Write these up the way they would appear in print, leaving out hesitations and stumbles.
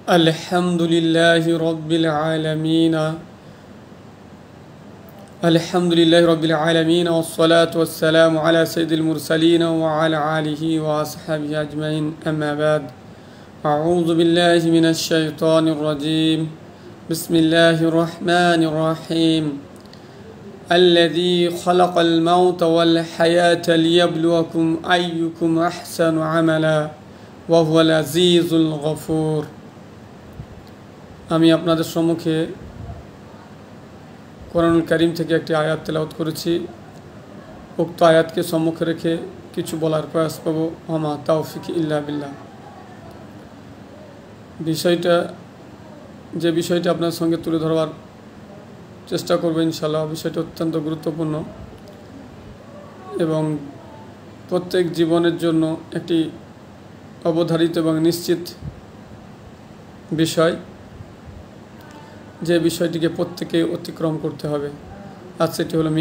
আলহামদুলিল্লাহি রাব্বিল আলামিন আলহামদুলিল্লাহি রাব্বিল আলামিন ওয়াসসালাতু ওয়াসসালামু আলা সাইয়্যিদিল মুরসালিন ওয়া আলা আলিহি ওয়া আসহাবিহি আজমাইন আম্মা বাদ আউযু বিল্লাহি মিনাশ শাইতানির রাজীম বিসমিল্লাহির রহমানির রহিম الذي خلق الموت والحياة ليبلوكم أيكم أحسن عملا وهو العزيز الغفور আমি আপনাদের সম্মুখে কোরআনুল কারীম থেকে একটি আয়াত তেলাওয়াত করেছি। উক্ত আয়াতকে সম্মুখে রেখে কিছু বলার প্রয়াস করব। ওমা তাওফিক ইল্লা বিল্লাহ। যে বিষয়টা আপনার সঙ্গে তুলে ধরবার চেষ্টা করব ইনশাআল্লাহ। বিষয়টা অত্যন্ত গুরুত্বপূর্ণ এবং প্রত্যেক জীবনের জন্য একটি অবধারিত এবং নিশ্চিত বিষয়, যে বিষয়টিকে প্রত্যেকে অতিক্রম করতে হবে। আর সেটি হলো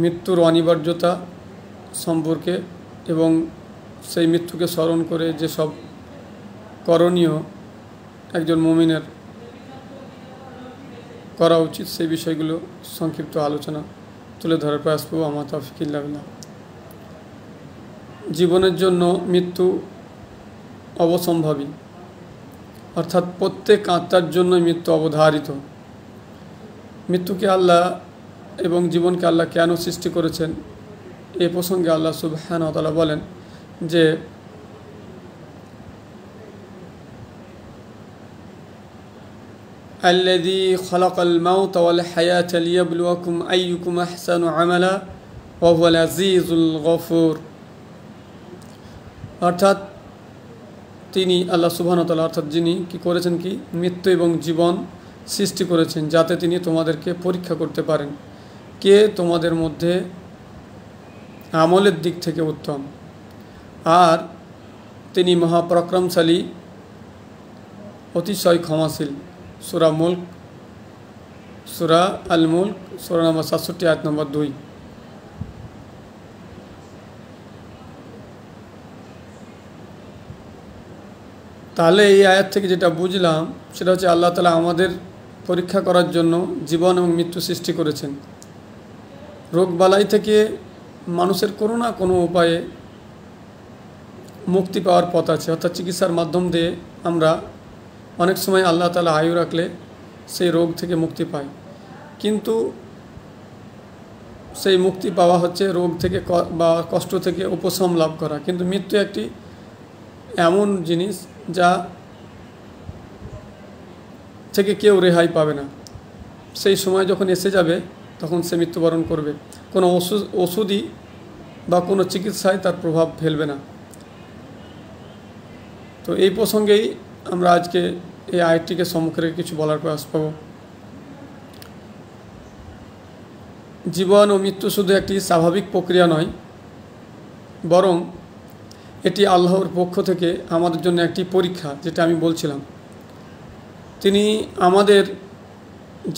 মৃত্যুর অনিবার্যতা সম্পর্কে এবং সেই মৃত্যুকে স্মরণ করে যেসব করণীয় একজন মুমিনের করা উচিত, সেই বিষয়গুলো সংক্ষিপ্ত আলোচনা তুলে ধরার প্রয়াস করব। আমার তাওফিক ইল্লা বিল্লাহ। জীবনের জন্য মৃত্যু অবসম্ভাবী, অর্থাৎ প্রত্যেক আত্মার জন্য মৃত্যু অবধারিত। মৃত্যুকে আল্লাহ এবং জীবনকে আল্লাহ কেন সৃষ্টি করেছেন, এ প্রসঙ্গে আল্লাহ সুবহানাহু ওয়া তাআলা বলেন যে আল্লাযী খালাকাল মাউতা ওয়াল হায়াতা লিয়াবলুয়াকুম আইয়ুকুম আহসানু আমালা ওয়া হুয়াল আজিজুল গফুর। অর্থাৎ তিনি আল্লাহ সুবহানাহু ওয়া তাআলা, অর্থাৎ যিনি কি করেছেন, কি মৃত্যু এবং জীবন সৃষ্টি করেছেন যাতে তিনি তোমাদেরকে পরীক্ষা করতে পারেন কে তোমাদের মধ্যে আমলের দিক থেকে উত্তম। আর তিনি মহাপরাক্রমশালী, অতিশয় ক্ষমাশীল। সূরা আল মুলক সূরা নম্বর 67 আয়াত নম্বর 2। তাহলে এই আয়াত থেকে যেটা বুঝলাম সেটা হচ্ছে আল্লাহ তাআলা আমাদের পরীক্ষা করার জন্য জীবন এবং মৃত্যু সৃষ্টি করেছেন। রোগবালাই থেকে মানুষের কোনো না কোনো উপায়ে মুক্তি পাওয়ার পথ আছে, অর্থাৎ চিকিৎসার মাধ্যম দিয়ে আমরা অনেক সময় আল্লাহ তাআলা আয়ু রাখলে সেই রোগ থেকে মুক্তি পাই। কিন্তু সেই মুক্তি পাওয়া হচ্ছে রোগ থেকে বা কষ্ট থেকে উপশম লাভ করা। কিন্তু মৃত্যু একটি এমন জিনিস যা থেকে কেউ রেহাই পাবে না। সেই সময় যখন এসে যাবে তখন সে মৃত্যুবরণ করবে। কোনো ওষুধই বা কোনো চিকিৎসায় তার প্রভাব ফেলবে না। তো এই প্রসঙ্গেই আমরা আজকে এই আয়াতটিকে সম্মুখে রেখে কিছু বলার প্রয়াস পাব। জীবন ও মৃত্যু শুধু একটি স্বাভাবিক প্রক্রিয়া নয়, বরং এটি আল্লাহর পক্ষ থেকে আমাদের জন্য একটি পরীক্ষা, যেটা আমি বলছিলাম। তিনি আমাদের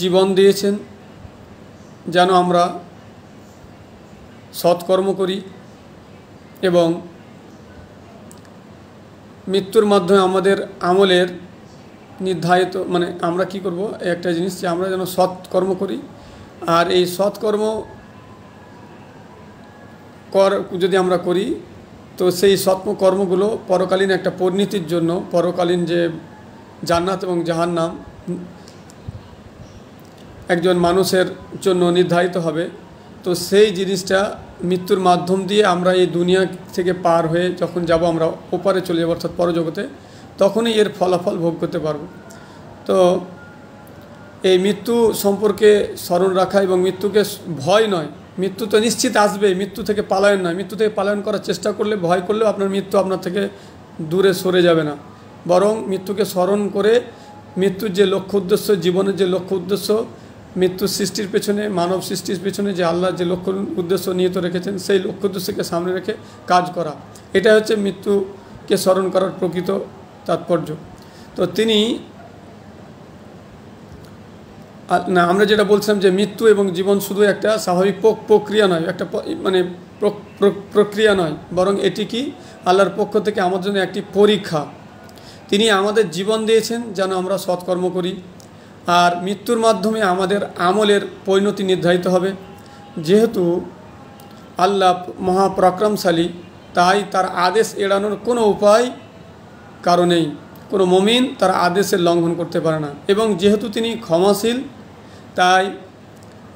জীবন দিয়েছেন যেন আমরা সৎকর্ম করি এবং মৃত্যুর মাধ্যমে আমাদের আমলের নির্ধারিত, মানে আমরা কি করব, একটা জিনিস যে আমরা যেন সৎকর্ম করি। আর এই সৎকর্ম যদি আমরা করি তো সেই সৎকর্মগুলো পরকালীন একটা পরিণতির জন্য, পরকালীন যে জান্নাত এবং জাহান্নাম একজন মানুষের জন্য নির্ধারিত হবে। তো সেই জিনিসটা মৃত্যুর মাধ্যম দিয়ে আমরা এই দুনিয়া থেকে পার হয়ে যখন যাব, আমরা ওপারে চলে যাব, অর্থাৎ পরজগতে, তখনই এর ফলাফল ভোগ করতে পারব। তো এই মৃত্যু সম্পর্কে স্মরণ রাখা এবং মৃত্যুকে ভয় নয়, মৃত্যু তো নিশ্চিত আসবে, মৃত্যু থেকে পালায়ন নয়। মৃত্যু থেকে পালায়ন করার চেষ্টা করলে, ভয় করলেও আপনার মৃত্যু আপনার থেকে দূরে সরে যাবে না, বরং মৃত্যুকে স্মরণ করে মৃত্যুর যে লক্ষ্য উদ্দেশ্য, জীবনের যে লক্ষ্য উদ্দেশ্য, মৃত্যুর সৃষ্টির পেছনে, মানব সৃষ্টির পেছনে যে আল্লাহ যে লক্ষ্য উদ্দেশ্য নিহিত রেখেছেন, সেই লক্ষ্য উদ্দেশ্যকে সামনে রেখে কাজ করা, এটা হচ্ছে মৃত্যুকে স্মরণ করার প্রকৃত তাৎপর্য। তো তিনি না, আমরা যেটা বলছিলাম যে মৃত্যু এবং জীবন শুধু একটা স্বাভাবিক প্রক্রিয়া নয়, একটা মানে প্রক্রিয়া নয়, বরং এটি কি আল্লাহর পক্ষ থেকে আমাদের জন্য একটি পরীক্ষা। তিনি আমাদের জীবন দিয়েছেন যেন আমরা সৎকর্ম করি, আর মৃত্যুর মাধ্যমে আমাদের আমলের পরিণতি নির্ধারিত হবে। যেহেতু আল্লাহ মহাপরাক্রমশালী, তাই তার আদেশ এড়ানোর কোনো উপায় কারণেই কোনো মুমিন তার আদেশের লঙ্ঘন করতে পারে না। এবং যেহেতু তিনি ক্ষমাশীল, তাই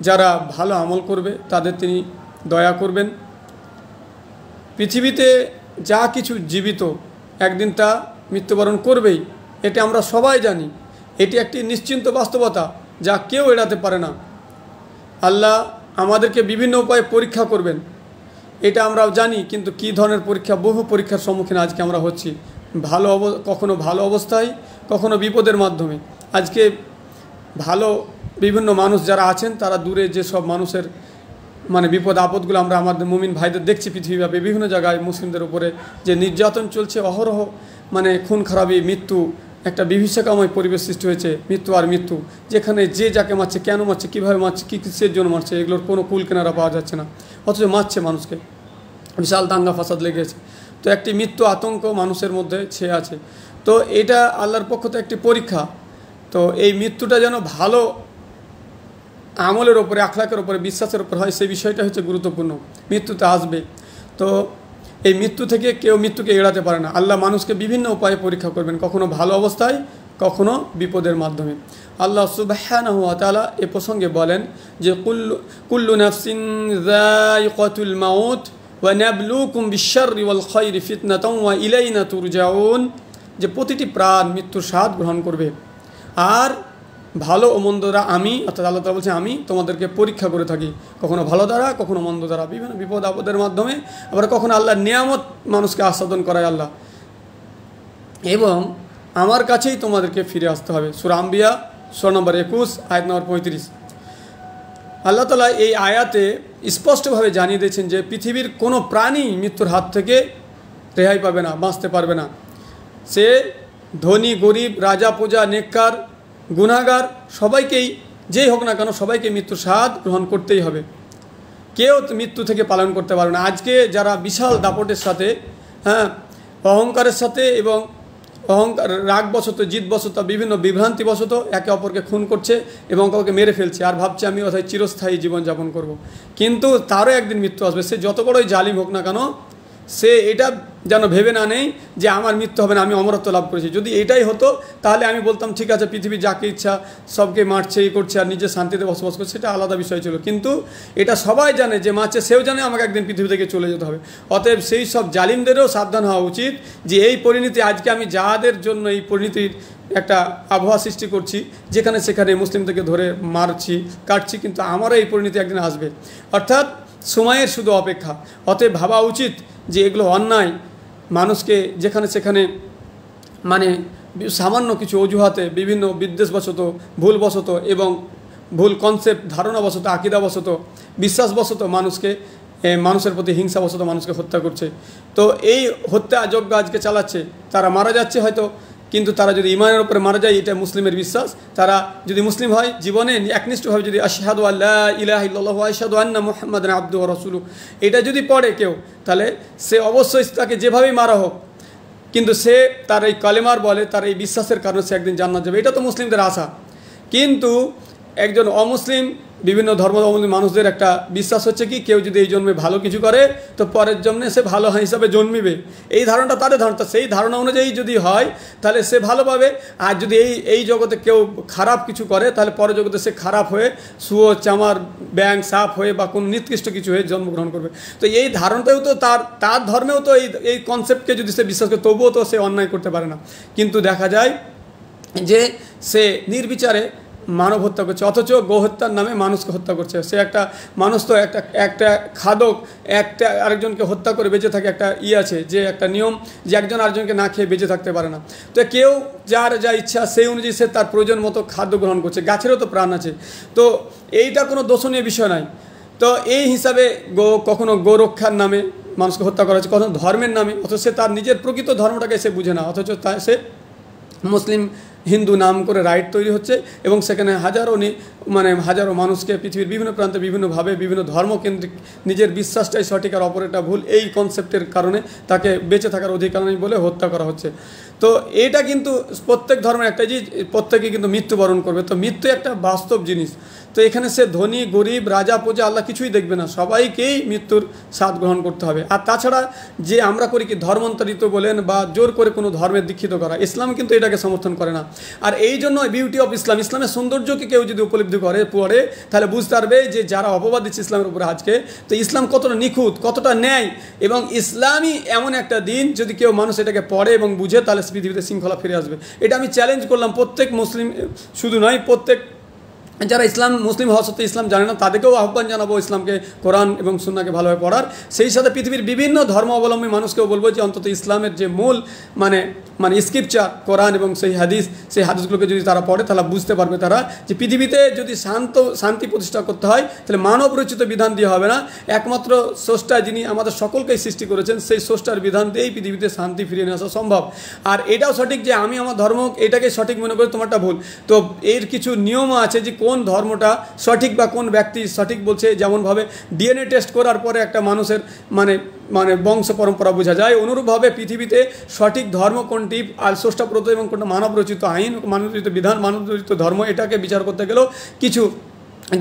যারা ভালো আমল করবে তাদের তিনি দয়া করবেন। পৃথিবীতে যা কিছু জীবিত একদিন তা মৃত্যুবরণ করবেই, এটা আমরা সবাই জানি। এটি একটি নিশ্চিন্ত বাস্তবতা যা কেউ এড়াতে পারে না। আল্লাহ আমাদেরকে বিভিন্ন উপায়ে পরীক্ষা করবেন, এটা আমরাও জানি। কিন্তু কী ধরনের পরীক্ষা, বহু পরীক্ষার সম্মুখীন আজকে আমরা হচ্ছি, কখনো ভালো অবস্থায়, কখনো বিপদের মাধ্যমে। আজকে ভালো বিভিন্ন মানুষ যারা আছেন, তারা দূরে যেসব মানুষের বিপদ আপদগুলো আমরা আমাদের মুমিন ভাইদের দেখছি পৃথিবীব্যাপী বিভিন্ন জায়গায় মুসলিমদের উপরে যে নির্যাতন চলছে, অহরহ খুন খারাপি, মৃত্যু, একটা বিভীষিকাময় পরিবেশ সৃষ্টি হয়েছে। মৃত্যু আর মৃত্যু, যেখানে যে যাকে মারছে, কেন মারছে, কীভাবে মারছে, কী কিসের জন্য মারছে, এগুলোর কোনো কুল কেনারা পাওয়া যাচ্ছে না, অথচ মারছে মানুষকে। বিশাল দাঙ্গা ফাসাদ লেগেছে। তো একটি মৃত্যু আতঙ্ক মানুষের মধ্যে ছেয়ে আছে। তো এটা আল্লাহর পক্ষ থেকে একটি পরীক্ষা। তো এই মৃত্যুটা যেন ভালো আমলের ওপরে, আখলাকের ওপরে, বিশ্বাসের ওপর হয়, সেই বিষয়টা হচ্ছে গুরুত্বপূর্ণ। মৃত্যুতে আসবে, তো এই মৃত্যু থেকে কেউ মৃত্যুকে এড়াতে পারে না। আল্লাহ মানুষকে বিভিন্ন উপায়ে পরীক্ষা করবেন, কখনো ভালো অবস্থায়, কখনো বিপদের মাধ্যমে। আল্লাহ সুবহানাহু ওয়া তাআলা এ প্রসঙ্গে বলেন যে কুল্লু নাফসিন যায়িকাতুল মাউত ওয়া নাবলুকুম বিশ-শাররি ওয়াল খায়রি ফিতনাতাও ওয়া ইলাইনা তুরজাউন, যে প্রতিটি প্রাণ মৃত্যুর স্বাদ গ্রহণ করবে, আর ভালো ও মন্দ দ্বারা আমি, অর্থাৎ আল্লাহ তাআলা বলছেন, আমি তোমাদেরকে পরীক্ষা করে থাকি, কখনো ভালো দ্বারা, কখনো মন্দ দ্বারা, বিভিন্ন বিপদ আপদের মাধ্যমে। আবার কখনো আল্লাহর নিয়ামত মানুষকে আস্বাদন করায় আল্লাহ, এবং আমার কাছেই তোমাদেরকে ফিরে আসতে হবে। সূরা আম্বিয়া সূরা নম্বর 21 আয়াত নম্বর 35। আল্লাহ তাআলা এই আয়াতে স্পষ্টভাবে জানিয়ে দিয়েছেন যে পৃথিবীর কোনো প্রাণী মৃত্যুর হাত থেকে রেহাই পাবে না, বাঁচতে পারবে না। সে ধনী, গরিব, রাজা, প্রজা, নেককার, গুনাহগার, সবাইকেই, যেই হোক না কেন, সবাইকে মৃত্যুর স্বাদ গ্রহণ করতেই হবে। কেউ মৃত্যু থেকে পালন করতে পারবে না। আজকে যারা বিশাল দাপটের সাথে, অহংকারের সাথে এবং রাগবশত, জিদবশত, বিভিন্ন বিভ্রান্তিবশত একে অপরকে খুন করছে এবং কাউকে মেরে ফেলছে, আর ভাবছে আমি অর্থাৎ চিরস্থায়ী জীবনযাপন করব। কিন্তু তারও একদিন মৃত্যু আসবে। সে যত বড়ই জালিম হোক না কেন, সে এটা যেন ভেবে না নেই যে আমার মৃত্যু হবে না, আমি অমরত্ব লাভ করেছি। যদি এটাই হতো তাহলে আমি বলতাম ঠিক আছে, পৃথিবী যাকে ইচ্ছা সবকে মারছে, এই করছে, আর নিজে শান্তিতে বসবাস করছে, সেটা আলাদা বিষয় ছিল। কিন্তু এটা সবাই জানে যে মারছে, সেও জানে আমাকে একদিন পৃথিবী থেকে চলে যেতে হবে। অতএব সেই সব জালিমদেরও সাবধান হওয়া উচিত যে এই পরিণতি, আজকে আমি যাদের জন্য এই পরিণতির একটা আবহাওয়া সৃষ্টি করছি, যেখানে সেখানে মুসলিমদেরকে ধরে মারছি, কাটছি, কিন্তু আমারও এই পরিণতি একদিন আসবে। অর্থাৎ সময়ের শুধু অপেক্ষা। অতএব ভাবা উচিত যে এগুলো অন্যায়, মানুষকে যেখানে সেখানে সামান্য কিছু অজুহাতে, বিভিন্ন বিদ্বেষবশত, ভুলবশত এবং ভুল কনসেপ্ট, ধারণাবশত, আকিদাবশত, বিশ্বাসবশত মানুষের প্রতি হিংসাবশত মানুষকে হত্যা করছে। তো এই হত্যাযজ্ঞ আজকে চালাচ্ছে, তারা মারা যাচ্ছে হয়তো, কিন্তু তারা যদি ইমানের উপরে মারা যায়, এটা মুসলিমের বিশ্বাস। তারা যদি মুসলিম হয়, জীবনে একনিষ্ঠভাবে যদি আশহাদু আল্লা ইলাহা ইল্লাল্লাহু ওয়া আশহাদু আন্না মুহাম্মাদান আবদুহু ওয়া রাসূলুহু, এটা যদি পড়ে কেউ, তাহলে সে অবশ্যই তাকে যেভাবেই মারা হোক, কিন্তু সে তার এই কালেমার বলে, তার এই বিশ্বাসের কারণে সে একদিন জান্নাত যাবে, এটা তো মুসলিমদের আশা। কিন্তু একজন অমুসলিম, বিভিন্ন ধর্মাবলম্বী মানুষদের একটা বিশ্বাস হচ্ছে কি, কেউ যদি এই জন্মে ভালো কিছু করে তো পরের জন্মে সে ভালো হিসাবে জন্মিবে। এই ধারণাটা তাদের ধারণা। সেই ধারণা অনুযায়ী যদি হয় তাহলে সে ভালো পাবে। আর যদি এই জগতে কেউ খারাপ কিছু করে, তাহলে পরের জগতে সে খারাপ হয়ে, শুয়োর, চামার, ব্যাঙ, সাপ হয়ে বা কোনো নিকৃষ্ট কিছু হয়ে জন্মগ্রহণ করবে। তো এই ধারণাটাও তো তার ধর্মেও তো এই কনসেপ্টকে যদি সে বিশ্বাস করে, তবুও তো সে অন্যায় করতে পারে না। কিন্তু দেখা যায় যে সে নির্বিচারে মানব হত্যা করছে, অথচ গোহত্যার নামে মানুষকে হত্যা করছে। সে একটা মানুষ তো একটা খাদক, একটা আরেকজনকে হত্যা করে বেঁচে থাকে, একটা আছে যে একটা নিয়ম যে একজন আরেকজনকে না খেয়ে বেঁচে থাকতে পারে না। তো কেউ যার যা ইচ্ছা সেই অনুযায়ী সে তার প্রয়োজন মতো খাদ্য গ্রহণ করছে। গাছেরও তো প্রাণ আছে, তো এইটা কোনো দোষণীয় বিষয় নয়। তো এই হিসাবে কখনো গোরক্ষার নামে মানুষকে হত্যা করা হচ্ছে, কখনো ধর্মের নামে, অথচ সে তার নিজের প্রকৃত ধর্মটাকে সে বুঝে না, অথচ সে মুসলিম হিন্দু নাম করে রাইট তৈরি হচ্ছে এবং সেখানে হাজারো মানে হাজারো মানুষকে পৃথিবীর বিভিন্ন প্রান্তে বিভিন্নভাবে বিভিন্ন ধর্মকেন্দ্রিক নিজের বিশ্বাসটাই সঠিক আর অপরেরটা ভুল এই কনসেপ্টের কারণে তাকে বেঁচে থাকার অধিকার নেই বলে হত্যা করা হচ্ছে। তো এটা কিন্তু প্রত্যেক ধর্মের একটা যে প্রত্যেকে কিন্তু মৃত্যুবরণ করবে, তো মৃত্যু একটা বাস্তব জিনিস। তো এখানে সে ধনী গরিব রাজা প্রজা আল্লাহ কিছুই দেখবে না, সবাইকেই মৃত্যুর স্বাদ গ্রহণ করতে হবে। আর তাছাড়া যে আমরা করি কি ধর্মান্তরিত বলেন বা জোর করে কোনো ধর্মের দীক্ষিত করা, ইসলাম কিন্তু এটাকে সমর্থন করে না। আর এই জন্য বিউটি অফ ইসলাম, ইসলামের সৌন্দর্যকে কেউ যদি উপলব্ধি করে পড়ে তাহলে বুঝতে পারবে যে যারা অপবাদ দিচ্ছে ইসলামের উপরে আজকে, তো ইসলাম কতটা নিখুঁত কতটা ন্যায়, এবং ইসলামই এমন একটা দিন যদি কেউ মানুষ এটাকে পড়ে এবং বুঝে তাহলে পৃথিবীতে শৃঙ্খলা ফিরে আসবে। এটা আমি চ্যালেঞ্জ করলাম প্রত্যেক মুসলিম, শুধু নয় প্রত্যেক যারা ইসলাম মুসলিম হওয়া সত্ত্বেও ইসলাম জানে না তাদেরকেও আহ্বান জানাবো ইসলামকে, কোরআন এবং সুন্নাহকে ভালোভাবে পড়ার। সেই সাথে পৃথিবীর বিভিন্ন ধর্ম অবলম্বী মানুষকেও বলবো যে অন্তত ইসলামের যে মূল মানে স্ক্রিপচার কোরআন এবং সেই হাদিসগুলোকে যদি তারা পড়ে তাহলে বুঝতে পারবে তারা যে পৃথিবীতে যদি শান্তি প্রতিষ্ঠা করতে হয় তাহলে মানব রচিত বিধান দিয়ে হবে না, একমাত্র স্রষ্টা যিনি আমাদের সকলকেই সৃষ্টি করেছেন সেই স্রষ্টার বিধান দিয়েই পৃথিবীতে শান্তি ফিরিয়ে নিয়ে আসা সম্ভব। আর এটাও সঠিক যে আমি আমার ধর্ম এটাকে সঠিক মনে করি, তোমারটা ভুল। তো এর কিছু নিয়মও আছে যে কোন ধর্মটা সঠিক বা কোন ব্যক্তি সঠিক বলছে, যেমনভাবে ডিএনএ টেস্ট করার পরে একটা মানুষের বংশ পরম্পরা বোঝা যায়, অনুরূপভাবে পৃথিবীতে সঠিক ধর্ম কোনটি আর স্রষ্টাপ্রদত্ত এবং কোনটা মানবরচিত আইন, মানবরচিত বিধান, মানবরচিত ধর্ম, এটাকে বিচার করতে গেলেও কিছু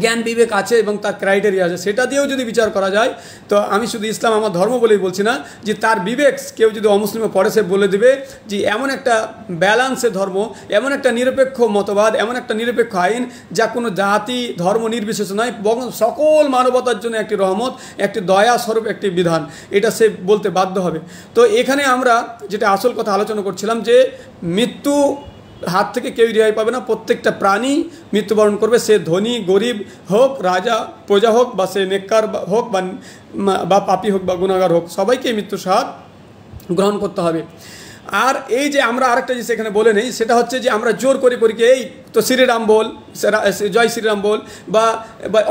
জ্ঞান বিবেক আছে এবং তার ক্রাইটেরিয়া আছে, সেটা দিয়েও যদি বিচার করা যায়। তো আমি শুধু ইসলাম আমার ধর্ম বলেই বলছি না, যে তার বিবেক কেউ যদি অমুসলিমে পড়ে সে বলে দেবে যে এমন একটা ব্যালান্সে ধর্ম, এমন একটা নিরপেক্ষ মতবাদ, এমন একটা নিরপেক্ষ আইন যা কোনো জাতি ধর্ম নির্বিশেষে নয় বরং সকল মানবতার জন্য একটি রহমত, একটি দয়া স্বরূপ একটি বিধান, এটা সে বলতে বাধ্য হবে। তো এখানে আমরা যেটা আসল কথা আলোচনা করছিলাম যে মৃত্যু হাত থেকে কেউ রেহাই পাবে না, প্রত্যেকটা প্রাণী মৃত্যুবরণ করবে, সে ধনী গরিব হোক, রাজা প্রজা হোক, বা সে নেককার হোক বা পাপী হোক বা গুনাহগার হোক, সবাইকে মৃত্যুর স্বাদ গ্রহণ করতে হবে। আর এই যে আমরা আরেকটা জিনিস এখানে বলে নেই, সেটা হচ্ছে যে আমরা জোর করে এই তো শ্রীরাম বল, জয় শ্রীরাম বল বা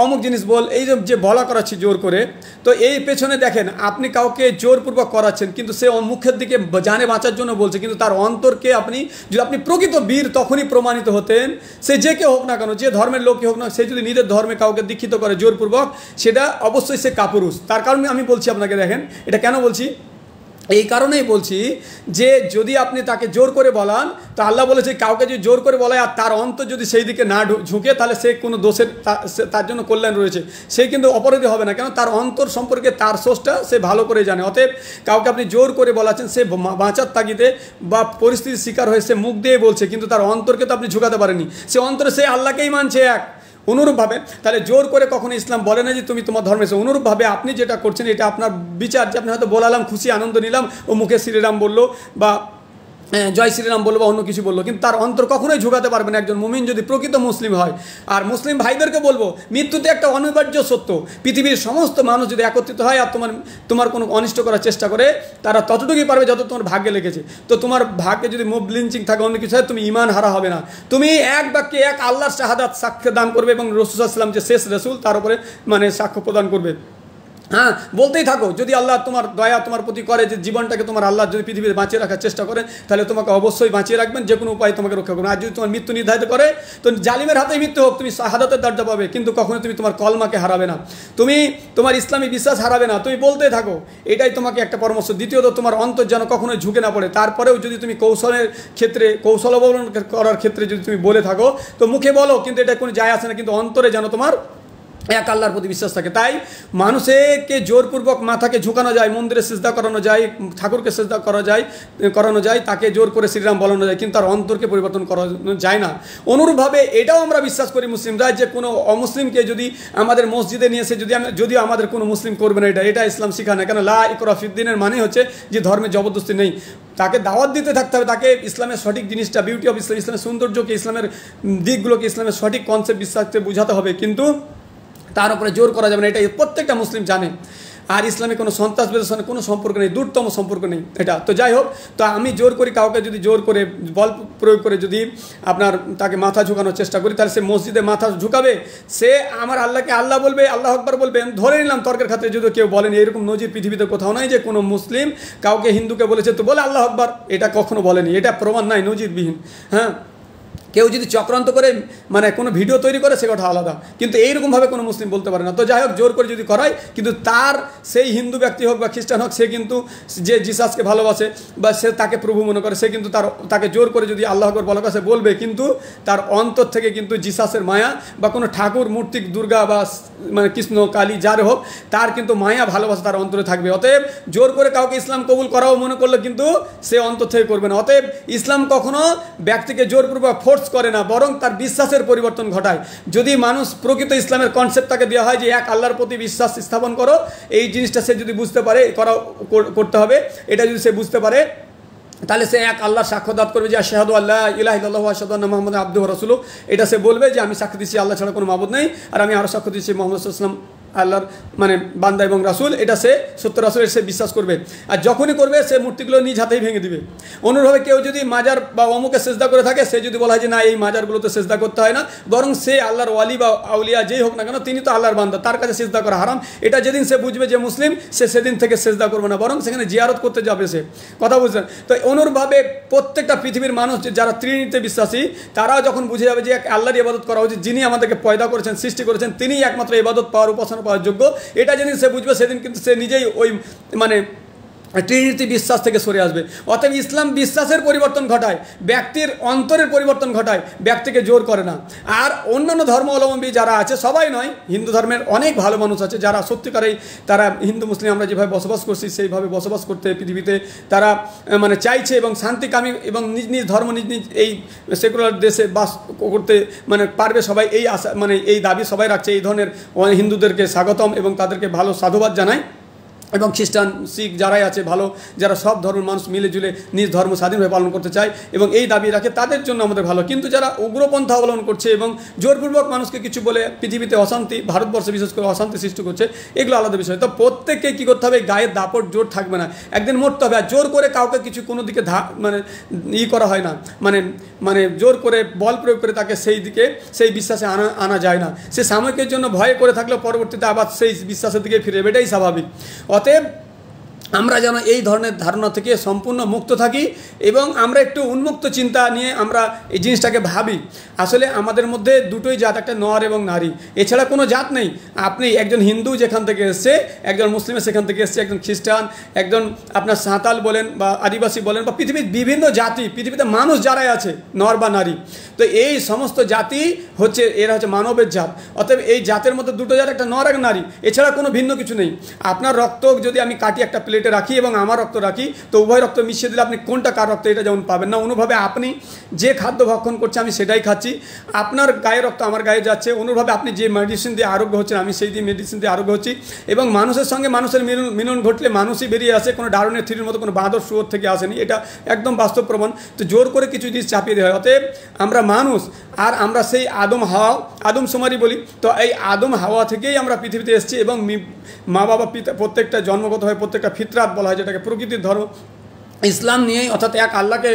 অমুক জিনিস বল, এই যে বলা করাচ্ছি জোর করে, তো এই পেছনে দেখেন আপনি কাউকে জোরপূর্বক করাচ্ছেন কিন্তু সে মুখের দিকে জানে বাঁচার জন্য বলছে, কিন্তু তার অন্তরকে যদি আপনি প্রকৃত বীর তখনই প্রমাণিত হতেন, সে যে কেউ হোক না কেন, যে ধর্মের লোকই হোক না, সে যদি নিজের ধর্মে কাউকে দীক্ষিত করে জোরপূর্বক, সেটা অবশ্যই সে কাপুরুষ। তার কারণে আমি বলছি আপনাকে, দেখেন এটা কেন বলছি, এই কারণেই বলছি যে যদি আপনি তাকে জোর করে বলান, তো আল্লাহ বলেছে কাউকে যদি জোর করে বলায় আর তার অন্তর যদি সেই দিকে না ঝুঁকে তাহলে সে কোনো দোষের তার জন্য কল্যাণ রয়েছে, সে কিন্তু অপরাধী হবে না, কেন তার অন্তর সম্পর্কে তার সোর্সটা সে ভালো করে জানে। অতএব কাউকে আপনি জোর করে বলাচ্ছেন, সে বাঁচার তাগিদে বা পরিস্থিতির শিকার হয়ে সে মুখ দিয়ে বলছে, কিন্তু তার অন্তরকে তো আপনি ঝুঁকাতে পারেননি, সে অন্তরে সে আল্লাহকেই মানছে এক। অনুরূপভাবে তাহলে জোর করে কখনো ইসলাম বলে না যে তুমি তোমার ধর্মে এসো। অনুরূপভাবে আপনি যেটা করছেন এটা আপনার বিচার, যে আপনি হয়তো বলালাম, খুশি আনন্দ নিলাম, ও মুখে শ্রীরাম বললো বা জয় শ্রীরাম বললো বা অন্য কিছু বললো, কিন্তু তার অন্তর কখনোই ঝুঁকাতে পারবে না একজন মুমিন যদি প্রকৃত মুসলিম হয়। আর মুসলিম ভাইদেরকে বলবো, মৃত্যুতে একটা অনিবার্য সত্য, পৃথিবীর সমস্ত মানুষ যদি একত্রিত হয় আর তোমার কোনো অনিষ্ট করার চেষ্টা করে, তারা ততটুকুই পারবে যত তোমার ভাগ্যে লেগেছে। তো তোমার ভাগ্যে যদি মুভ লিঞ্চিং থাকে, অন্য কিছু হয়, তুমি ইমান হারা হবে না, তুমি এক বাক্যে এক আল্লাহর শাহাদাত সাক্ষ্য দান করবে এবং রাসূল সাল্লাল্লাহু আলাইহি ওয়াসাল্লাম যে শেষ রাসূল তার উপরে সাক্ষ্য প্রদান করবে। হ্যাঁ, বলতেই থাকো, যদি আল্লাহ তোমার দয়া তোমার প্রতি করে, যে জীবনটাকে তোমার আল্লাহ যদি পৃথিবীতে বাঁচিয়ে রাখার চেষ্টা করে, তাহলে তোমাকে অবশ্যই বাঁচিয়ে রাখবেন, যে কোনো উপায় তোমাকে রক্ষা করবেন। আর যদি তোমার মৃত্যু নির্ধারিত করে, তো জালিমের হাতেই মৃত্যু হোক, তুমি শাহাদাতের দরজা পাবে, কিন্তু কখনো তুমি তোমার কলমাকে হারাবে না, তুমি তোমার ইসলামী বিশ্বাস হারাবে না, তুমি বলতেই থাকো, এটাই তোমাকে একটা পরামর্শ। দ্বিতীয়ত, তোমার অন্তর যেন কখনোই ঝুঁকে না পড়ে। তারপরেও যদি তুমি কৌশল অবলম্বন করার ক্ষেত্রে যদি তুমি বলে থাকো, তো মুখে বলো, কিন্তু এটা কোনো যায় আসে না, কিন্তু অন্তরে যেন তোমার এক আল্লাহর প্রতি বিশ্বাস থাকে। তাই মানুষকে জোরপূর্বক মাথাকে ঝুঁকানো যায়, মন্দিরে সিজদা করানো যায়, ঠাকুরকে সিজদা করানো যায়, তাকে জোর করে শ্রীরাম বলানো যায়, কিন্তু তার অন্তরকে পরিবর্তন করানো যায় না। অনুরূপভাবে এটাও আমরা বিশ্বাস করি মুসলিমরা, যে কোনো অমুসলিমকে যদি আমাদের মসজিদে নিয়ে এসে যদিও আমাদের কোনো মুসলিম করবে না, এটা ইসলাম শিখায় না। কেন লা ইকরাহা ফিদ্দীনের মানে হচ্ছে যে ধর্মে জবরদস্তি নেই, তাকে দাওয়াত দিতে থাকতে হবে, তাকে ইসলামের সঠিক জিনিসটা, বিউটি অফ ইসলাম, ইসলামের সৌন্দর্যকে, ইসলামের দিকগুলোকে, ইসলামের সঠিক কনসেপ্ট বিশ্বাসকে বোঝাতে হবে, কিন্তু তার উপরে জোর করা যাবে না, এটা প্রত্যেকটা মুসলিম জানে। আর ইসলামে কোনো সন্ত্রাসবাদের সঙ্গে কোনো সম্পর্ক নেই, দূরতম সম্পর্ক নেই এটা। তো যাই হোক, তো আমি জোর করি কাউকে, যদি জোর করে বল প্রয়োগ করে যদি তাকে মাথা ঝুঁকানোর চেষ্টা করি, তাহলে সে মসজিদে মাথা ঝুঁকাবে, সে আমার আল্লাহকে আল্লাহ বলবে, আল্লাহ আকবার বলবে। ধরে নিলাম তর্কের খাতে যদি কেউ বলেন, এরকম নজির পৃথিবীতে কোথাও নাই যে কোনো মুসলিম কাউকে হিন্দুকে বলেছে তো বলে আল্লাহ আকবার, এটা কখনো বলেনি, এটা প্রমাণ নাই, নজিরবিহীন। হ্যাঁ, কেউ যদি চক্রান্ত করে মানে কোনো ভিডিও তৈরি করে সে কথা আলাদা, কিন্তু এইরকমভাবে কোনো মুসলিম বলতে পারে না। তো যাই হোক, জোর করে যদি করায়, কিন্তু তার সেই হিন্দু ব্যক্তি হোক বা খ্রিস্টান হোক, সে কিন্তু যে জিসাসকে ভালোবাসে বা সে তাকে প্রভু মনে করে, সে কিন্তু তাকে জোর করে যদি আল্লাহ আকবার বলার কাছে বলবে, কিন্তু তার অন্তর থেকে কিন্তু জিসাসের মায়া বা কোনো ঠাকুর মূর্তি দুর্গা বা মানে কৃষ্ণ কালী যার হোক, তার কিন্তু মায়া ভালোবাসা তার অন্তরে থাকবে। অতএব জোর করে কাউকে ইসলাম কবুল করাও মনে করলে কিন্তু সে অন্তর থেকে করবে না। অতএব ইসলাম কখনো ব্যক্তিকে জোরপূর্বক ফোর্স করে না, বরং তার বিশ্বাসের পরিবর্তন ঘটায়। যদি মানুষ প্রকৃত ইসলামের কনসেপ্ট তাকে দেওয়া হয় যে এক আল্লাহর প্রতি বিশ্বাস স্থাপন করো, এই জিনিসটা সে যদি বুঝতে পারে করতে হবে, এটা যদি সে বুঝতে পারে, তাহলে সে এক আল্লাহর সাক্ষ্য দান করবে যে আশহাদু আল্লা ইলাহা ইল্লাল্লাহু ওয়া আশহাদু আন্না মুহাম্মাদান আবদুহু ওয়া রাসূলুহু। এটা সে বলবে যে আমি সাক্ষ্য দিচ্ছি আল্লাহ ছাড়া কোনো মাবুদ নেই, আর আমি আরও সাক্ষ্য দিচ্ছি মুহাম্মদ সাল্লাল্লাহু আলাইহি ওয়াসাল্লাম আল্লাহর মানে বান্দা এবং রাসূল। এটা সে সত্য রাসূলের সে বিশ্বাস করবে। আর যখনই করবে সে মূর্তিগুলো নিজ হাতেই ভেঙে দিবে। অনুরূপভাবে কেউ যদি মাজার বা অমুকে সেজদা করে থাকে, সে যদি বলা হয় যে না এই মাজারগুলোতে সেজদা করতে হয় না, বরং সে আল্লাহর ওয়ালি বা আউলিয়া যেই হোক না কেন, তিনি তো আল্লাহর বান্দা, তার কাছে সেজদা করা হারাম। এটা যেদিন সে বুঝবে যে মুসলিম, সে সেদিন থেকে সেজদা করবে না, বরং সেখানে জিয়ারত করতে যাবে সে। কথা বুঝছেন? তো অনুরূপভাবে প্রত্যেকটা পৃথিবীর মানুষ যারা ত্রিনীতিতে বিশ্বাসী, তারাও যখন বুঝে যাবে যে এক আল্লাহর ইবাদত করা উচিত, যিনি আমাদেরকে পয়দা করেছেন, সৃষ্টি করেছেন, তিনিই একমাত্র ইবাদত পাওয়ার, উপাসনা পাওয়ার যোগ্য, এটা যেদিন সে বুঝবে, সেদিন কিন্তু সে নিজেই ওই মানে ট্রিনিটি বিশ্বাস থেকে সরে আসবে। অতএব ইসলাম বিশ্বাসের পরিবর্তন ঘটায়, ব্যক্তির অন্তরের পরিবর্তন ঘটায়, ব্যক্তিকে জোর করে না। আর অন্যান্য ধর্ম অবলম্বী যারা আছে, সবাই নয়, হিন্দু ধর্মের অনেক ভালো মানুষ আছে যারা সত্যিকারেই তারা হিন্দু মুসলিম আমরা যেভাবে বসবাস করছি সেইভাবে বসবাস করতে পৃথিবীতে তারা মানে চাইছে, এবং শান্তিকামী এবং নিজ নিজ ধর্ম নিজ নিজ এই সেকুলার দেশে বাস করতে মানে পারবে সবাই, এই আশা মানে এই দাবি সবাই রাখছে। এই ধরনের হিন্দুদেরকে স্বাগতম এবং তাদেরকে ভালো সাধুবাদ জানায়। এবং খ্রিস্টান শিখ যারাই আছে ভালো, যারা সব ধর্মের মানুষ মিলে জুলে নিজ ধর্ম স্বাধীনভাবে পালন করতে চায় এবং এই দাবি রাখে, তাদের জন্য আমাদের ভালো। কিন্তু যারা উগ্রপন্থা অবলম্বন করছে এবং জোরপূর্বক মানুষকে কিছু বলে পৃথিবীতে অশান্তি, ভারতবর্ষে বিশেষ করে অশান্তি সৃষ্টি করছে, এগুলো আলাদা বিষয়। তো প্রত্যেককে কী করতে হবে, গায়ের দাপট জোর থাকবে না, একদিন মরতে হবে। আর জোর করে কাউকে কিছু কোনো দিকে মানে করা হয় না, মানে জোর করে বল প্রয়োগ করে তাকে সেই দিকে সেই বিশ্বাসে আনা যায় না। সে সাময়িকের জন্য ভয় করে থাকলেও পরবর্তীতে আবার সেই বিশ্বাসের দিকে ফিরে, এটাই স্বাভাবিক। অতএব আমরা যেন এই ধরনের ধারণা থেকে সম্পূর্ণ মুক্ত থাকি এবং আমরা একটু উন্মুক্ত চিন্তা নিয়ে আমরা এই জিনিসটাকে ভাবি। আসলে আমাদের মধ্যে দুটোই জাত, একটা নর এবং নারী, এছাড়া কোনো জাত নেই। আপনি একজন হিন্দু যেখান থেকে এসছে, একজন মুসলিমের সেখান থেকে এসছে, একজন খ্রিস্টান, একজন আপনার সাঁওতাল বলেন বা আদিবাসী বলেন বা পৃথিবীর বিভিন্ন জাতি, পৃথিবীতে মানুষ যারাই আছে নর বা নারী, তো এই সমস্ত জাতি হচ্ছে এরা হচ্ছে মানবের জাত। অতএব এই জাতের মধ্যে দুটো জাত, একটা নর এক নারী, এছাড়া কোনো ভিন্ন কিছু নেই। আপনার রক্ত যদি আমি কাটি একটা প্লেটে রাখি এবং আমার রক্ত রাখি, তো উভয় রক্ত মিশিয়ে দিলে আপনি কোনটা কার রক্ত এটা যেমন পাবেন না, অনুভাবে আপনি যে খাদ্য ভক্ষণ করছে আমি সেটাই খাচ্ছি, আপনার গায়ে রক্ত আমার গায়ে যাচ্ছে, অনুভাবে আপনি যে মেডিসিন দিয়ে আরোগ্য হচ্ছেন আমি সেই দিয়ে মেডিসিন দিয়ে আরোগ্য হচ্ছি। এবং মানুষের সঙ্গে মানুষের মিলন ঘটলে মানুষই বেরিয়ে আসে, কোনো ডারউইনের থিওরির মতো কোনো বাঁদর শুয়োর থেকে আসেনি, এটা একদম বাস্তব প্রমাণ। তো জোর করে কিছু জিনিস চাপিয়ে দেওয়া হয়। অতএব আমরা মানুষ, আর আমরা সেই আদম শুমারি বলি, তো এই আদম হাওয়া থেকেই আমরা পৃথিবীতে এসেছি এবং মা বাবা পিতা প্রত্যেকটা জন্মগতভাবে প্রত্যেকটা ফিতরাত বলা হয়, যেটাকে প্রকৃতির ধর্ম। ইসলাম নিয়েই অর্থাৎ এক আল্লাহকে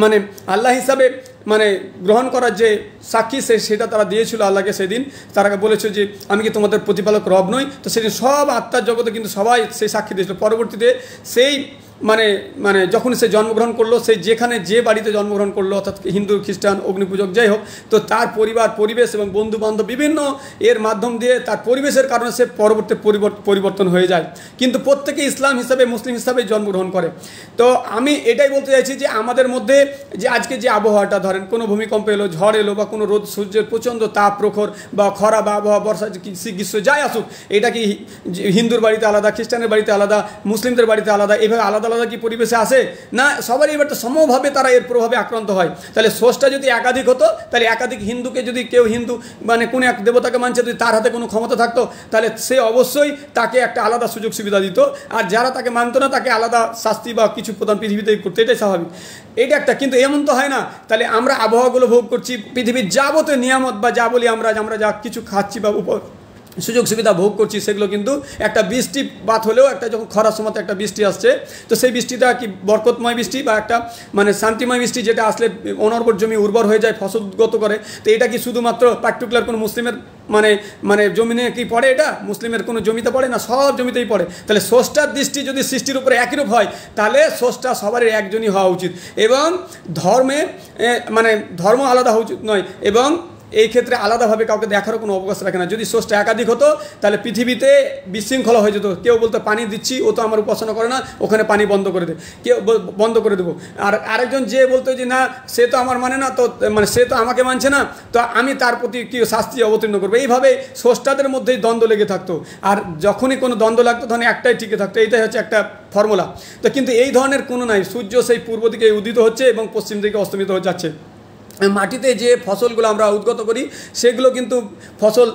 মানে আল্লাহ হিসাবে মানে গ্রহণ করার যে সাক্ষী সেটা তারা দিয়েছিল আল্লাহকে। সেদিন তারা বলেছে যে আমি কি তোমাদের প্রতিপালক রব নই? তো সেদিন সব আত্মার জগতে কিন্তু সবাই সেই সাক্ষী দিয়েছিল। পরবর্তীতে সেই মানে যখন সে জন্মগ্রহণ করলো, সেই যেখানে যে বাড়িতে জন্মগ্রহণ করলো, অর্থাৎ হিন্দু খ্রিস্টান অগ্নিপূজক যাই হোক, তো তার পরিবার পরিবেশ এবং বন্ধু বান্ধব বিভিন্ন এর মাধ্যম দিয়ে তার পরিবেশের কারণে সে পরবর্তী পরিবর্তন হয়ে যায়। কিন্তু প্রত্যেকে ইসলাম হিসাবে মুসলিম হিসাবে জন্মগ্রহণ করে। তো আমি এটাই বলতে চাইছি যে আমাদের মধ্যে যে আজকে যে আবহাওয়াটা, ধরেন কোনো ভূমিকম্প এলো, ঝড় এলো, বা কোনো রোদ সূর্যের প্রচণ্ড তাপ প্রখর বা খরা বা আবহাওয়া, বর্ষা গ্রীষ্ম যাই আসুক, এটা কি হিন্দুর বাড়িতে আলাদা, খ্রিস্টানের বাড়িতে আলাদা, মুসলিমদের বাড়িতে আলাদা, এভাবে আলাদা আলাদা কি পরিবেশে আসে না? সবারই এবার তো সমভাবে তারা এর প্রভাবে আক্রান্ত হয়। তাহলে সোর্সটা যদি একাধিক হতো, তাহলে একাধিক হিন্দুকে যদি কেউ হিন্দু মানে কোনো এক দেবতাকে মানছে, যদি তার হাতে কোনো ক্ষমতা থাকতো, তাহলে সে অবশ্যই তাকে একটা আলাদা সুযোগ সুবিধা দিত, আর যারা তাকে মানতো না তাকে আলাদা শাস্তি বা কিছু প্রদান পৃথিবীতে করতো, এটাই স্বাভাবিক। এটা একটা, কিন্তু এমন তো হয় না। তাহলে আমরা আবহাওয়াগুলো ভোগ করছি, পৃথিবীর যাবতীয় নিয়ামত বা যা বলি আমরা যা কিছু খাচ্ছি বা সুযোগ সুবিধা ভোগ করছি, সেগুলো কিন্তু একটা বৃষ্টিপাত হলেও একটা যখন খরার সময় একটা বৃষ্টি আসছে, তো সেই বৃষ্টিটা কি বরকতময় বৃষ্টি বা একটা মানে শান্তিময় বৃষ্টি, যেটা আসলে অনর্বর জমি উর্বর হয়ে যায়, ফসলগত করে। তো এটা কি শুধুমাত্র পার্টিকুলার কোনো মুসলিমের মানে মানে জমিনে কি পড়ে, এটা মুসলিমের কোনো জমিতে পড়ে না, সব জমিতেই পড়ে। তাহলে স্রষ্টার দৃষ্টি যদি সৃষ্টির উপরে একই রূপ হয়, তাহলে স্রষ্টা সবারই একজনই হওয়া উচিত, এবং ধর্মে মানে ধর্ম আলাদা হওয়া উচিত নয়, এবং এই ক্ষেত্রে আলাদাভাবে কাউকে দেখারও কোনো অবকাশ রাখে না। যদি স্রষ্টা একাধিক হতো তাহলে পৃথিবীতে বিশৃঙ্খলা হয়ে যেত। কেউ বলতো পানি দিচ্ছি, ও তো আমার উপাসনা করে না, ওখানে পানি বন্ধ করে দে, কেউ বন্ধ করে দেবো। আর আরেকজন যে বলতো যে না সে তো আমার মানে না, তো মানে সে তো আমাকে মানছে না, তো আমি তার প্রতি কি শাস্তি অবতীর্ণ করবো। এইভাবে স্রষ্টাদের মধ্যেই দ্বন্দ্ব লেগে থাকতো, আর যখনই কোনো দ্বন্দ্ব লাগতো তখন একটাই টিকে থাকতো। এইটাই হচ্ছে একটা ফর্মুলা। তো কিন্তু এই ধরনের কোনো নাই, সূর্য সেই পূর্ব দিকে উদিত হচ্ছে এবং পশ্চিম দিকে অস্তমিত হয়ে যাচ্ছে। মাটিতে যে ফসলগুলো আমরা উদ্গত করি সেগুলো কিন্তু ফসল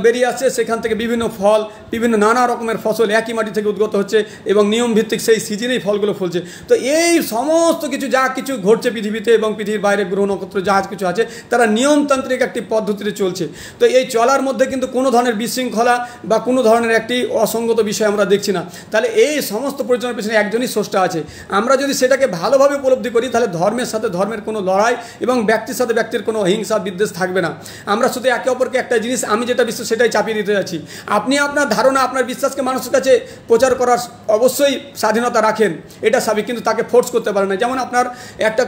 বেরিয়ে আসছে, সেখান থেকে বিভিন্ন ফল, বিভিন্ন নানা রকমের ফসল একই মাটি থেকে উদ্গত হচ্ছে এবং নিয়মভিত্তিক সেই সিজনেই ফলগুলো ফলছে। তো এই সমস্ত কিছু যা কিছু ঘটছে পৃথিবীতে এবং পৃথিবীর বাইরে গ্রহ নক্ষত্র যা কিছু আছে, তারা নিয়মতান্ত্রিক একটি পদ্ধতিতে চলছে। তো এই চলার মধ্যে কিন্তু কোনো ধরনের বিশৃঙ্খলা বা কোনো ধরনের একটি অসঙ্গত বিষয় আমরা দেখছি না। তাহলে এই সমস্ত পরিচালনার পেছনে একজনই স্রষ্টা আছে। আমরা যদি সেটাকে ভালোভাবে উপলব্ধি করি, তাহলে ধর্মের সাথে ধর্মের কোনো লড়াই এবং ব্যক্তির সাথে ব্যক্তির কোনো হিংসা বিদ্বেষ থাকবে না। আমরা শুধু একে অপরকে একটা জিনিস, আমি যেটা বিশ্বাস সেটাই চাপিয়ে দিতে যাচ্ছি। আপনি আপনার ধারণা, আপনার বিশ্বাসকে মানুষের কাছে প্রচার করার অবশ্যই স্বাধীনতা রাখেন, এটা স্বাভাবিক, কিন্তু তাকে ফোর্স করতে পারেন না। যেমন আপনার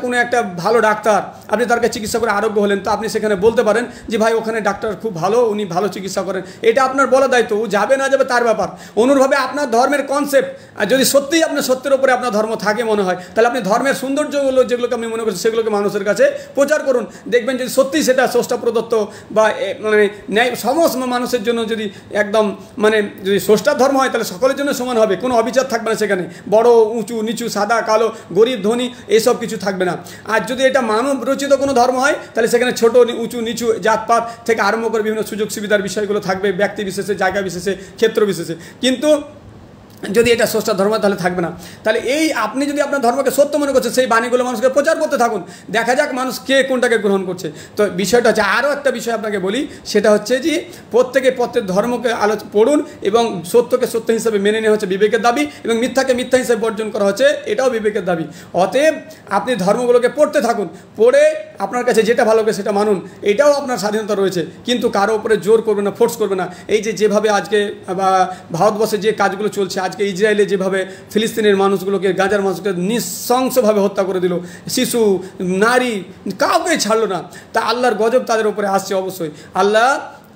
কোনো একটা ভালো ডাক্তার, আপনি তার কাছে চিকিৎসা করে আরোগ্য হলেন, তো আপনি সেখানে বলতে পারেন যে ভাই ওখানে ডাক্তার খুব ভালো, উনি ভালো চিকিৎসা করেন, এটা আপনার বলা দায়িত্ব। ও যাবে না যাবে তার ব্যাপার। অনুরূপভাবে আপনার ধর্মের কনসেপ্ট, আর যদি সত্যিই আপনার সত্যের উপরে আপনার ধর্ম থাকে মনে হয়, তাহলে আপনি ধর্মের সৌন্দর্যগুলো যেগুলোকে আপনি মনে করছেন সেগুলোকে মানুষের কাছে প্রচার করুন। দেখবেন যদি সত্যিই সেটা স্রষ্টা প্রদত্ত বা মানে ন্যায় সমস্ত মানুষের জন্য যদি একদম মানে যদি স্রষ্টার ধর্ম হয়, তাহলে সকলের জন্য সমান হবে, কোনো অবিচার থাকবে না সেখানে, বড় উঁচু নিচু, সাদা কালো, গরিব ধনী, এইসব কিছু থাকবে না। আর যদি এটা মানব রচিত কোনো ধর্ম হয়, তাহলে সেখানে ছোট উঁচু নিচু জাতপাত থেকে আরম্ভ করে বিভিন্ন সুযোগ সুবিধার বিষয়গুলো থাকবে, ব্যক্তি বিশেষে, জায়গা বিশেষে, ক্ষেত্র বিশেষে। কিন্তু যদি এটা স্রষ্টার ধর্ম তাহলে থাকবে না। তাহলে এই আপনি যদি আপনার ধর্মকে সত্য মনে করছেন, সেই বাণীগুলো মানুষকে প্রচার করতে থাকুন, দেখা যাক মানুষ কে কোনটাকে গ্রহণ করছে। তো বিষয়টা হচ্ছে, আরও একটা বিষয় আপনাকে বলি, সেটা হচ্ছে যে প্রত্যেক ধর্মকে পড়ুন, এবং সত্যকে সত্য হিসাবে মেনে নেওয়া হচ্ছে বিবেকের দাবি, এবং মিথ্যাকে মিথ্যা হিসেবে বর্জন করা হচ্ছে এটাও বিবেকের দাবি। অতএব আপনি ধর্মগুলোকে পড়তে থাকুন, পড়ে আপনার কাছে যেটা ভালো লাগে সেটা মানুন, এটাও আপনার স্বাধীনতা রয়েছে, কিন্তু কারো উপরে জোর করবে না, ফোর্স করবে না। এই যেভাবে আজকে বা ভারতবর্ষে যে কাজগুলো চলছে, আজকে ইসরায়েলে যেভাবে ফিলিস্তিনের মানুষগুলোকে, গাজার মানুষকে নৃশংসভাবে হত্যা করে দিল, শিশু নারী কাউকে ছাড়লো না, তা আল্লাহর গজব তাদের উপরে আসছে। অবশ্যই আল্লাহ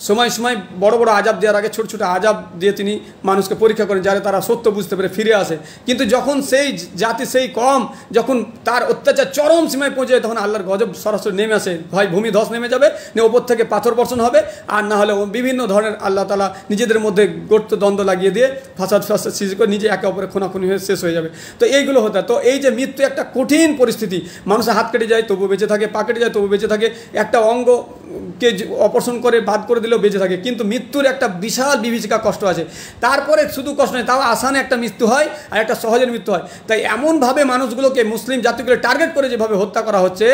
সময় সময় বড় বড় আজাব দেওয়ার আগে ছোট ছোট আজাব দিয়ে তিনি মানুষকে পরীক্ষা করেন, যারা তারা সত্য বুঝতে পেরে ফিরে আসে। কিন্তু যখন সেই জাতি, সেই কম যখন তার অত্যাচার চরম সীমায় পৌঁছে যায়, তখন আল্লাহর গজব সরাসরি নেমে আসে। হয় ভূমি ধস নেমে যাবে, না ওপর থেকে পাথর বর্ষণ হবে, আর না হলে বিভিন্ন ধরনের আল্লাহ তাআলা নিজেদের মধ্যে গর্ত দ্বন্দ্ব লাগিয়ে দিয়ে ফাসাদ সৃষ্টি করে নিজে একে অপরে খুনাখুনি হয়ে শেষ হয়ে যাবে। তো এইগুলো হতে, তো এই যে মৃত্যু একটা কঠিন পরিস্থিতি, মানুষের হাত কেটে যায় তবু বেঁচে থাকে, পা কেটে যায় তবু বেঁচে থাকে, একটা অঙ্গকে অপারেশন করে বাদ করে দিলেও বেঁচে থাকে, কিন্তু মৃত্যুর একটা বিশাল বিভীষিকা কষ্ট আছে। তারপরে শুধু কষ্ট নয়, তাও আসানে একটা মৃত্যু হয় আর একটা সহজের মৃত্যু হয়। তাই এমনভাবে মানুষগুলোকে, মুসলিম জাতিগুলো টার্গেট করে যেভাবে হত্যা করা হচ্ছে,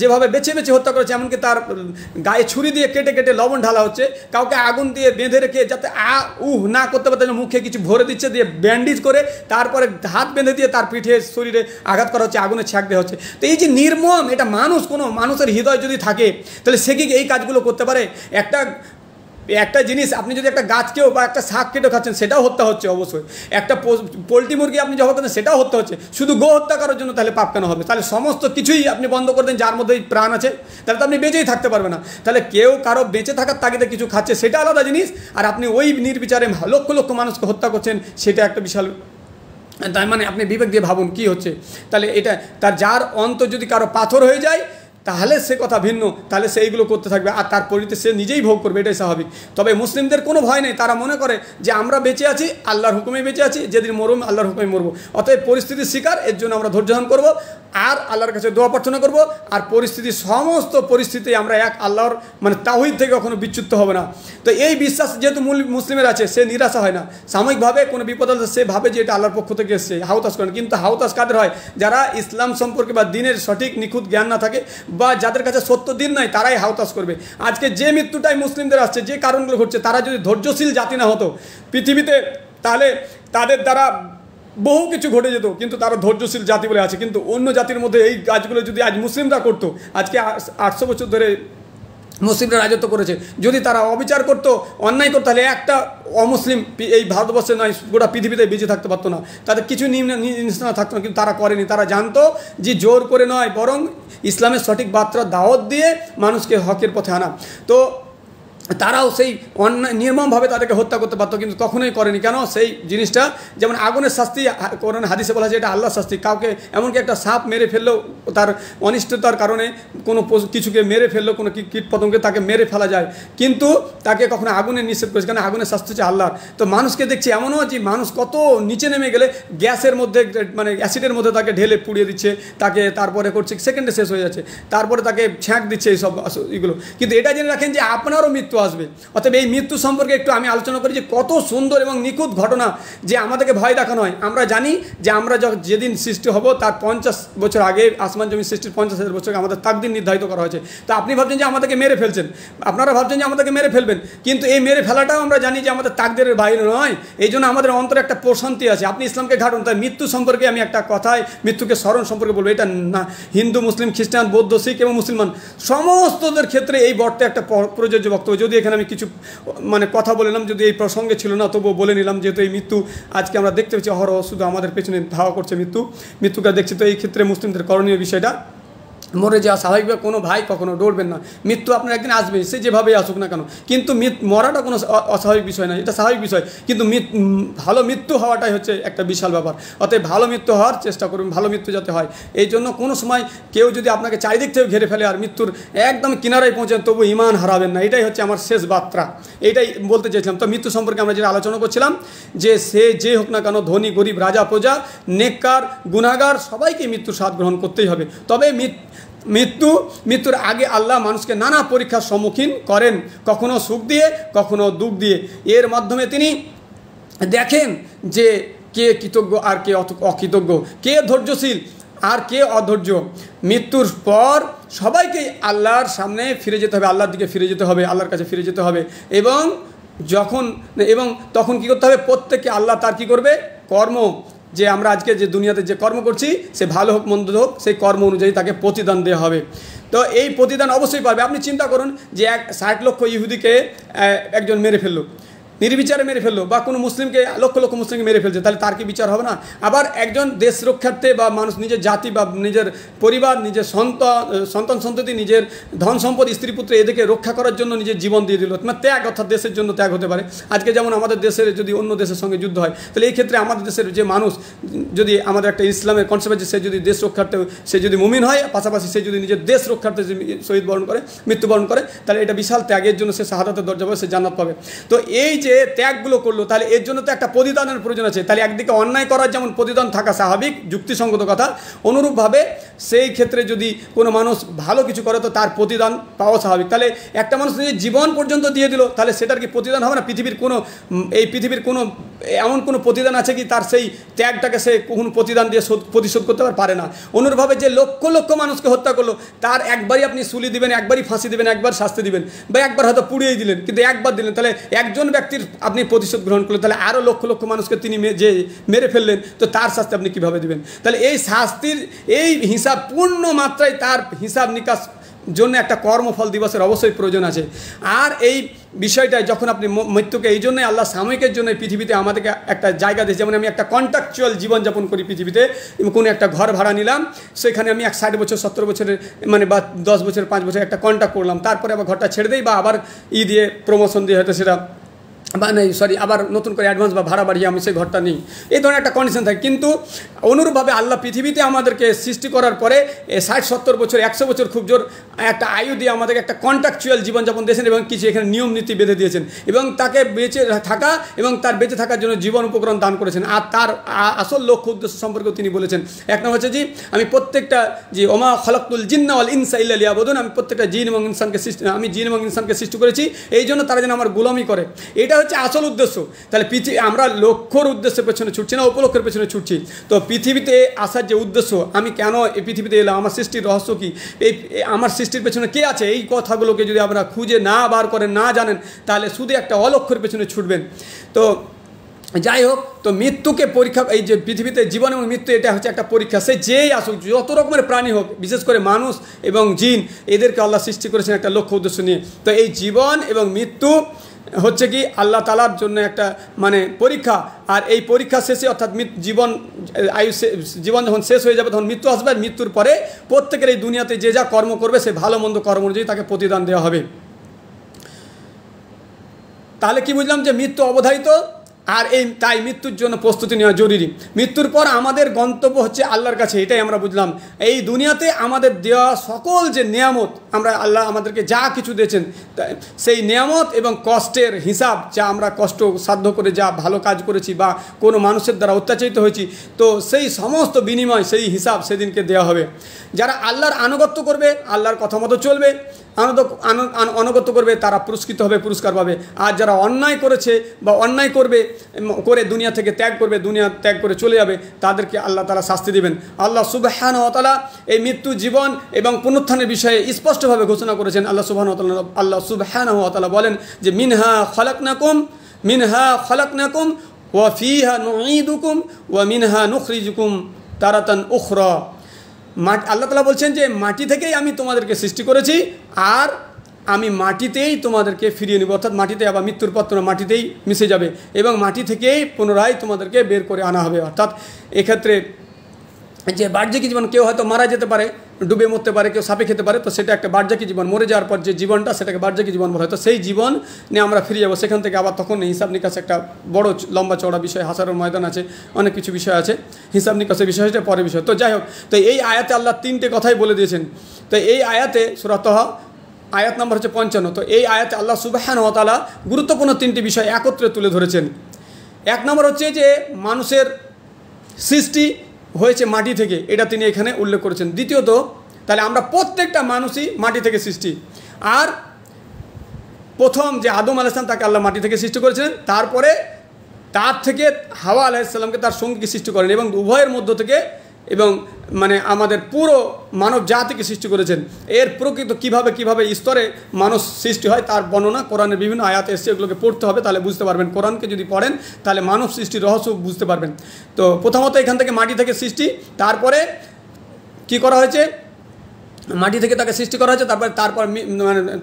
যেভাবে বেছে বেছে হত্যা করেছে, এমনকি তার গায়ে ছুরি দিয়ে কেটে কেটে লবণ ঢালা হচ্ছে, কাউকে আগুন দিয়ে বেঁধে রেখে যাতে না করতে পারতে, মুখে কিছু ভরে দিচ্ছে, দিয়ে ব্যান্ডেজ করে তারপরে হাত বেঁধে দিয়ে তার পিঠে শরীরে আঘাত করা হচ্ছে, আগুনে ছ্যাঁক দেওয়া হচ্ছে। তো এই যে নির্মম, এটা কোনো মানুষের হৃদয় যদি থাকে, তাহলে সে কি এই কাজগুলো করতে পারে? একটা জিনিস, আপনি যদি একটা গাছকেও বা একটা শাক কেটে খাচ্ছেন, সেটাও হত্যা হচ্ছে। অবশ্যই একটা পোলট্রি মুরগি আপনি জবাই করছেন, সেটাও হত্যা হচ্ছে। শুধু গো হত্যা করার জন্য তাহলে পাপ কেন হবে? তাহলে সমস্ত কিছুই আপনি বন্ধ করে দেন, যার মধ্যে প্রাণ আছে, তাহলে তো আপনি বেঁচেই থাকতে পারবে না। তাহলে কেউ কারো বেঁচে থাকার তাগিদে কিছু খাচ্ছে, সেটা আলাদা জিনিস, আর আপনি ওই নির্বিচারে লক্ষ লক্ষ মানুষকে হত্যা করছেন, সেটা একটা বিশাল। তাই মানে আপনি বিবেক দিয়ে ভাবুন কি হচ্ছে। তাহলে এটা যার অন্তর যদি কারো পাথর হয়ে যায়, তাহলে সে কথা ভিন্ন, তাহলে সে এইগুলো করতে থাকবে, আর তার পরিণতি সে নিজেই ভোগ করবে, এটাই স্বাভাবিক। তবে মুসলিমদের কোনো ভয় নেই, তারা মনে করে যে আমরা বেঁচে আছি, আল্লাহর হুকুমে বেঁচে আছি, যেদিন মরব আল্লাহর হুকুমে মরবো। অতএব পরিস্থিতির শিকার, এর জন্য আমরা ধৈর্য ধারণ করবো আর আল্লাহর কাছে দোয়া প্রার্থনা করবো, আর সমস্ত পরিস্থিতি আমরা এক আল্লাহর মানে তাওহীদ থেকে কখনো বিচ্যুত হবে না। তো এই বিশ্বাস যেহেতু মুসলিমের আছে, সে নিরাশা হয় না। সাময়িকভাবে কোনো বিপদ আসলে সে ভাবে যে এটা আল্লাহর পক্ষ থেকে এসছে, হাউতাস করেন। কিন্তু হাউতাস কাদের হয়? যারা ইসলাম সম্পর্কে বা দিনের সঠিক নিখুঁত জ্ঞান না থাকে, বা যাদের কাছে সত্য দিন নাই, তারাই হাউতাস করবে। আজকে যে মৃত্যুটাই মুসলিমদের আসছে, যে কারণগুলো ঘটছে, তারা যদি ধৈর্যশীল জাতি না হতো পৃথিবীতে, তাহলে তাদের দ্বারা বহু কিছু ঘটে যেত। কিন্তু তারা ধৈর্যশীল জাতি বলে আছে। কিন্তু অন্য জাতির মধ্যে এই কাজগুলো যদি আজ মুসলিমরা করতো, আজকে 800 বছর ধরে মুসলিমরা রাজত্ব করেছে, যদি তারা অবিচার করতো, অন্যায় করতো, তাহলে একটা অমুসলিম এই ভারতবর্ষে নয় গোটা পৃথিবীতে বেঁচে থাকতে পারতো না, তাদের কিছু নির্দেশনা থাকতো না। কিন্তু তারা করেনি, তারা জানতো যে জোর করে নয়, বরং ইসলামের সঠিক বার্তা দাওয়াত দিয়ে মানুষকে হকের পথে আনা। তো তারাও সেই অন্যায় নির্মমভাবে তাদেরকে হত্যা করতে পারতো, কিন্তু কখনোই করেনি। কেন? সেই জিনিসটা যেমন আগুনের শাস্তি, কোরআন হাদিসে বলা যায় এটা আল্লাহর শাস্তি। কাউকে এমনকি একটা সাপ মেরে ফেললেও, তার অনিষ্টতার কারণে কোনো কিছুকে মেরে ফেললেও, কোনো কীট পতঙ্গকে তাকে মেরে ফেলা যায়, কিন্তু তাকে কখনো আগুনে নিষেধ করেছে, কারণ আগুনের শাস্তি হচ্ছে আল্লাহর। তো মানুষকে দেখছি এমনও যে মানুষ কত নিচে নেমে গেলে গ্যাসের মধ্যে, মানে অ্যাসিডের মধ্যে তাকে ঢেলে পুড়িয়ে দিচ্ছে, তাকে তারপরে করছে সেকেন্ডে শেষ হয়ে যাচ্ছে, তারপরে তাকে ছ্যাঁক দিচ্ছে এইসব এগুলো। কিন্তু এটা জেনে রাখেন যে আপনারও মৃত্যু আসবে। অতএব এই মৃত্যু সম্পর্কে একটু আমি আলোচনা করি যে কত সুন্দর এবং নিখুঁত ঘটনা, যে আমাদেরকে ভয় দেখানো হয়। আমরা জানি যে আমরা যেদিন সৃষ্টি হব তার 50 বছর আগে, আসমান জমি সৃষ্টির 50,000 বছর আগে আমাদের তাকদীর নির্ধারিত করা হয়েছে। তো আপনি ভাবছেন যে আমাদেরকে মেরে ফেলছেন, আপনারা ভাবছেন যে আমাদেরকে মেরে ফেলবেন, কিন্তু এই মেরে ফেলাটাও আমরা জানি যে আমাদের তাকদীরের বাইরে নয়। এই জন্য আমাদের অন্তরে একটা প্রশান্তি আছে। আপনি ইসলামকে ঘাটুন। তাই মৃত্যু সম্পর্কে আমি একটা কথায় মৃত্যুকে স্মরণ সম্পর্কে বলবো। এটা না হিন্দু, মুসলিম, খ্রিস্টান, বৌদ্ধ, শিখ এবং মুসলমান সমস্তদের ক্ষেত্রে এই বর্তে একটা প্রযোজ্য বক্তব্য। যদি এখানে আমি কিছু মানে কথা বললাম, যদি এই প্রসঙ্গে ছিল না, তবুও বলে নিলাম, যেহেতু এই মৃত্যু আজকে আমরা দেখতে পাচ্ছি অহরহ, শুধু আমাদের পেছনে ধাওয়া করছে মৃত্যুকে দেখছি। তো এই ক্ষেত্রে মুসলিমদের করণীয় বিষয়টা, মরে যাওয়া স্বাভাবিকভাবে কোনো ভাই কখনো ডরবেন না। মৃত্যু আপনার একদিন আসবে, সে যেভাবেই আসুক না কেন, কিন্তু মরাটা কোনো অস্বাভাবিক বিষয় না, এটা স্বাভাবিক বিষয়। কিন্তু ভালো মৃত্যু হওয়াটাই হচ্ছে একটা বিশাল ব্যাপার। অতএব ভালো মৃত্যু হওয়ার চেষ্টা করুন, ভালো মৃত্যু যাতে হয়। এই জন্য কোনো সময় কেউ যদি আপনাকে চারিদিক থেকে ঘিরে ফেলে আর মৃত্যুর একদম কিনারায় পৌঁছান, তবু ঈমান হারাবেন না। এটাই হচ্ছে আমার শেষ বার্তা, এইটাই বলতে চেয়েছিলাম। তো মৃত্যু সম্পর্কে আমরা যেটা আলোচনা করছিলাম, যে সে যে হোক না কেন, ধনী গরিব, রাজা প্রজা, নেককার গুনাহগার, সবাইকে মৃত্যুর স্বাদ গ্রহণ করতেই হবে। তবে মৃত্যুর আগে আল্লাহ মানুষকে নানা পরীক্ষার সম্মুখীন করেন, কখনো সুখ দিয়ে, কখনো দুঃখ দিয়ে। এর মাধ্যমে তিনি দেখেন যে কে কৃতজ্ঞ আর কে অকৃতজ্ঞ, কে ধৈর্যশীল আর কে অধৈর্য। মৃত্যুর পর সবাইকে আল্লাহর সামনে ফিরে যেতে হবে, আল্লাহর দিকে ফিরে যেতে হবে, আল্লাহর কাছে ফিরে যেতে হবে। এবং তখন কী করতে হবে? প্রত্যেককে আল্লাহ তার কী করবে? কর্ম, যে আমরা আজকে যে দুনিয়াতে যে কর্ম করছি, সে ভালো হোক মন্দ হোক, সেই কর্ম অনুযায়ী তাকে প্রতিদান দেওয়া হবে। তো এই প্রতিদান অবশ্যই পাবে। আপনি চিন্তা করুন যে 60 লক্ষ ইহুদিকে একজন মেরে ফেললো, নির্বিচারে মেরে ফেললো, বা কোনো মুসলিমকে লক্ষ লক্ষ মুসলিমকে মেরে ফেলছে, তাহলে তার কি বিচার হবে না? আবার একজন দেশ রক্ষার্থে বা মানুষ নিজের জাতি বা নিজের পরিবার, নিজের সন্তান সন্ততি, নিজের ধন সম্পদ, স্ত্রী পুত্র, এদেরকে রক্ষা করার জন্য নিজের জীবন দিয়ে দিল। মানে ত্যাগ, অর্থাৎ দেশের জন্য ত্যাগ হতে পারে। আজকে যেমন আমাদের দেশের যদি অন্য দেশের সঙ্গে যুদ্ধ হয়, তাহলে এই ক্ষেত্রে আমাদের দেশের যে মানুষ, যদি আমাদের একটা ইসলামের কনসেপ্ট আছে, সে যদি দেশ রক্ষার্থে, সে যদি মুমিন হয়, পাশাপাশি সে যদি নিজের দেশ রক্ষার্থে মৃত্যুবরণ করে, তাহলে এটা বিশাল ত্যাগের জন্য সে শাহাদাতের দরজা পাবে, সে জান্নাত পাবে। তো এই যে ত্যাগগুলো করলো, তাহলে এর জন্য তো একটা প্রতিদানের প্রয়োজন আছে। তাহলে একদিকে অন্যায় করার যেমন প্রতিদান থাকা স্বাভাবিক, যুক্তিসঙ্গত কথা, অনুরূপভাবে সেই ক্ষেত্রে যদি কোনো মানুষ ভালো কিছু করে, তো তার প্রতিদান পাওয়া স্বাভাবিক। তাহলে একটা মানুষ নিজের জীবন পর্যন্ত দিয়ে দিল, তাহলে সেটার কি প্রতিদান হবে না? এই পৃথিবীর কোনো এমন কোনো প্রতিদান আছে কি তার সেই ত্যাগটাকে সে কোনো প্রতিদান দিয়ে প্রতিশোধ করতে পারে না? অনুরূপভাবে যে লক্ষ লক্ষ মানুষকে হত্যা করলো, তার একবারই আপনি সুলি দিবেন, একবারই ফাঁসি দিবেন, একবার শাস্তি দিবেন, বা একবার হয়তো পুড়িয়েই দিলেন, কিন্তু একবার দিলেন, তাহলে একজন ব্যক্তির আপনি প্রতিশোধ গ্রহণ করলেন, তাহলে আরও লক্ষ লক্ষ মানুষকে তিনি যে মেরে ফেললেন, তো তার শাস্তি আপনি কীভাবে দেবেন? তাহলে এই শাস্তির এই হিসাব পূর্ণ মাত্রায়, তার হিসাব নিকাশ জন্য একটা কর্মফল দিবসের অবশ্যই প্রয়োজন আছে। আর এই বিষয়টাই যখন আপনি মৃত্যুকে, এই জন্যই আল্লাহ সাময়িকের জন্য পৃথিবীতে আমাদেরকে একটা জায়গা দিয়েছে। যেমন আমি একটা কন্ট্রাকচুয়াল জীবনযাপন করি পৃথিবীতে, কোনো একটা ঘর ভাড়া নিলাম, সেখানে আমি 60 বছর 70 বছরের মানে বা 10 বছর 5 বছর একটা কন্ট্রাক্ট করলাম, তারপরে আবার ঘরটা ছেড়ে দেই, বা আবার দিয়ে প্রমোশন দিয়ে হয়তো সেটা আবার নতুন করে অ্যাডভান্স বা ভাড়া বাড়িয়ে আমি সেই ঘরটা নিই, এই ধরনের একটা কন্ডিশন থাকে। কিন্তু অনুরূপভাবে আল্লাহ পৃথিবীতে আমাদেরকে সৃষ্টি করার পরে 60-70 বছর 100 বছর খুব জোর একটা আয়ু দিয়ে আমাদেরকে একটা কন্ট্রাকচুয়াল জীবনযাপন দিয়েছেন, এবং কিছু এখানে নিয়ম নীতি বেঁধে দিয়েছেন, এবং তাকে বেঁচে থাকা এবং তার বেঁচে থাকার জন্য জীবন উপকরণ দান করেছেন। আর তার আসল লক্ষ্য উদ্দেশ্য সম্পর্কেও তিনি বলেছেন। এক নম্বর হচ্ছে যে আমি প্রত্যেকটা যে ওমা খলাকতুল জিন্না ওয়াল ইনসা ইল্লা লিয়াবুদুন, আমি প্রত্যেকটা জিন এবং ইনসানকে সৃষ্টি করেছি এই জন্য তারা যেন আমার গোলামি করে। এটা হচ্ছে আসল উদ্দেশ্য। তাহলে আমরা লক্ষ্যর উদ্দেশ্যের পেছনে ছুটছি না, উপলক্ষের পেছনে ছুটছি। তো পৃথিবীতে আসার যে উদ্দেশ্য, আমি কেন এই পৃথিবীতে এলাম, আমার সৃষ্টির রহস্য কী, এই আমার সৃষ্টির পেছনে কে আছে, এই কথাগুলোকে যদি আপনারা খুঁজে না বার করেন, না জানেন, তাহলে শুধু একটা অলক্ষ্যের পেছনে ছুটবেন। তো যাই হোক, তো মৃত্যুকে পরীক্ষা, এই যে পৃথিবীতে জীবন এবং মৃত্যু এটা হচ্ছে একটা পরীক্ষা। সে যেই আসুক, যত রকমের প্রাণী হোক, বিশেষ করে মানুষ এবং জিন, এদেরকে আল্লাহ সৃষ্টি করেছেন একটা লক্ষ্য উদ্দেশ্য নিয়ে। তো এই জীবন এবং মৃত্যু হচ্ছে কি আল্লাহ তাআলার জন্য একটা মানে পরীক্ষা। আর এই পরীক্ষা শেষে অর্থাৎ জীবন যখন শেষ হয়ে যাবে তখন মৃত্যু আসবে। আর মৃত্যুর পরে প্রত্যেকের এই দুনিয়াতে যে যা কর্ম করবে সে ভালো মন্দ কর্ম অনুযায়ী তাকে প্রতিদান দেওয়া হবে। তাহলে কি বুঝলাম যে মৃত্যু অবধারিত, আর তাই মৃত্যুর জন্য প্রস্তুতি নেওয়া জরুরি। মৃত্যুর পর আমাদের গন্তব্য হচ্ছে আল্লাহর কাছে, এটাই আমরা বুঝলাম। এই দুনিয়াতে আমাদের দেওয়া সকল যে নিয়ামত, আমরা আল্লাহ আমাদেরকে যা কিছু দিয়েছেন সেই নিয়ামত এবং কষ্টের হিসাব, যা আমরা কষ্ট সাধ্য করে যা ভালো কাজ করেছি বা কোনো মানুষের দ্বারা অত্যাচারিত হয়েছি, তো সেই সমস্ত বিনিময়, সেই হিসাব সেদিনকে দেওয়া হবে। যারা আল্লাহর আনুগত্য করবে, আল্লাহর কথা মতো চলবে, আনুগত্য করবে, তারা পুরস্কৃত হবে, পুরস্কার পাবে। আর যারা অন্যায় করেছে বা অন্যায় করে দুনিয়া থেকে ত্যাগ করবে, দুনিয়া ত্যাগ করে চলে যাবে, তাদেরকে আল্লাহ তাআলা শাস্তি দিবেন। আল্লাহ সুবহানাহু ওয়া তাআলা এই মৃত্যু, জীবন এবং পুনরুত্থানের বিষয়ে স্পষ্টভাবে ঘোষণা করেছেন। আল্লাহ সুবহানাহু ওয়া তাআলা বলেন যে মিনহা খালাকনাকুম ওয়া ফিহা নুঈদুকুম ওয়া মিনহা নুখরিজুকুম তারাতান উখরা। আল্লাহ তাআলা বলছেন যে মাটি থেকেই আমি তোমাদেরকে সৃষ্টি করেছি, আর আমি মাটিতেই তোমাদেরকে ফিরিয়ে নেব। অর্থাৎ মাটিতে আবার মৃত্যুর পর তোমরা মাটিতেই মিশে যাবে এবং মাটি থেকেই পুনরায় তোমাদেরকে বের করে আনা হবে। অর্থাৎ এক্ষেত্রে যে বাহ্যিক জীবন, কেউ হয়তো মারা যেতে পারে, ডুবে মরতে পারে, কেউ সাপে খেতে পারে, তো সেটা একটা বাহ্যিক জীবন। মরে যাওয়ার পর যে জীবনটা, সেটাকে বাহ্যিক জীবন বলা হয়। তো সেই জীবন নিয়ে আমরা ফিরে যাবো, সেখান থেকে আবার তখন হিসাব নিকাশ একটা বড় লম্বা চওড়া বিষয়, হাসারের ময়দান আছে, অনেক কিছু বিষয় আছে, হিসাব নিকাশের বিষয় সেটা পরের বিষয়। তো যাই হোক, তো এই আয়াতে আল্লাহ 3টে কথাই বলে দিয়েছেন। তো এই আয়াতে সূরা তাহা আয়াত নম্বর হচ্ছে 55। তো এই আয়াতে আল্লাহ সুবহানাহু ওয়া তাআলা গুরুত্বপূর্ণ 3টি বিষয় একত্রে তুলে ধরেছেন। এক নম্বর হচ্ছে যে মানুষের সৃষ্টি হয়েছে মাটি থেকে, এটা তিনি এখানে উল্লেখ করেছেন। দ্বিতীয়ত, তাহলে আমরা প্রত্যেকটা মানুষই মাটি থেকে সৃষ্টি। আর প্রথম যে আদম আলাইহিস সালাম, তাকে আল্লাহ মাটি থেকে সৃষ্টি করেছিলেন, তারপরে তার থেকে হাওয়া আলাইহিস সালামকে তার সঙ্গীকে সৃষ্টি করেন, এবং উভয়ের মধ্য থেকে এবং মানে আমাদের পুরো মানব জাতিকে সৃষ্টি করেছেন। এর প্রকৃত কিভাবে স্তরে মানুষ সৃষ্টি হয় তার বর্ণনা কোরআনের বিভিন্ন আয়াত এসে, এগুলোকে পড়তে হবে, তাহলে বুঝতে পারবেন। কোরআনকে যদি পড়েন তাহলে মানব সৃষ্টির রহস্য বুঝতে পারবেন। তো প্রথমত এখান থেকে মাটি থেকে সৃষ্টি, তারপরে কি করা হয়েছে, মাটি থেকে তাকে সৃষ্টি করা হয়েছে,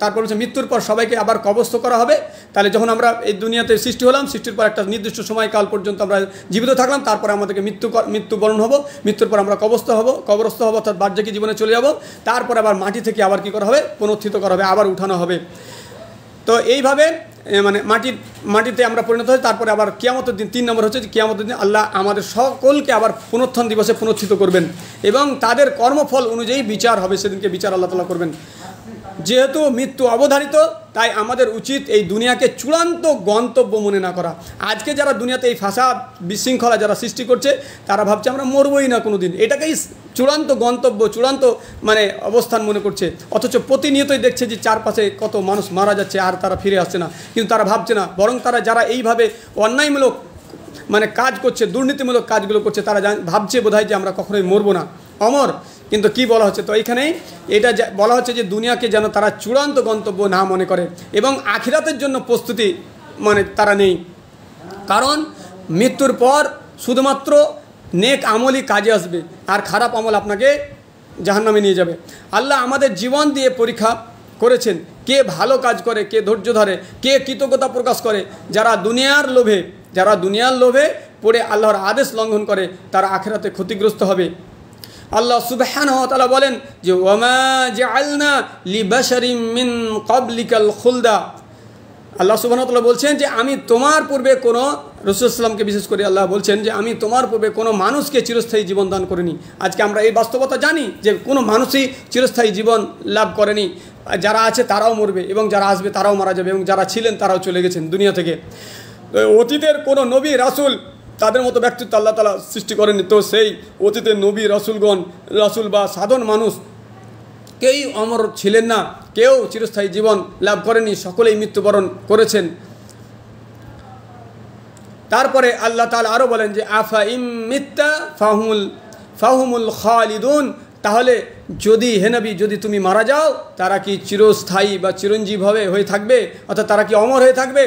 তারপর হচ্ছে মৃত্যুর পর সবাইকে আবার কবস্থ করা হবে। তাহলে যখন আমরা এই দুনিয়াতে সৃষ্টি হলাম, সৃষ্টির পর একটা নির্দিষ্ট সময়কাল পর্যন্ত আমরা জীবিত থাকলাম, তারপরে আমাদেরকে মৃত্যুবরণ হব, মৃত্যুর পর আমরা কবরস্থ হব, অর্থাৎ বাহ্যিক জীবনে চলে যাব। তারপর আবার মাটি থেকে আবার কি করা হবে, পুনরুত্থিত করা হবে, আবার উঠানো হবে। তো এইভাবে মানে মাটিতে আমরা পরিণত হই। তারপরে আবার কিয়ামতের দিন 3 নম্বর হচ্ছে যে কিয়ামতের দিন আল্লাহ আমাদের সকলকে আবার পুনরুত্থান দিবসে পুনরুত্থিত করবেন এবং তাদের কর্মফল অনুযায়ী বিচার হবে, সেদিনকে বিচার আল্লাহ তাআলা করবেন। যেহেতু মৃত্যু অবধারিত, তাই আমাদের উচিত এই দুনিয়াকে চূড়ান্ত গন্তব্য মনে না করা। আজকে যারা দুনিয়াতে এই ফাসাদ বিশৃঙ্খলা যারা সৃষ্টি করছে, তারা ভাবছে আমরা মরবই না কোনো দিন, এটাকেই চূড়ান্ত গন্তব্য, চূড়ান্ত মানে অবস্থান মনে করছে। অথচ প্রতিনিয়তই দেখছে যে চারপাশে কত মানুষ মারা যাচ্ছে আর তারা ফিরে আসছে না, কিন্তু তারা ভাবছে না। বরং তারা যারা এইভাবে অন্যায়মূলক মানে কাজ করছে, দুর্নীতিমূলক কাজগুলো করছে, তারা ভাবছে বোধহয় যে আমরা কখনোই মরবো না, অমর। কিন্তু কি বলা হচ্ছে, তো এইখানেই এটা বলা হচ্ছে যে দুনিয়াকে যেন তারা চূড়ান্ত গন্তব্য না মনে করে এবং আখিরাতের জন্য প্রস্তুতি মানে তারা নেই। কারণ মৃত্যুর পর শুধুমাত্র নেক আমলই কাজে আসবে, আর খারাপ আমল আপনাকে জাহান্নামে নিয়ে যাবে। আল্লাহ আমাদের জীবন দিয়ে পরীক্ষা করেছেন, কে ভালো কাজ করে, কে ধৈর্য ধরে, কে কৃতজ্ঞতা প্রকাশ করে। যারা দুনিয়ার লোভে পড়ে আল্লাহর আদেশ লঙ্ঘন করে, তারা আখিরাতে ক্ষতিগ্রস্ত হবে। আল্লাহ সুবহানাহু ওয়া তাআলা বলেন যে ওয়ামা জাআলনা লিবাশারিম মিন ক্বাবলিকাল খুলদা। আল্লাহ সুবহানাহু ওয়া তাআলা বলছেন যে আমি তোমার পূর্বে কোনো রাসূল সাল্লাল্লাহু আলাইহি ওয়াসাল্লামকে বিশেষ করে আল্লাহ বলছেন যে আমি তোমার পূর্বে কোনো মানুষকে চিরস্থায়ী জীবন দান করিনি। আজকে আমরা এই বাস্তবতা জানি যে কোনো মানুষই চিরস্থায়ী জীবন লাভ করেনি। যারা আছে তারাও মরবে এবং যারা আসবে তারাও মারা যাবে এবং যারা ছিলেন তারাও চলে গেছেন দুনিয়া থেকে। অতীতের কোনো নবী রাসূল তাদের মতো ব্যক্তিত্ব আল্লাহ তাআলা সৃষ্টি করেনি। তো সেই অতীতের নবী রাসূল বা সাধারণ মানুষ কেউই অমর ছিলেন না, কেউ চিরস্থায়ী জীবন লাভ করেনি, সকলেই মৃত্যুবরণ করেছেন। তারপরে আল্লাহ তাআলা আরও বলেন যে আফা ইম মিত্তা ফাহুমুল খালিদুন। তাহলে যদি হে নবী, যদি তুমি মারা যাও, তারা কি চিরস্থায়ী বা চিরঞ্জীব হয়ে থাকবে, অর্থাৎ তারা কি অমর হয়ে থাকবে?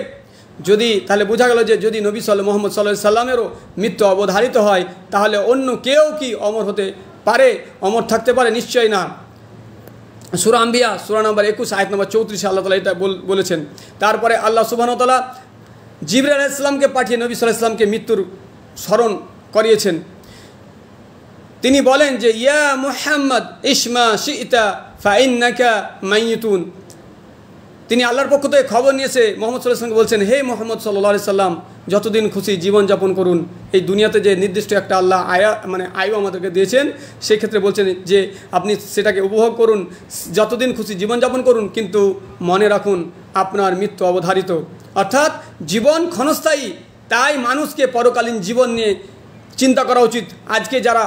যদি তাহলে বোঝা গেল যে যদি নবী মুহাম্মদ সাল্লাল্লাহু আলাইহি সাল্লামেরও মৃত্যু অবধারিত হয় তাহলে অন্য কেউ কি অমর হতে পারে, অমর থাকতে পারে? নিশ্চয়ই না। সূরা আম্বিয়া সূরা নম্বর 21 আয়াত নম্বর 34 আল্লাহ তাআলা এটা বলেছেন। তারপরে আল্লাহ সুবহানাহু ওয়া তাআলা জিবরাইল আলাইহিস সালামকে পাঠিয়ে নবী সাল্লাল্লাহু আলাইহি সাল্লামকে মৃত্যুর স্মরণ করিয়েছেন। তিনি বলেন যে ইয়া মুহাম্মদ ইসমা শিইতা ফাইন্নাকা মাইয়িতুন। তিনি আল্লাহর পক্ষ থেকে খবর নিয়েছে মুহাম্মদ সাল্লাল্লাহু আলাইহি ওয়াসাল্লাম বলছেন, হে মুহাম্মদ সাল্লাল্লাহু আলাইহি সাল্লাম, যতদিন খুশি জীবনযাপন করুন। এই দুনিয়াতে যে নির্দিষ্ট একটা আল্লাহ আয়ু আমাদেরকে দিয়েছেন, সেই ক্ষেত্রে বলছেন যে আপনি সেটাকে উপভোগ করুন, যতদিন খুশি জীবনযাপন করুন, কিন্তু মনে রাখুন আপনার মৃত্যু অবধারিত। অর্থাৎ জীবন ক্ষণস্থায়ী, তাই মানুষকে পরকালীন জীবন নিয়ে চিন্তা করা উচিত। আজকে যারা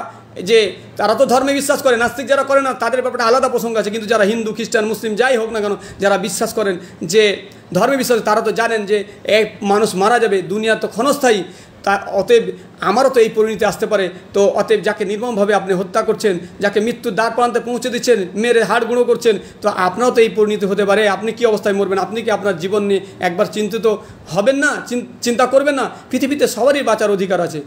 যে তারা তো ধর্মে বিশ্বাস করে, নাস্তিক যারা করে না তাদের ব্যাপারটা আলাদা প্রসঙ্গ আছে, কিন্তু যারা হিন্দু খ্রিস্টান মুসলিম যাই হোক না কেন, যারা বিশ্বাস করেন যে ধর্মে বিশ্বাস, তারা তো জানেন যে এক মানুষ মারা যাবে, দুনিয়া তো ক্ষণস্থায়ী, তা অতএব আমারও তো এই পরিণতি আসতে পারে। তো অতএব যাকে নির্মমভাবে আপনি হত্যা করছেন, যাকে মৃত্যুর দ্বার প্রান্তে পৌঁছে দিচ্ছেন, মেরে হাড় গুঁড়ো করছেন, তো আপনারও তো এই পরিণতি হতে পারে। আপনি কি অবস্থায় মরবেন? আপনি কি আপনার জীবন নিয়ে একবার চিন্তিত হবেন না, চিন্তা করবেন না? পৃথিবীতে সবারই বাঁচার অধিকার আছে,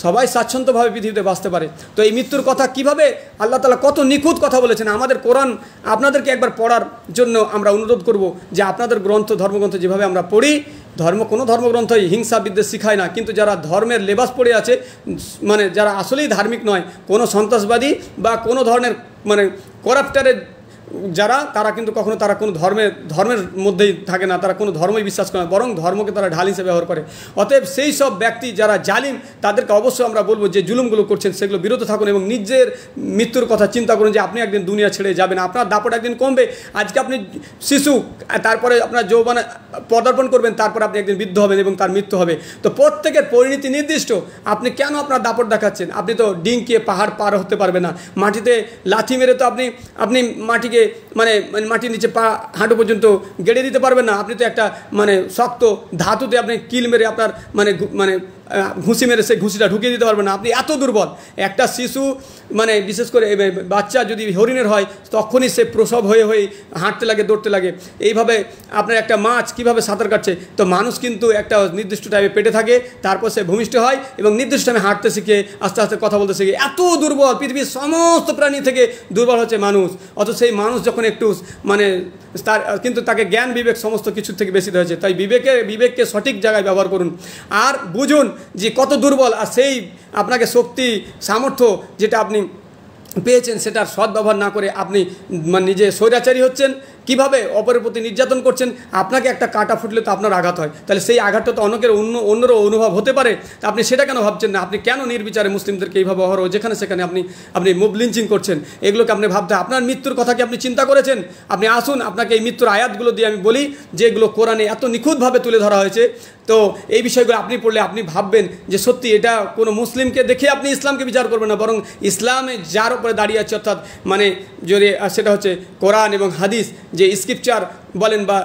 সবাই স্বাচ্ছন্দ্যভাবে পৃথিবীতে বাঁচতে পারে। তো এই মৃত্যুর কথা কিভাবে আল্লাহ তাআলা কত নিখুঁত কথা বলেছেন। আমাদের কোরআন আপনাদেরকে একবার পড়ার জন্য আমরা অনুরোধ করব যে আপনাদের গ্রন্থ, ধর্মগ্রন্থ যেভাবে আমরা পড়ি, কোনো ধর্মগ্রন্থই হিংসা বিদ্বেষ শিখায় না, কিন্তু যারা ধর্মের লেবাস পড়ে আছে, মানে যারা আসলেই ধার্মিক নয়, কোনো সন্ত্রাসবাদী বা কোনো ধরনের মানে করাপ্টারের যারা, তারা কিন্তু কখনো তারা কোনো ধর্মের মধ্যেই থাকে না, তারা কোনো ধর্মই বিশ্বাস করে না, বরং ধর্মকে তারা ঢাল হিসেবে ব্যবহার করে। অতএব সেই সব ব্যক্তি যারা জালিম, তাদেরকে অবশ্যই আমরা বলবো যে জুলুমগুলো করছেন সেগুলো বিরত থাকুন এবং নিজের মৃত্যুর কথা চিন্তা করুন যে আপনি একদিন দুনিয়া ছেড়ে যাবেন, আপনার দাপট একদিন কমবে। আজকে আপনি শিশু, তারপরে আপনার যৌবনে পদার্পণ করবেন, তারপরে আপনি একদিন বৃদ্ধ হবেন এবং তার মৃত্যু হবে। তো প্রত্যেকের পরিণতি নির্দিষ্ট। আপনি কেন আপনার দাপট দেখাচ্ছেন? আপনি তো ডিঙ্কিয়ে পাহাড় পার হতে পারবেন না, মাটিতে লাথি মেরে তো আপনি মাটিকে মানে মাটির নিচে পা হাঁটু পর্যন্ত গেড়ে দিতে পারবেন না। আপনি তো একটা মানে শক্ত ধাতুতে আপনি কিল মেরে আপনার মানে ঘুষি মেরে সেই ঘুষিটা ঢুকিয়ে দিতে পারবেন না, আপনি এত দুর্বল। একটা শিশু মানে বিশেষ করে বাচ্চা যদি হরিণের হয়, তখনই সে প্রসব হয়ে হাঁটতে লাগে, দৌড়তে লাগে। এইভাবে আপনার একটা মাছ কিভাবে সাঁতার কাটছে, তো মানুষ কিন্তু একটা নির্দিষ্ট টাইমে পেটে থাকে, তারপর সে ভূমিষ্ঠ হয় এবং নির্দিষ্ট টাইমে হাঁটতে শিখে, আস্তে আস্তে কথা বলতে শিখে। এত দুর্বল, পৃথিবীর সমস্ত প্রাণী থেকে দুর্বল হচ্ছে মানুষ। অথচ সেই মানুষ যখন একটু মানে কিন্তু তাকে জ্ঞান বিবেক সমস্ত কিছুর থেকে বেশি হয়েছে। তাই বিবেককে সঠিক জায়গায় ব্যবহার করুন, আর বুঝুন যে কত দুর্বল, আর সেই আপনাকে শক্তি সামর্থ্য যেটা আপনি পেয়েছেন সেটার সদ্ব্যবহার না করে আপনি নিজে স্বৈরাচারী হচ্ছেন। কিভাবে অপরের প্রতি নির্যাতন করছেন। আপনাকে একটা কাঁটা ফুটলে তো আপনার আঘাত হয়, তাহলে সেই আঘাতটা তো অন্যেরও অনুভব হতে পারে। তা আপনি সেটা কেন ভাবছেন না? আপনি কেন নির্বিচারে মুসলিমদেরকে এইভাবে যেখানে সেখানে আপনি মুভ লিঞ্চিং করছেন? এগুলোকে আপনি ভাবতে, আপনার মৃত্যুর কথা কি আপনি চিন্তা করেছেন? আপনি আসুন, আপনাকে এই মৃত্যুর আয়াতগুলো দিয়ে আমি বলি, যেগুলো কোরআনে এত নিখুঁতভাবে তুলে ধরা হয়েছে। তো এই বিষয়গুলো আপনি পড়লে আপনি ভাববেন যে সত্যি এটা কোনো মুসলিমকে দেখে আপনি ইসলামকে বিচার করবেন না, বরং ইসলামে যার উপরে দাঁড়িয়ে আছে, অর্থাৎ মানে যদি সেটা হচ্ছে কোরআন এবং হাদিস, যে স্ক্রিপচার বলেন বা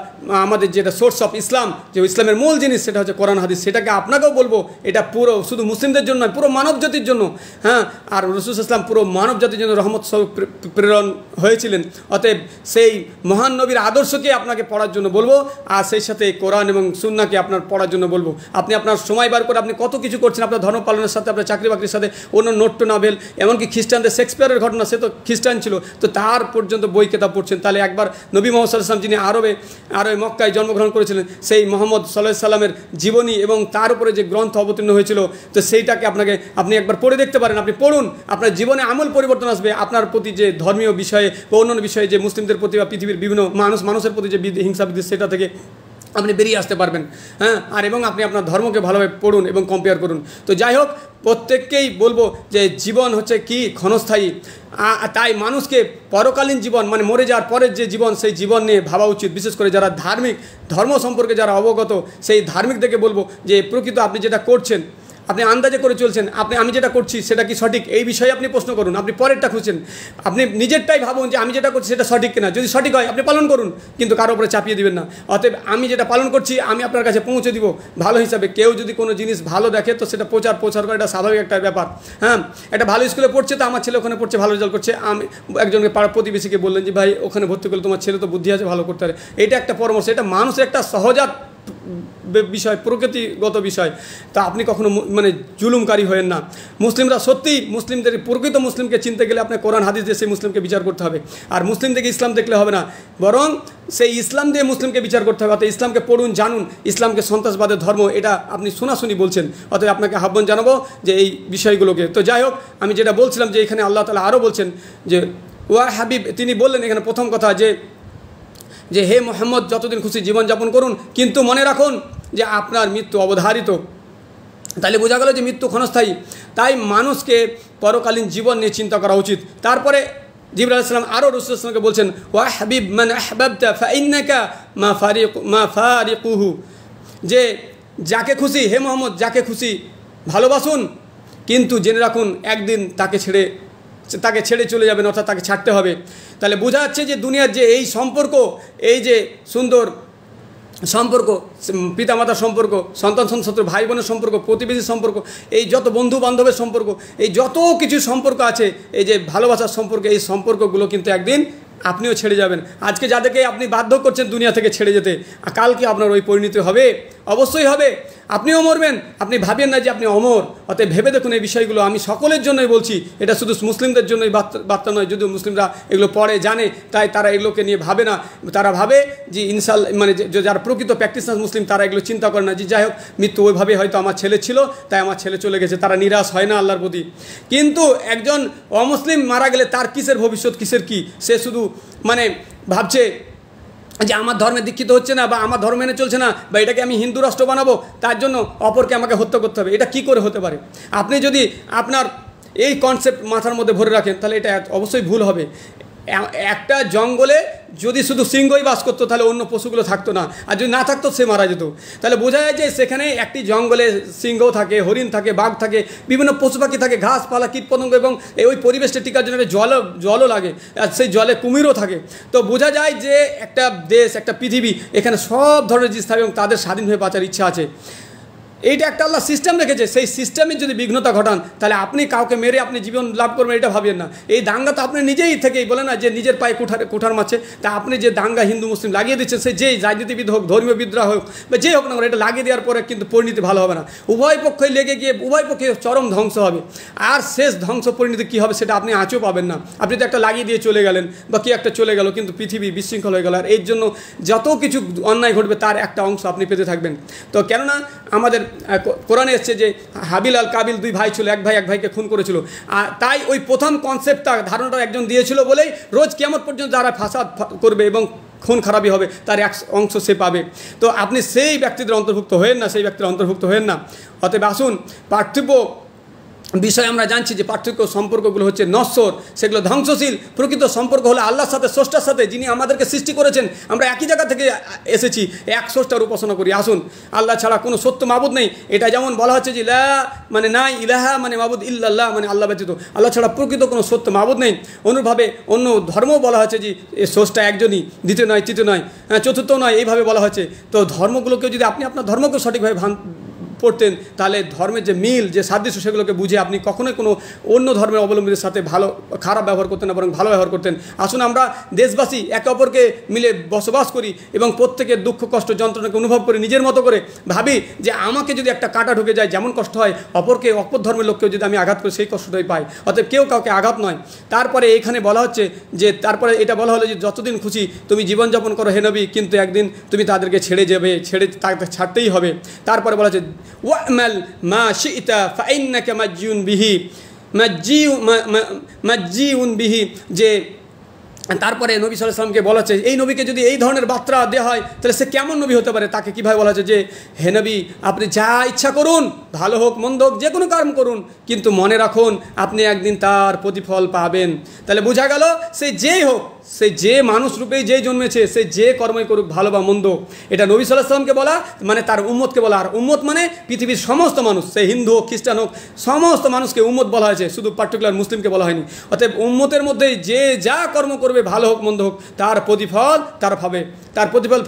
আমাদের যেটা সোর্স অফ ইসলাম, যে ইসলামের মূল জিনিস সেটা হচ্ছে কোরআন হাদিস। সেটাকে আপনাকেও বলবো, এটা পুরো শুধু মুসলিমদের জন্য নয়, পুরো মানব জাতির জন্য। হ্যাঁ, আর রাসূল ইসলাম পুরো মানব জাতির জন্য রহমত স্বরূপ প্রেরণ হয়েছিলেন। অতএব সেই মহান নবীর আদর্শকে আপনাকে পড়ার জন্য বলবো, আর সেই সাথে কোরআন এবং সুন্নাহকে আপনার পড়ার জন্য বলবো। আপনি আপনার সময় বার করে আপনি কত কিছু করছেন, আপনার ধর্ম পালনের সাথে, আপনার চাকরি বাকরির সাথে, অন্য নোট্য নভেল, এমনকি খ্রিস্টানদের শেক্সপিয়ারের ঘটনা, সে তো খ্রিস্টান ছিল, তো তার পর্যন্ত বই কেতাব পড়ছেন। তাহলে একবার নবী মুহাম্মদ সাল্লাল্লাহু আলাইহি ওয়াসাল্লাম যিনি আরবে মক্কায় জন্মগ্রহণ করেছিলেন, সেই মুহাম্মদ সাল্লাল্লাহু আলাইহি ওয়াসাল্লামের জীবনী এবং তার উপরে যে গ্রন্থ অবতীর্ণ হয়েছিল, তো সেইটাকে আপনি একবার পড়ে দেখতে পারেন। আপনি পড়ুন, আপনার জীবনে আমূল পরিবর্তন আসবে। আপনার প্রতি যে ধর্মীয় বিষয়ে বা অন্যান্য বিষয়ে যে মুসলিমদের প্রতি বা পৃথিবীর বিভিন্ন মানুষের প্রতি যে হিংসা বিদ্বেষ, সেটা থেকে আপনি বেরিয়ে আসতে পারবেন। হ্যাঁ, আর এবং আপনি আপনার ধর্মকে ভালোভাবে পড়ুন এবং কম্পেয়ার করুন। তো যাই হোক, প্রত্যেককেই বলবো যে জীবন হচ্ছে কি ক্ষণস্থায়ী, তাই মানুষকে পরকালীন জীবন মানে মরে যাওয়ার পরের যে জীবন, সেই জীবন নিয়ে ভাবা উচিত। বিশেষ করে যারা ধার্মিক, ধর্ম সম্পর্কে যারা অবগত, সেই ধার্মিকদেরকে বলবো যে প্রকৃত আপনি যেটা করছেন, আপনি আন্দাজে করে চলছেন, আমি যেটা করছি সেটা কি সঠিক, এই বিষয়ে আপনি প্রশ্ন করুন। আপনি পরেরটা খুঁজছেন, আপনি নিজেরটাই ভাবুন যে আমি যেটা করছি সেটা সঠিক কিনা। যদি সঠিক হয় আপনি পালন করুন, কিন্তু কারো উপরে চাপিয়ে দিবেন না। অতএব আমি যেটা পালন করছি আমি আপনার কাছে পৌঁছে দিব ভালো হিসাবে। কেউ যদি কোনো জিনিস ভালো দেখে তো সেটা প্রচার করে, এটা স্বাভাবিক একটা ব্যাপার। হ্যাঁ, একটা ভালো স্কুলে পড়ছে, তো আমার ছেলে ওখানে পড়ছে, ভালো রেজাল্ট করছে, আমি একজনকে পাড়া প্রতিবেশীকে বললেন যে ভাই ওখানে ভর্তি করলে তোমার ছেলে তো বুদ্ধি আছে, ভালো করতে পারে। এটা একটা পরামর্শ, এটা মানুষের একটা সহজাত বিষয়, প্রকৃতিগত বিষয়, তা আপনি কখনো মানে জুলুমকারী হয়েন না। মুসলিমরা সত্যিই মুসলিমদের, প্রকৃত মুসলিমকে চিনতে গেলে আপনার কোরআন হাদিস দিয়ে সেই মুসলিমকে বিচার করতে হবে। আর মুসলিম থেকে ইসলাম দেখলে হবে না, বরং সেই ইসলাম দিয়ে মুসলিমকে বিচার করতে হবে। অর্থাৎ ইসলামকে পড়ুন, জানুন, ইসলামকে সন্ত্রাসবাদের ধর্ম এটা আপনি শোনাশুনি বলছেন, অতএব আপনাকে আহ্বান জানাবো যে এই বিষয়গুলোকে। তো যাই হোক, আমি যেটা বলছিলাম যে এখানে আল্লাহ তাআলা আরও বলছেন যে ওয়া হাবিব, তিনি বললেন এখানে প্রথম কথা যে হে মোহাম্মদ যতদিন খুশি জীবনযাপন করুন, কিন্তু মনে রাখুন যে আপনার মৃত্যু অবধারিত। তাহলে বোঝা গেল যে মৃত্যু ক্ষণস্থায়ী, তাই মানুষকে পরকালীন জীবন নিয়ে চিন্তা করা উচিত। তারপরে জিবরাইল আলাইহিস সালাম আরও রাসূল সাল্লাল্লাহু আলাইহি ওয়াসাল্লামকে বলছেন ওয়া হাবিব মান আহবাবতা ফাইন্নাকা মা ফারিকুহু, যে যাকে খুশি হে মোহাম্মদ যাকে খুশি ভালোবাসুন, কিন্তু জেনে রাখুন একদিন তাকে ছেড়ে চলে যাবেন, অর্থাৎ তাকে ছাড়তে হবে। তাহলে বোঝা যাচ্ছে যে দুনিয়ার যে এই সম্পর্ক, এই যে সুন্দর সম্পর্ক, পিতামাতার সম্পর্ক, সন্তান সন্ততি ভাই বোনের সম্পর্ক, প্রতিবেশীর সম্পর্ক, এই যত বন্ধু বান্ধবের সম্পর্ক, এই যত কিছু সম্পর্ক আছে, এই যে ভালোবাসার সম্পর্ক, এই সম্পর্কগুলো কিন্তু একদিন আপনিও ছেড়ে যাবেন। আজকে যাদেরকে আপনি বাধ্য করছেন দুনিয়া থেকে ছেড়ে যেতে, কালকে আপনার ওই পরিণতি হবে, অবশ্যই হবে। আপনিও মরবেন, আপনি ভাবেন না যে আপনি অমর। অতএব ভেবে দেখুন এই বিষয়গুলো। আমি সকলের জন্যই বলছি, এটা শুধু মুসলিমদের জন্যই বার্তা নয়। যদিও মুসলিমরা এগুলো পড়ে জানে, তাই তারা এগুলোকে নিয়ে ভাবে না। তারা ভাবে যে ইনশাল্লাহ, মানে যারা প্রকৃত প্র্যাকটিশনার মুসলিম তারা এগুলো চিন্তা করে না যে যাই হোক মৃত্যু ওইভাবে হয়তো আমার ছেলে ছিল, তাই আমার ছেলে চলে গেছে। তারা নিরাশ হয় না আল্লাহর প্রতি। কিন্তু একজন অমুসলিম মারা গেলে তার কিসের ভবিষ্যৎ, কিসের কি, সে শুধু মানে ভাবছে যে আমার ধর্মে দীক্ষিত হচ্ছে না, বা আমার ধর্ম মেনে চলছে না, বা এটাকে আমি হিন্দু রাষ্ট্র বানাবো, তার জন্য অপরকে আমাকে হত্যা করতে হবে। এটা কি করে হতে পারে? আপনি যদি আপনার এই কনসেপ্ট মাথার মধ্যে ভরে রাখেন তাহলে এটা অবশ্যই ভুল হবে। একটা জঙ্গলে যদি শুধু সিংহই বাস করতো তাহলে অন্য পশুগুলো থাকতো না, আর যদি না থাকতো সে মারা যেত। তাহলে বোঝা যায় যে সেখানে একটি জঙ্গলে সিংহ থাকে, হরিণ থাকে, বাঘ থাকে, বিভিন্ন পশু পাখি থাকে, ঘাসপালা, কীটপতঙ্গ, এবং ওই পরিবেশটা টিকার জন্য জলও লাগে, আর সেই জলে কুমিরও থাকে। তো বোঝা যায় যে একটা দেশ, একটা পৃথিবী, এখানে সব ধরনের জিনিস থাকে এবং তাদের স্বাধীনভাবে বাঁচার ইচ্ছা আছে। এইটা একটা আল্লাহ সিস্টেম রেখেছে। সেই সিস্টেমের যদি বিঘ্নতা ঘটান তাহলে আপনি কাউকে মেরে আপনি জীবন লাভ করবেন এটা ভাবেন না। এই দাঙ্গা তো আপনি নিজেই থেকেই বলে না যে নিজের পায়ে কুঠার মারছে, তা আপনি যে দাঙ্গা হিন্দু মুসলিম লাগিয়ে দিচ্ছেন, সে যেই রাজনীতিবিদ হোক, ধর্মীয় বিদ্রোহ হোক, বা যেই হোক না, এটা লাগিয়ে দেওয়ার পরে কিন্তু পরিণতি ভালো হবে না। উভয় পক্ষই লেগে গিয়ে উভয় পক্ষে চরম ধ্বংস হবে। আর শেষ ধ্বংস পরিণতি কী হবে সেটা আপনি আঁচও পাবেন না। আপনি তো একটা লাগিয়ে দিয়ে চলে গেলেন, বা কি একটা চলে গেল, কিন্তু পৃথিবী বিশৃঙ্খল হয়ে গেল। আর এর জন্য যত কিছু অন্যায় ঘটবে তার একটা অংশ আপনি পেতে থাকবেন। তো কেননা আমাদের কোরআনে এসছে যে হাবিল আর কাবিল দুই ভাই ছিল, এক ভাইকে খুন করেছিল। আর তাই ওই প্রথম কনসেপ্টটা, ধারণাটা একজন দিয়েছিল বলেই রোজ কিয়ামত পর্যন্ত যারা ফাসাদ করবে এবং খুন খারাপি হবে তার এক অংশ সে পাবে। তো আপনি সেই ব্যক্তিদের অন্তর্ভুক্ত হয়েন না, সেই ব্যক্তির অন্তর্ভুক্ত হয়েন না। অতএব আসুন, পার্থিব বিষয় আমরা জানছি যে পার্থক্য সম্পর্কগুলো হচ্ছে নশ্বর, সেগুলো ধ্বংসশীল। প্রকৃত সম্পর্ক হলো আল্লাহর সাথে, স্রষ্টার সাথে, যিনি আমাদেরকে সৃষ্টি করেছেন। আমরা একই জায়গা থেকে এসেছি, এক স্রষ্টার উপাসনা করি। আসুন, আল্লাহ ছাড়া কোনো সত্য মাবুদ নেই। এটা যেমন বলা হচ্ছে যে লা মানে নাই, ইলাহা মানে মাবুদ, ইল্লাল্লাহ মানে আল্লাহ ব্যতীত, আল্লাহ ছাড়া প্রকৃত কোনো সত্য মাবুদ নেই। অনুরূপভাবে অন্য ধর্মও বলা হচ্ছে যে এই স্রষ্টা একজনই, দ্বিতীয় নয়, তৃতীয় নয়, চতুর্থ নয়, এইভাবে বলা হচ্ছে। তো ধর্মগুলোকেও যদি আপনি আপনার ধর্মকে সঠিকভাবে পড়তেন তাহলে ধর্মের যে মিল, যে সাদৃশ্য, সেগুলোকে বুঝে আপনি কখনোই কোনো অন্য ধর্মের অবলম্বীদের সাথে খারাপ ব্যবহার করতেন না, বরং ভালো ব্যবহার করতেন। আসুন আমরা দেশবাসী একে অপরকে মিলে বসবাস করি এবং প্রত্যেকের দুঃখ কষ্ট যন্ত্রণাকে অনুভব করি, নিজের মতো করে ভাবি যে আমাকে যদি একটা কাঁটা ঢুকে যায় যেমন কষ্ট হয়, অপর ধর্মের লোককেও যদি আমি আঘাত করি সেই কষ্টটাই পাই। অতএব কেউ কাউকে আঘাত নয়। তারপরে এখানে বলা হচ্ছে যে, তারপরে এটা বলা হলো যে যতদিন খুশি তুমি জীবনযাপন করো হে নবী, কিন্তু একদিন তুমি তাদেরকে ছেড়ে যাবে, তাকে ছাড়তেই হবে। তারপরে বলা হচ্ছে ওয়া'মাল মা শি'তা ফাইন্নাকা মাজ্জিউন বিহি, যে তারপরে নবী সাল্লাল্লাহু আলাইহি ওয়াসাল্লামকে বলা হচ্ছে এই নবীকে যদি এই ধরনের বার্তা দেওয়া হয় তাহলে সে কেমন নবী হতে পারে। তাকে কীভাবে বলা হচ্ছে যে হে নবী, আপনি যা ইচ্ছা করুন, ভালো হোক মন্দ হোক, যে কোনো কর্ম করুন, কিন্তু মনে রাখুন আপনি একদিন তার প্রতিফল পাবেন। তাহলে বোঝা গেল সে যেই হোক, সে যে মানুষ রূপেই যেই জন্মেছে, সে যে কর্মই করুক, ভালো বা মন্দ, এটা নবী সাল্লাল্লাহু আলাইহি ওয়াসাল্লামকে বলা, মানে তার উম্মতকে বলা। আর উম্মত মানে পৃথিবীর সমস্ত মানুষ, সে হিন্দু হোক, খ্রিস্টান হোক, সমস্ত মানুষকে উম্মত বলা হয়েছে, শুধু পার্টিকুলার মুসলিমকে বলা হয়নি। অতএব উম্মতের মধ্যেই যে যা কর্ম করবে, ভালো হোক মন্দ হোক, তার প্রতিফল তার পাবে। তার প্রতিফল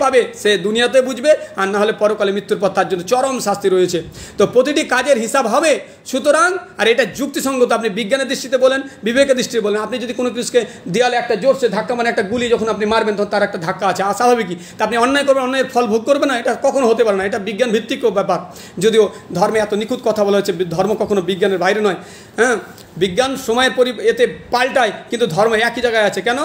পাবে, সে দুনিয়াতে বুঝবে, আর না হলে পরকালে মৃত্যুর পর তার জন্য চরম শাস্তি রয়েছে। তো প্রতিটি কাজের হিসাব হবে। সুতরাং আর এটা যুক্তিসঙ্গত, আপনি বিজ্ঞানের দৃষ্টিতে বলেন, বিবেকের দৃষ্টিতে বলেন, আপনি যদি কোনো কিছুকে দেয়ালে একটা জোরসে ধাক্কা, মানে একটা গুলি যখন আপনি মারবেন তখন তার একটা ধাক্কা আছে, স্বাভাবিকই। তা আপনি অন্যায় করবেন, অন্যায়ের ফল ভোগ করবে না, এটা কখনো হতে পারে না। এটা বিজ্ঞান ভিত্তিক ব্যাপার। যদিও ধর্মে এত নিখুঁত কথা বলা হচ্ছে, ধর্ম কখনো বিজ্ঞানের বাইরে নয়। হ্যাঁ, বিজ্ঞান সময়ের এতে পাল্টায়, কিন্তু ধর্ম একই জায়গায় আছে। কেন?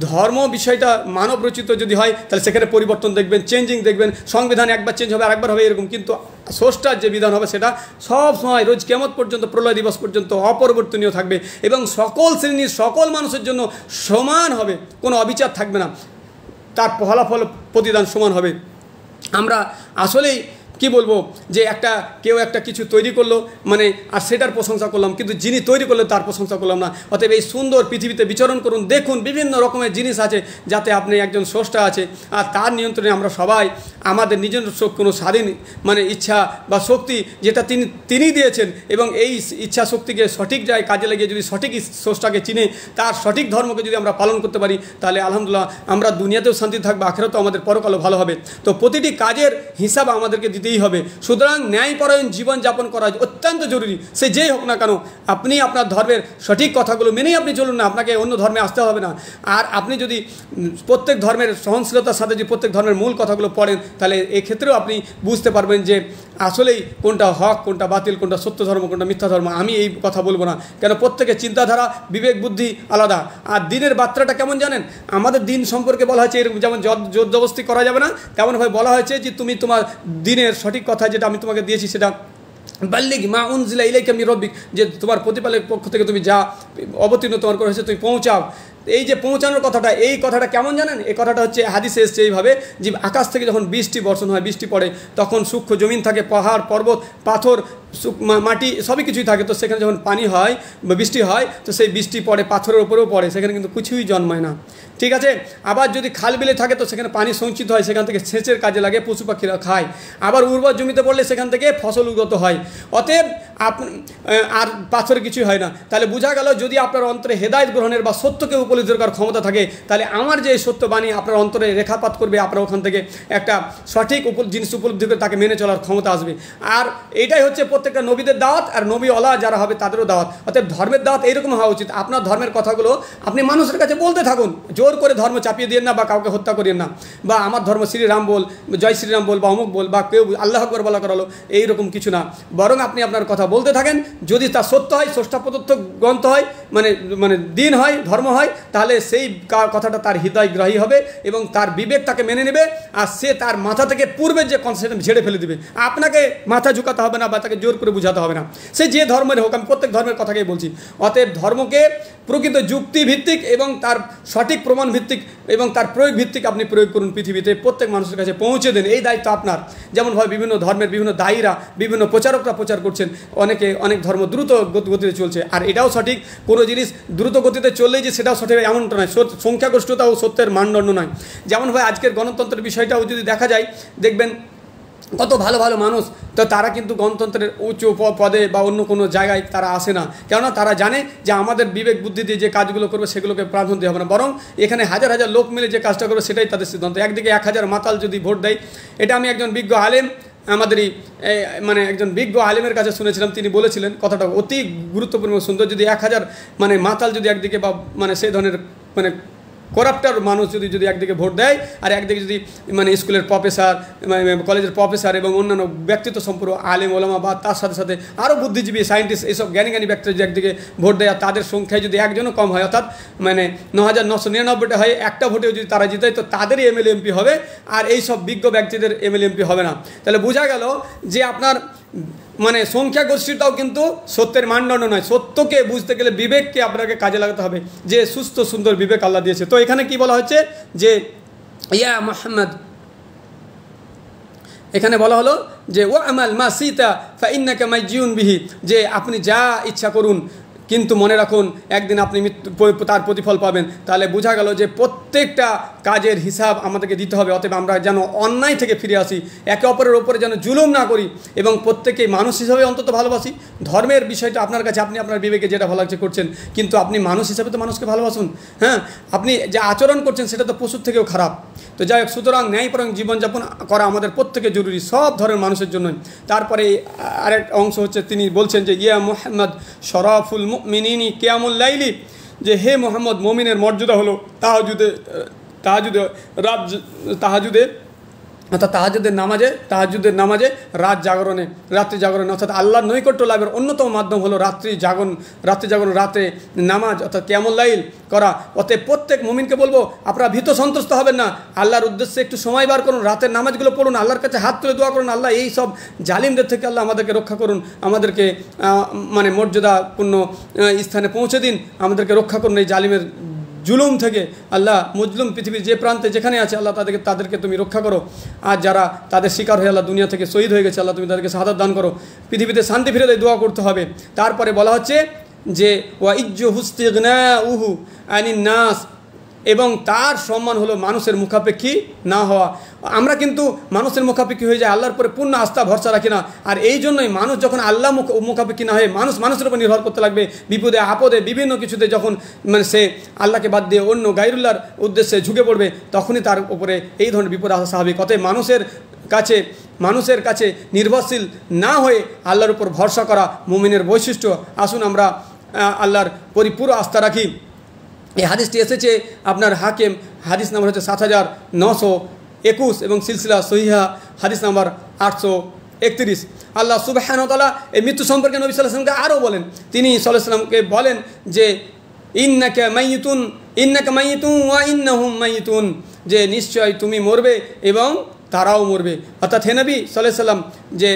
ধর্ম বিষয়টা মানব রচিত যদি হয় তাহলে সেখানে পরিবর্তন দেখবেন, চেঞ্জিং দেখবেন। সংবিধান একবার চেঞ্জ হবে, আরেকবার হবে, এরকম। কিন্তু স্রষ্টার যে বিধান হবে সেটা সব সময়, রোজ কিয়ামত পর্যন্ত, প্রলয় দিবস পর্যন্ত অপরিবর্তনীয় থাকবে এবং সকল শ্রেণীর সকল মানুষের জন্য সমান হবে, কোনো অবিচার থাকবে না, তার ফলাফল প্রতিদান সমান হবে। আমরা আসলেই কি বলবো, যে কেউ একটা কিছু তৈরি করলো, মানে আর সেটার প্রশংসা করলাম, কিন্তু যিনি তৈরি করলো তার প্রশংসা করলাম না। অতএব এই সুন্দর পৃথিবীতে বিচরণ করুন, দেখুন বিভিন্ন রকমের জিনিস আছে, যাতে আপনি একজন স্রষ্টা আছে, আর তার নিয়ন্ত্রণে আমরা সবাই আমাদের নিজস্ব কোনো স্বাধীন মানে ইচ্ছা বা শক্তি, যেটা তিনি দিয়েছেন, এবং এই ইচ্ছা শক্তিকে সঠিক জায়গায় কাজে লাগিয়ে যদি সঠিক স্রষ্টাকে চিনে তার সঠিক ধর্মকে যদি আমরা পালন করতে পারি, তাহলে আলহামদুলিল্লাহ আমরা দুনিয়াতেও শান্তি থাকবো, আখিরাতেও আমাদের পরকালও ভালো হবে। তো প্রতিটি কাজের হিসাব আমাদেরকে দিতেই হবে। সুতরাং ন্যায়পরায়ণ জীবনযাপন করা অত্যন্ত জরুরি, সে যেই হোক না কেন। আপনি আপনার ধর্মের সঠিক কথাগুলো মেনেই আপনি চলুন না, আপনাকে অন্য ধর্মে আসতে হবে না। আর আপনি যদি প্রত্যেক ধর্মের সহনশীলতার সাথে যদি প্রত্যেক ধর্মের মূল কথাগুলো পড়েন, তাহলে এক্ষেত্রেও আপনি বুঝতে পারবেন যে আসলেই কোনটা হক, কোনটা বাতিল, কোনটা সত্য ধর্ম, কোনটা মিথ্যা ধর্ম। আমি এই কথা বলবো না, কেন প্রত্যেকের চিন্তাধারা, বিবেক, বুদ্ধি আলাদা। আর দিনের বার্তাটা কেমন জানেন? আমাদের দিন সম্পর্কে বলা হয়েছে এরকম, যেমন জোর জবরদস্তি করা যাবে না, তেমনভাবে বলা হয়েছে যে তুমি তোমার দিনের সঠিক কথা যেটা আমি তোমাকে দিয়েছি সেটা বাল্লিগ মা উনজিলা ইলাইকা মির রাব্বিক, যে তোমার প্রতিপালকের পক্ষ থেকে তুমি যা অবতীর্ণ তোমার করা হয়েছে তুমি পৌঁছাও। এই যে পৌঁছানোর কথাটা, এই কথাটা কেমন জানেন? এই কথাটা হচ্ছে হাদিসে এসছে এইভাবে, যে আকাশ থেকে যখন বৃষ্টি বর্ষণ হয়, বৃষ্টি পড়ে, তখন সূক্ষ্ম জমিন থাকে, পাহাড়, পর্বত, পাথর, মাটি সবই কিছুই থাকে। তো সেখানে যখন পানি হয় বা বৃষ্টি হয়, তো সেই বৃষ্টি পড়ে পাথরের উপরেও পড়ে, সেখানে কিন্তু কিছুই জন্মায় না, ঠিক আছে। আবার যদি খাল বিলে থাকে তো সেখানে পানি সঞ্চিত হয়, সেখান থেকে সেচের কাজে লাগে, পশু পাখিরা খায়। আবার উর্বর জমিতে পড়লে সেখান থেকে ফসল উদ্গত হয়। অতএব আর পাথরে কিছুই হয় না। তাহলে বোঝা গেল, যদি আপনার অন্তরে হেদায়েত গ্রহণের বা সত্যকে উপলব্ধি করার ক্ষমতা থাকে, তাহলে আমার যে সত্য বাণী আপনার অন্তরে রেখাপাত করবে, আপনার ওখান থেকে একটা সঠিক জিনিস উপলব্ধি করে তাকে মেনে চলার ক্ষমতা আসবে। আর এটাই হচ্ছে প্রত্যেকটা নবীদের দাওয়াত, আর নবীওয়ালা যারা হবে তাদেরও দাওয়াত। অতএব ধর্মের দাওয়াত এইরকম হওয়া উচিত। আপনার ধর্মের কথাগুলো আপনি মানুষের কাছে বলতে থাকুন, জোর করে ধর্ম চাপিয়ে দিন না, বা কাউকে হত্যা করিয়েন না, বা আমার ধর্ম শ্রীরাম বল, জয় শ্রীরাম বল, বা অমুক বল, বা কেউ আল্লাহ আকবার বলা করালো, এইরকম কিছু না। বরং আপনি আপনার কথা বলতে থাকেন, যদি তা সত্য হয়, স্রষ্টা প্রদত্ত গ্রন্থ হয়, মানে দিন হয়, ধর্ম হয়, তাহলে সেই কথাটা তার হৃদয়গ্রাহী হবে এবং তার বিবেক তাকে মেনে নেবে, আর সে তার মাথা থেকে পূর্বের যে কনসেপ্ট ঝেড়ে ফেলে দেবে। আপনাকে মাথা ঝুঁকাতে হবে না, বা তাকে জোর করে বোঝাতে হবে না, সে যে ধর্মের হোক। আমি প্রত্যেক ধর্মের কথাকেই বলছি। অতএব ধর্মকে প্রকৃত যুক্তি ভিত্তিক এবং তার সঠিক প্রমাণ ভিত্তিক এবং তার প্রয়োগ ভিত্তিক আপনি প্রয়োগ করুন, পৃথিবীতে প্রত্যেক মানুষের কাছে পৌঁছে দেন, এই দায়িত্ব আপনার। যেমনভাবে বিভিন্ন ধর্মের বিভিন্ন দায়ীরা, বিভিন্ন প্রচারকরা প্রচার করছেন, অনেক ধর্ম দ্রুত গতিতে চলছে, আর এটাও সঠিক। কোনো জিনিস দ্রুত গতিতে চললেই যে সেটাও সঠিক এমনটা নয়, সংখ্যাগরিষ্ঠতা ও সত্যের মানদণ্ড নয়। যেমনভাবে আজকের গণতন্ত্রের বিষয়টাও যদি দেখা যায়, দেখবেন কত ভালো ভালো মানুষ, তো তারা কিন্তু গণতন্ত্রের উচ্চ পদে বা অন্য কোনো জায়গায় তারা আসে না, কেননা তারা জানে যে আমাদের বিবেক বুদ্ধি দিয়ে যে কাজগুলো করবে সেগুলোকে প্রাধান্য দেওয়া হবে না, বরং এখানে হাজার হাজার লোক মিলে যে কাজটা করবে সেটাই তাদের সিদ্ধান্ত। একদিকে 1000 মাতাল যদি ভোট দেয়, এটা আমি একজন বিজ্ঞ আলেম, আমাদেরই একজন বিজ্ঞ আলেমের কাছে শুনেছিলাম, তিনি বলেছিলেন কথাটা অতি গুরুত্বপূর্ণ সুন্দর। যদি 1000 মাতাল যদি একদিকে বা সেই ধরনের করাপ্টার মানুষ যদি একদিকে ভোট দেয়, আর একদিকে যদি স্কুলের প্রফেসর, কলেজের প্রফেসর এবং অন্যান্য ব্যক্তিত্ব সম্পর্ক আলেম ওলামা, বা তার সাথে সাথে আরও বুদ্ধিজীবী, সায়েন্টিস্ট, এইসব জ্ঞানী ব্যক্তিরা যদি একদিকে ভোট দেয়, আর তাদের সংখ্যায় যদি একজনও কম হয়, অর্থাৎ 9999টা হয়, একটা ভোটেও যদি তারা জিতায়, তো তাদেরই এমএলএ এমপি হবে, আর এই সব বিজ্ঞ ব্যক্তিদের এমএলএ এমপি হবে না। তাহলে বোঝা গেল যে আপনার সংখ্যাগোষ্ঠীটাও কিন্তু সত্যের মানদণ্ড নয়। সত্যকে বুঝতে গেলে বিবেককে আপনাকে কাজে লাগাতে হবে, যে সুস্থ সুন্দর বিবেক আল্লাহ দিয়েছে। তো এখানে কি বলা হচ্ছে যে ইয়া মুহাম্মদ, এখানে বলা হলো যে ওয়া আমাল মা সিতা ফা ইন্নাকা মাইজিউন বিহি, যে আপনি যা ইচ্ছা করুন, কিন্তু মনে রাখুন একদিন আপনি তার প্রতিফল পাবেন। তাহলে বোঝা গেল যে প্রত্যেকটা কাজের হিসাব আমাদেরকে দিতে হবে। অতএব আমরা যেন অন্যায় থেকে ফিরে আসি, একে অপরের ওপরে যেন জুলুম না করি এবং প্রত্যেকেই মানুষ হিসাবে অন্তত ভালোবাসি। ধর্মের বিষয়টা আপনার কাছে, আপনি আপনার বিবেকে যেটা ভালো লাগছে করছেন, কিন্তু আপনি মানুষ হিসাবে তো মানুষকে ভালোবাসুন। হ্যাঁ, আপনি যে আচরণ করছেন সেটা তো পশুর থেকেও খারাপ। তো যাই হোক, সুতরাং ন্যায়পরায়ণ জীবনযাপন করা আমাদের প্রত্যেকে জরুরি, সব ধরনের মানুষের জন্যই। তারপরে আরেক অংশ হচ্ছে, তিনি বলছেন যে ইয়া মুহাম্মদ শরাফুল মুমিনিনি কিয়ামুল লাইলি, যে হে মোহাম্মদ, মমিনের মর্যাদা হলো তাহাজুদে অর্থাৎ তাহাজুদের নামাজে রাত্রি জাগরণে অর্থাৎ আল্লাহর নৈকট্য লাভের অন্যতম মাধ্যম হলো রাত্রি জাগরণ রাতে নামাজ অর্থাৎ কিয়ামুল লাইল করা। অতএব প্রত্যেক মুমিনকে বলবো, আপনারা ভীত সন্ত্রস্ত হবেন না, আল্লাহর উদ্দেশ্যে একটু সময় বার করুন, রাতের নামাজগুলো পড়ুন, আল্লাহর কাছে হাত তুলে দোয়া করুন, আল্লাহ এই সব জালিমদের থেকে আল্লাহ আমাদেরকে রক্ষা করুন, আমাদেরকে মানে মর্যাদাপূর্ণ স্থানে পৌঁছে দিন, আমাদেরকে রক্ষা করুন এই জালিমের জুলুম থেকে। আল্লাহ মজলুম পৃথিবীর যে প্রান্তে যেখানে আছে আল্লাহ তাদেরকে তুমি রক্ষা করো। আর যারা তাদের শিকার হয়ে আল্লাহ দুনিয়া থেকে শহীদ হয়ে গেছে, আল্লাহ তুমি তাদেরকে শাহাদাত দান করো, পৃথিবীতে শান্তি ফিরে দেয়, দোয়া করতে হবে। তারপরে বলা হচ্ছে যে ওয়া ইজ্জু হুস্তিগনাউহু আনিন নাস, এবং তার সম্মান হলো মানুষের মুখাপেক্ষী না হওয়া। আমরা কিন্তু মানুষের মুখাপেক্ষী হয়ে যায়, আল্লাহর পরে পূর্ণ আস্থা ভরসা রাখি না। আর এই জন্যই মানুষ যখন আল্লাহ মুখাপেক্ষী না হয়ে মানুষের উপর নির্ভর করতে লাগবে, বিপদে আপদে বিভিন্ন কিছুতে যখন মানে সে আল্লাহকে বাদ দিয়ে অন্য গায়রুল্লাহর উদ্দেশ্যে ঝুঁকে পড়বে, তখনই তার উপরে এই ধরনের বিপদ আসা স্বাভাবিক। অতএব মানুষের কাছে নির্ভরশীল না হয়ে আল্লাহর উপর ভরসা করা মুমিনের বৈশিষ্ট্য। আসুন আমরা আল্লাহর পরিপূর্ণ আস্থা রাখি। এই হাদিসটি এসেছে আপনার হাকিম, হাদিস নাম্বার হচ্ছে ৭৯২১ এবং সিলসিলা সহিহা হাদিস নাম্বার ৮৩১। আল্লাহ সুবহানাহু ওয়া তাআলা এই মৃত্যু সম্পর্কে নবী সাল্লাল্লাহু আলাইহি ওয়াসাল্লামকে আরও বলেন। তিনি সাল্লাল্লাহু আলাইহি ওয়াসাল্লামকে বলেন যে ইন্নাকা মাইয়িতুন ওয়া ইন্নাহুম মাইয়িতুন, যে নিশ্চয় তুমি মরবে এবং তারাও মরবে। অর্থাৎ হে নবী সাল্লাল্লাহু আলাইহি ওয়াসাল্লাম, যে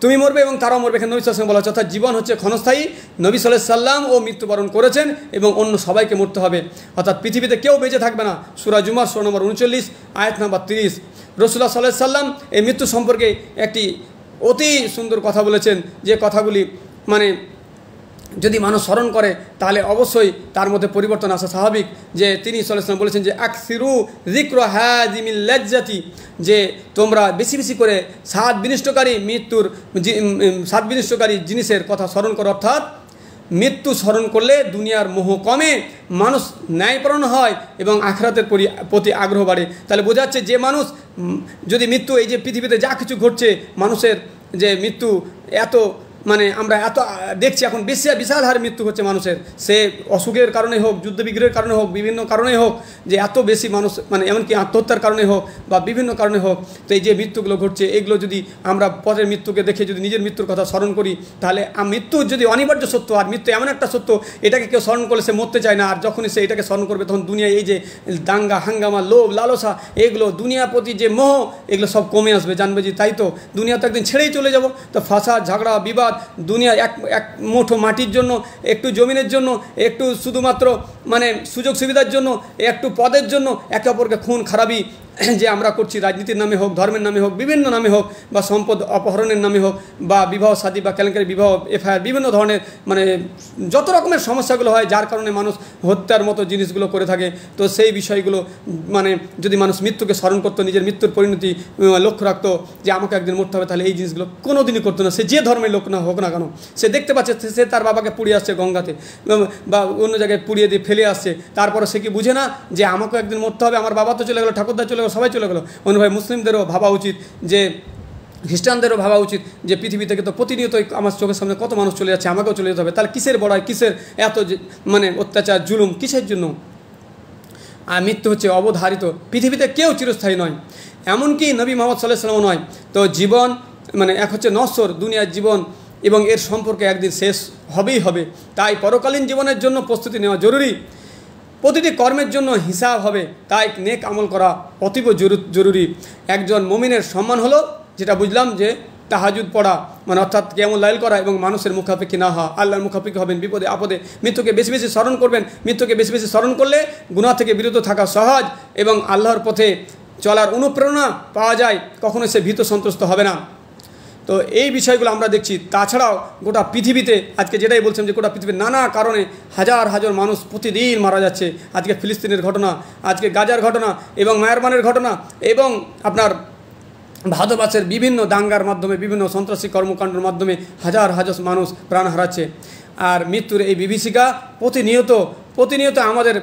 তুমি মরবে এবং তারাও মরবে। এখানে নবী সাল্লাল্লাহু আলাইহি ওয়াসাল্লাম বলা হচ্ছে, অর্থাৎ জীবন হচ্ছে ক্ষণস্থায়ী। নবী সাল্লাল্লাহু আলাইহি ওয়াসাল্লাম ও মৃত্যুবরণ করেছেন এবং অন্য সবাইকে মরতে হবে, অর্থাৎ পৃথিবীতে কেউ বেঁচে থাকবে না। সূরা জুমার সূরা নম্বর ৩৯ আয়াত নম্বর ৩০। রাসূলুল্লাহ সাল্লাল্লাহু আলাইহি ওয়াসাল্লাম এই মৃত্যু সম্পর্কে একটি অতি সুন্দর কথা বলেছেন, যে কথাগুলি মানে যদি মানুষ স্মরণ করে তাহলে অবশ্যই তার মধ্যে পরিবর্তন আসা স্বাভাবিক। যে তিনি সাল্লাল্লাহু আলাইহি ওয়াসাল্লাম বলেছেন যে আকসিরু যিকরা হাযিমিল লাজ্জাতি, যে তোমরা বেশি বেশি করে স্বাদ বিনষ্টকারী জিনিসের কথা স্মরণ করো। অর্থাৎ মৃত্যু স্মরণ করলে দুনিয়ার মোহ কমে, মানুষ ন্যায়পরায়ণ হয় এবং আখিরাতের প্রতি আগ্রহ বাড়ে। তাহলে বোঝা যাচ্ছে যে মানুষ যদি মৃত্যু, এই যে পৃথিবীতে যা কিছু ঘটছে, মানুষের যে মৃত্যু এত মানে আমরা এত দেখছি এখন, বিশাল হারে মৃত্যু হচ্ছে মানুষের, সে অসুখের কারণে হোক, যুদ্ধবিগ্রহের কারণে হোক, বিভিন্ন কারণে হোক, যে এত বেশি মানুষ মানে এমনকি আত্মহত্যার কারণে হোক বা বিভিন্ন কারণে হোক। তো এই যে মৃত্যুগুলো ঘটছে, এগুলো যদি আমরা পরের মৃত্যুকে দেখে যদি নিজের মৃত্যুর কথা স্মরণ করি, তাহলে মৃত্যু যদি অনিবার্য সত্য, আর মৃত্যু এমন একটা সত্য, এটাকে কেউ স্মরণ করলে সে মরতে চায় না। আর যখনই সে এটাকে স্মরণ করবে, তখন দুনিয়ায় এই যে দাঙ্গা হাঙ্গামা, লোভ লালসা, এগুলো দুনিয়ার প্রতি যে মোহ, এগুলো সব কমে আসবে। জানবে যে তাই তো দুনিয়া তো একদিন ছেড়েই চলে যাব। তো ফাসাদ, ঝগড়া, বিবাদ, দুনিয়া এক মুঠো মাটির জন্য, একটু জমিনের জন্য, একটু শুধুমাত্র মানে সুযোগ সুবিধার জন্য, একটু পদের জন্য একে অপরকে খুন খারাপি যে আমরা করছি, রাজনীতির নামে হোক, ধর্মের নামে হোক, বিভিন্ন নামে হোক, বা সম্পদ অপহরণের নামে হোক, বা বিবাহ শাদী বা কেলেঙ্কারি বিবাহ এফআইআর, বিভিন্ন ধরনের মানে যত রকমের সমস্যাগুলো হয়, যার কারণে মানুষ হত্যার মতো জিনিসগুলো করে থাকে। তো সেই বিষয়গুলো মানে যদি মানুষ মৃত্যুকে স্মরণ করতো, নিজের মৃত্যুর পরিণতি লক্ষ্য রাখতো যে আমাকে একদিন মরতে হবে, তাহলে এই জিনিসগুলো কোনো দিনই করতো না। সে যে ধর্মের লোক না হোক না কেন, সে দেখতে পাচ্ছে সে তার বাবাকে পুড়িয়ে আসছে গঙ্গাতে বা অন্য জায়গায় পুড়িয়ে দিয়ে ফেলে আসছে, তারপরে সে কি বুঝে না যে আমাকে একদিন মরতে হবে, আমার বাবা তো চলে গেলো, ঠাকুরদা চলে গেলো, সবাই চলে গেলো। অনুভাবে মুসলিমদেরও ভাবা উচিত, যে খ্রিস্টানদেরও ভাবা উচিত যে পৃথিবী থেকে তো প্রতিনিয়তই আমার চোখের সামনে কত মানুষ চলে যাচ্ছে, আমাকেও চলে যেতে হবে। তাহলে কিসের বড়াই, কিসের এত মানে অত্যাচার, জুলুম, কিসের জন্য? আর মৃত্যু হচ্ছে অবধারিত, পৃথিবীতে কেউ চিরস্থায়ী নয়, এমনকি নবী মুহাম্মদ সাল্লাল্লাহু আলাইহি ওয়াসাল্লামও নয়। তো জীবন মানে এক হচ্ছে নশ্বর, দুনিয়ার জীবন, এবং এর সম্পর্কে একদিন শেষ হবেই হবে। তাই পরকালীন জীবনের জন্য প্রস্তুতি নেওয়া জরুরি। প্রতিটি কর্মের জন্য হিসাব হবে, তাই নেক আমল করা অতীব জরুরি। একজন মুমিনের সম্মান হলো, যেটা বুঝলাম, যে তাহাজুদ পড়া, মানে অর্থাৎ কিয়ামুল লাইল করা এবং মানুষের মুখাপেক্ষী না হওয়া। আল্লাহর মুখাপেক্ষী হবেন বিপদে আপদে, মৃত্যুকে বেশি বেশি স্মরণ করবেন। মৃত্যুকে বেশি বেশি স্মরণ করলে গুনাহ থেকে বিরত থাকা সহজ এবং আল্লাহর পথে চলার অনুপ্রেরণা পাওয়া যায়, কখনো সে ভীত সন্ত্রস্ত হবে না। তো এই বিষয়গুলো আমরা দেখছি। তাছাড়াও গোটা পৃথিবীতে আজকে যেটাই বলছেন যে গোটা পৃথিবীর নানা কারণে হাজার হাজার মানুষ প্রতিদিন মারা যাচ্ছে। আজকে ফিলিস্তিনের ঘটনা, আজকে গাজার ঘটনা এবং মায়ারমানের ঘটনা এবং আপনার ভারতবর্ষের বিভিন্ন দাঙ্গার মাধ্যমে, বিভিন্ন সন্ত্রাসী কর্মকাণ্ডের মাধ্যমে হাজার হাজার মানুষ প্রাণ হারাচ্ছে। আর মৃত্যুর এই বিভীষিকা প্রতিনিয়ত আমাদের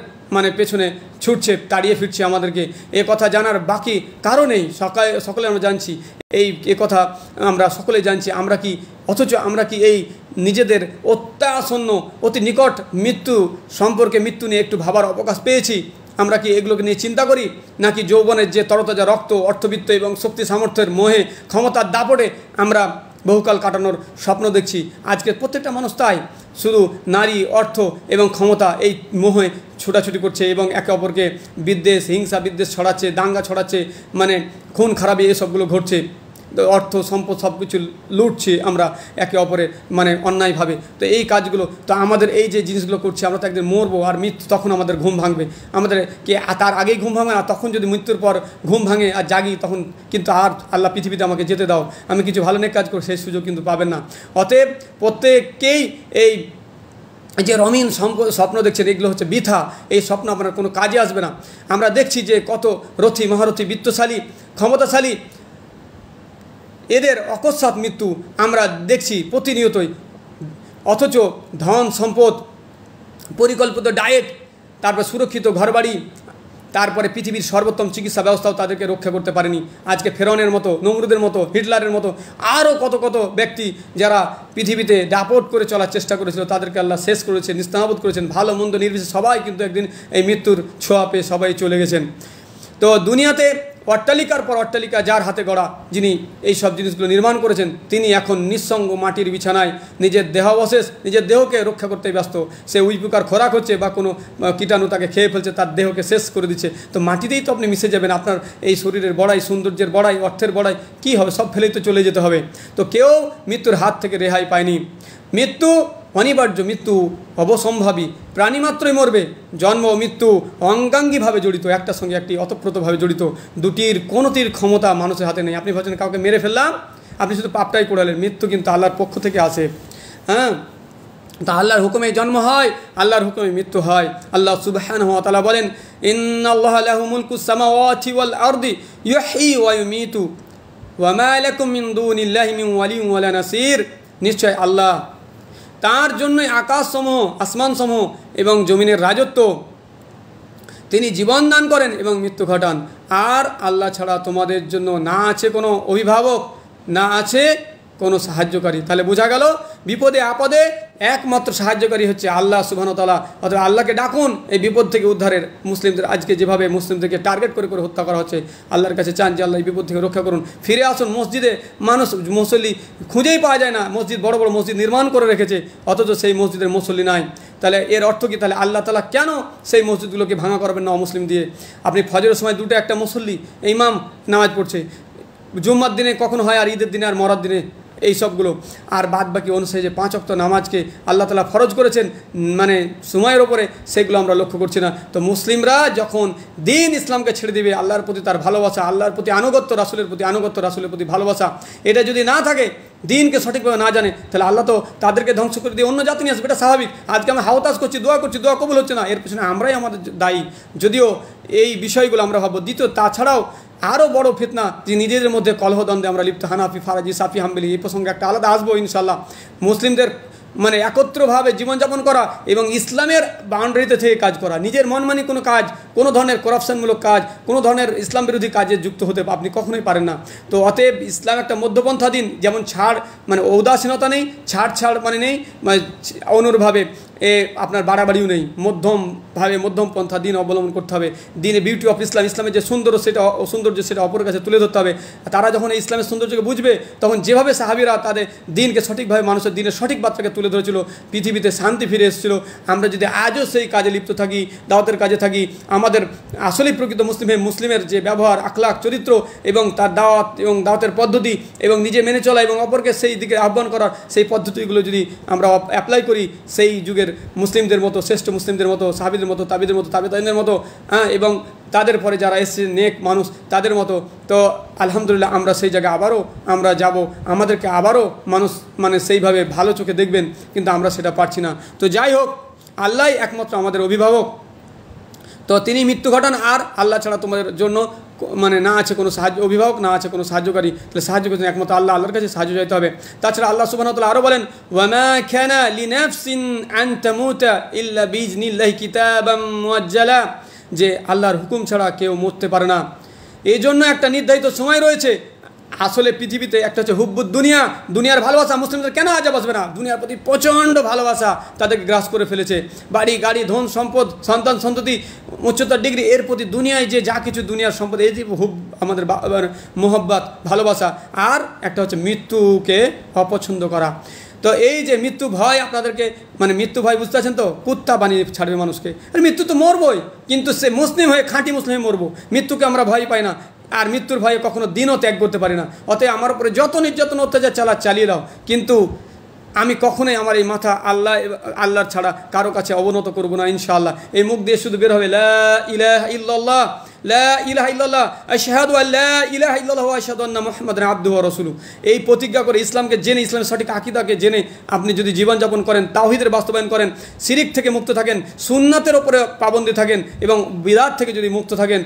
পেছনে ছুটছে, তাড়িয়ে ফিরছে আমাদেরকে। এ কথা জানার বাকি কারণেই সকলে আমরা জানছি, এ কথা আমরা সকলে জানছি। অথচ আমরা কি এই নিজেদের অত্যাসন্ন অতি নিকট মৃত্যু সম্পর্কে, মৃত্যু নিয়ে একটু ভাবার অবকাশ পেয়েছি? আমরা কি এগুলোকে নিয়ে চিন্তা করি, নাকি যৌবনের যে তরতাজা রক্ত, অর্থবিত্ত এবং শক্তি সামর্থ্যের মোহে, ক্ষমতার দাপটে আমরা বহুকাল কাটানোর স্বপ্ন দেখছি? আজকে প্রত্যেকটা মানুষ তাই শুধু নারী, অর্থ এবং ক্ষমতা এই মোহে ছোটাছুটি করছে এবং একে অপরকে বিদ্বেষ, হিংসা বিদ্বেষ ছড়াচ্ছে, দাঙ্গা ছড়াচ্ছে, খুন খারাপি এসবগুলো ঘটছে। অর্থ সম্পদ সব কিছু লুটছি আমরা একে অপরের অন্যায়ভাবে। তো এই কাজগুলো, তো আমাদের এই যে জিনিসগুলো করছি, আমরা তো একদিন মরবো, আর মৃত্যু তখন আমাদের ঘুম ভাঙবে। আমাদের কি তার আগেই ঘুম ভাঙবে না? তখন যদি মৃত্যুর পর ঘুম ভাঙে আর জাগি, তখন কিন্তু আর আল্লাহ পৃথিবীতে আমাকে যেতে দাও, আমি কিছু ভালো নেক কাজ করি, সেই সুযোগ কিন্তু পাবেন না। অতএব প্রত্যেককেই এই যে রঙিন স্বপ্ন দেখছেন, এগুলো হচ্ছে বৃথা। এই স্বপ্ন আপনার কোনো কাজে আসবে না। আমরা দেখছি যে কত রথী, মহারথী, বিত্তশালী, ক্ষমতাশালী, এদের অকস্মাৎ মৃত্যু আমরা দেখছি প্রতিনিয়তই। অথচ ধন সম্পদ, পরিকল্পিত ডায়েট, তারপর সুরক্ষিত ঘরবাড়ি, তারপরে পৃথিবীর সর্বোত্তম চিকিৎসা ব্যবস্থাও তাদেরকে রক্ষা করতে পারেনি। আজকে ফেরাউনের মতো, নমরুদের মতো, হিটলারের মতো আরও কত কত ব্যক্তি যারা পৃথিবীতে দাপট করে চলার চেষ্টা করেছিল, তাদেরকে আল্লাহ শেষ করেছেন, নিস্তানাবুদ করেছেন। ভালো মন্দ নির্বিশেষে সবাই কিন্তু একদিন এই মৃত্যুর ছোঁয়া পেয়ে সবাই চলে গেছেন। তো দুনিয়াতে অট্টালিকার পর অট্টালিকা যার হাতে গড়া, যিনি এই সব জিনিসগুলো নির্মাণ করেছেন, তিনি এখন নিঃসঙ্গ মাটির বিছানায় নিজের দেহাবশেষ, নিজের দেহকে রক্ষা করতে ব্যস্ত। সে উইপোকার খোরাক হচ্ছে বা কোনো কীটাণু তাকে খেয়ে ফেলছে, তার দেহকে শেষ করে দিচ্ছে। তো মাটিতেই তো আপনি মিশে যাবেন। আপনার এই শরীরের বড়াই, সৌন্দর্যের বড়াই, অর্থের বড়াই কী হবে? সব ফেলেই তো চলে যেতে হবে। তো কেউ মৃত্যুর হাত থেকে রেহাই পায়নি। মৃত্যু অনিবার্য, মৃত্যু অবসম্ভাবী, প্রাণী মাত্রই মরবে। জন্ম ও মৃত্যু অঙ্গাঙ্গিভাবে জড়িত, একটার সঙ্গে একটি ওতপ্রোতভাবে জড়িত। দুটির কোনোটির ক্ষমতা মানুষের হাতে নেই। আপনি ভাবছেন কাউকে মেরে ফেললাম, আপনি শুধু পাপটাই করালেন। মৃত্যু কিন্তু আল্লাহর পক্ষ থেকে আসে। তা আল্লাহর হুকুমে জন্ম হয়, আল্লাহর হুকুমে মৃত্যু হয়। আল্লাহ সুবহানাহু ওয়া তাআলা বলেন, ইন্নাল্লাহা লাহু মুলকুস সামাওয়াতি ওয়াল আরদি ইউহয়ি ওয়া ইউমীতু ওয়া মা লাকুম মিন দুনিল্লাহি মিন ওয়ালিয়্যিন ওয়ালা নাসির। নিশ্চয় আল্লাহ, তার জন্যই আকাশসমূহ, আসমানসমূহ এবং জমিনের রাজত্ব। তিনি জীবন দান করেন এবং মৃত্যু ঘটান। আর আল্লাহ ছাড়া তোমাদের জন্য না আছে কোনো অভিভাবক, না আছে কোনো সাহায্যকারী। তাহলে বোঝা গেল বিপদে আপদে একমাত্র সাহায্যকারী হচ্ছে আল্লাহ সুবহানাহু ওয়া তাআলা। অথবা আল্লাহকে ডাকুন এই বিপদ থেকে উদ্ধারের। মুসলিমদের আজকে যেভাবে মুসলিমদেরকে টার্গেট করে করে হত্যা করা হচ্ছে, আল্লাহর কাছে চান যে আল্লাহ এই বিপদ থেকে রক্ষা করুন। ফিরে আসুন মসজিদে। মানুষ মুসল্লি খুঁজেই পাওয়া যায় না। মসজিদ, বড় বড় মসজিদ নির্মাণ করে রেখেছে, অথচ সেই মসজিদের মুসল্লি নাই। তাহলে এর অর্থ কি? তাহলে আল্লাহ তাআলা কেন সেই মসজিদগুলোকে ভাঙা করবেন না অমুসলিম দিয়ে? আপনি ফজরের সময় দুটো একটা মুসল্লি ইমাম নামাজ পড়ছে, জুম্মার দিনে কখনো হয়, আর ঈদের দিনে, আর মরার দিনে, এই সবগুলো। আর বাদ বাকি অনুসারে যে 5 ওয়াক্ত নামাজকে আল্লাহ তাআলা ফরজ করেছেন সময়ের ওপরে, সেগুলো আমরা লক্ষ্য করছি না। তো মুসলিমরা যখন দিন ইসলামকে ছেড়ে দিবে, আল্লাহর প্রতি তার ভালোবাসা, আল্লাহর প্রতি আনুগত্য, রাসূলের প্রতি আনুগত্য, রাসূলের প্রতি ভালোবাসা, এটা যদি না থাকে, দিনকে সঠিকভাবে না জানে, তাহলে আল্লাহ তো তাদেরকে ধ্বংস করে দিয়ে অন্য জাতি নিয়ে আসবে। এটা স্বাভাবিক। আজকে আমরা হাওতাজ করছি, দোয়া করছি, দোয়া কবুল হচ্ছে না, এর পিছনে আমরাই আমাদের দায়ী। যদিও এই বিষয়গুলো আমরা ভাববো। দ্বিতীয়, তাছাড়াও আরও বড় ফিতনা যে নিজেদের মধ্যে কলহদ্বন্দ্বে আমরা লিপ্ত, হানাফি, ফারাজি, সাফি, হাম্বলি, এই প্রসঙ্গে একটা আলাদা আসবো ইনশাল্লাহ। মুসলিমদের একত্রভাবে জীবনযাপন করা এবং ইসলামের বাউন্ডারিতে থেকে কাজ করা, নিজের মনমানি কোনো কাজ, কোনো ধরনের করাপশনমূলক কাজ, কোনো ধরনের ইসলাম বিরোধী কাজে যুক্ত হতে আপনি কখনোই পারেন না। তো অতএব ইসলাম একটা মধ্যপন্থা দিন, যেমন ছাড় ঔদাসীনতা নেই, ছাড় নেই, অনুরূপভাবে আপনার বাড়াবাড়িও নেই, মধ্যমভাবে মধ্যমপন্থা দিন অবলম্বন করতে হবে। দিনে বিউটি অফ ইসলাম, ইসলামের যে সৌন্দর্য সেটা অপরের কাছে তুলে ধরতে হবে। তারা যখন এই ইসলামের সৌন্দর্যকে বুঝবে, তখন যেভাবে সাহাবীরা তাদের দিনকে সঠিকভাবে, মানুষের দিনের সঠিক বার্তাকে তুলে ধরেছিল, পৃথিবীতে শান্তি ফিরে এসেছিল। আমরা যদি আজও সেই কাজে লিপ্ত থাকি, দাওয়াতের কাজে থাকি, আমাদের আসলেই প্রকৃত মুসলিমের যে ব্যবহার, আখলাক, চরিত্র এবং তার দাওয়াত এবং দাওয়াতের পদ্ধতি এবং নিজে মেনে চলা এবং অপরকে সেই দিকে আহ্বান করার সেই পদ্ধতিগুলো যদি আমরা অ্যাপ্লাই করি সেই যুগের মুসলিমদের মতো, শ্রেষ্ঠ মুসলিমদের মতো, সাহাবীদের মতো, তাবিদের মতো, তাবেঈনদের মতো, এবং তাদের পরে যারা এসেছে নেক মানুষ তাদের মতো, তো আলহামদুলিল্লাহ আমরা সেই জায়গায় আবারও আমরা যাব, আমাদেরকে আবারও মানুষ মানে সেইভাবে ভালো চোখে দেখবেন, কিন্তু আমরা সেটা পারছি না। তো যাই হোক, আল্লাহই একমাত্র আমাদের অভিভাবক। তো তিনি মৃত্যু ঘটান, আর আল্লাহ ছাড়া তোমাদের জন্য মানে না আছে কোনো সাহায্য, অভিভাবক না আছে কোনো সাহায্যকারী, তাহলে সাহায্য করছেন একমাত্র আল্লাহ, আল্লাহর কাছে সাহায্য চাইতে হবে। তাছাড়া আল্লাহ সুবহানাহু ওয়া তাআলা আরও বলেন, ওয়ামা কানা লিনাফসিন আন তামুতা ইল্লা বিইজনিল্লাহি কিতাবাম মুআজ্জালা, যে আল্লাহর হুকুম ছাড়া কেউ মরতে পারে না, এই জন্য একটা নির্ধারিত সময় রয়েছে। আসলে পৃথিবীতে একটা হচ্ছে হুব্বুদ দুনিয়া, দুনিয়ার ভালোবাসা। মুসলিমদের কেন আজব আসবে না? দুনিয়ার প্রতি প্রচণ্ড ভালোবাসা তাদেরকে গ্রাস করে ফেলেছে। বাড়ি গাড়ি, ধন সম্পদ, সন্তান সন্ততি, উচ্চতার ডিগ্রি, এর প্রতি দুনিয়ায় যে যা কিছু দুনিয়ার সম্পদ, এই যে আমাদের মোহব্বত, ভালোবাসা। আর একটা হচ্ছে মৃত্যুকে অপছন্দ করা। তো এই যে মৃত্যু ভয়, আপনাদেরকে মানে মৃত্যু ভয় বুঝতে পারছেন তো, কুত্তা বানিয়ে ছাড়বে মানুষকে। আর মৃত্যু তো মরবই, কিন্তু সে মুসলিম হয়ে, খাঁটি মুসলিম হয়ে মরবো। মৃত্যুকে আমরা ভয় পাই না, আর মৃত্যুর ভয়ে কখনো দিনও ত্যাগ করতে পারি না। অতএব আমার উপরে যত নির্যাতন অত্যাচার চালিয়ে দাও, কিন্তু আমি কখনোই আমার এই মাথা আল্লাহর ছাড়া কারো কাছে অবনত করব না ইনশাআল্লাহ। এই মুখ দিয়ে শুধু বের হবে লা ইলাহা ইল্লাল্লাহ, লা ইলাহা ইল্লাল্লাহ, আশহাদু আল্লা ইলাহা ইল্লাল্লাহু ওয়া আশহাদু আন্না মুহাম্মাদান আবদুহু ওয়া রাসূলুহু। এই প্রতিজ্ঞা করে, ইসলামকে জেনে, ইসলামের সঠিক আকীদাকে জেনে আপনি যদি জীবনযাপন করেন, তাওহীদের বাস্তবায়ন করেন, শিরিক থেকে মুক্ত থাকেন, সুন্নাতের উপরে পাবন্দী থাকেন এবং বিদআত থেকে যদি মুক্ত থাকেন,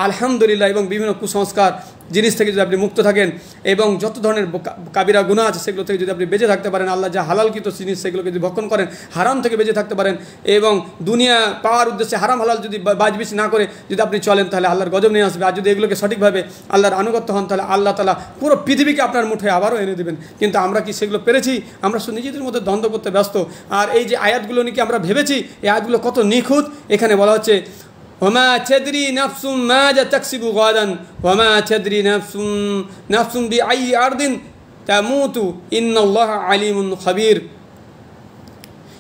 আলহামদুলিল্লাহ, এবং বিভিন্ন কুসংস্কার জিনিস থেকে যদি আপনি মুক্ত থাকেন এবং যত ধরনের কাবিরা গুনাহ আছে সেগুলো থেকে যদি আপনি বেঁচে থাকতে পারেন, আল্লাহ যা হালালকৃত জিনিস সেগুলোকে যদি ভক্ষণ করেন, হারাম থেকে বেঁচে থাকতে পারেন এবং দুনিয়া পাওয়ার উদ্দেশ্যে হারাম হালাল যদি বাজবিচ না করে যদি আপনি চলেন, তাহলে আল্লাহর গজব নিয়ে আসবে। আর যদি এগুলোকে সঠিকভাবে আল্লাহর আনুগত্য হন, তাহলে আল্লাহ তাআলা পুরো পৃথিবীকে আপনার মুঠোয় আবারও এনে দেবেন। কিন্তু আমরা কি সেগুলো পেরেছি? আমরা শুধু নিজেদের মধ্যে দ্বন্দ্ব করতে ব্যস্ত। আর এই যে আয়াতগুলো নিয়ে কি আমরা ভেবেছি এই আয়াতগুলো কত নিখুঁত? এখানে বলা হচ্ছে ওয়ামা তাদরি নাফসুম মাযা তাকসিবু গাদান ওয়ামা তাদরি নাফসুম বিআই আরদিন তামুতু ইন্নাল্লাহা আলিমুন খাবীর।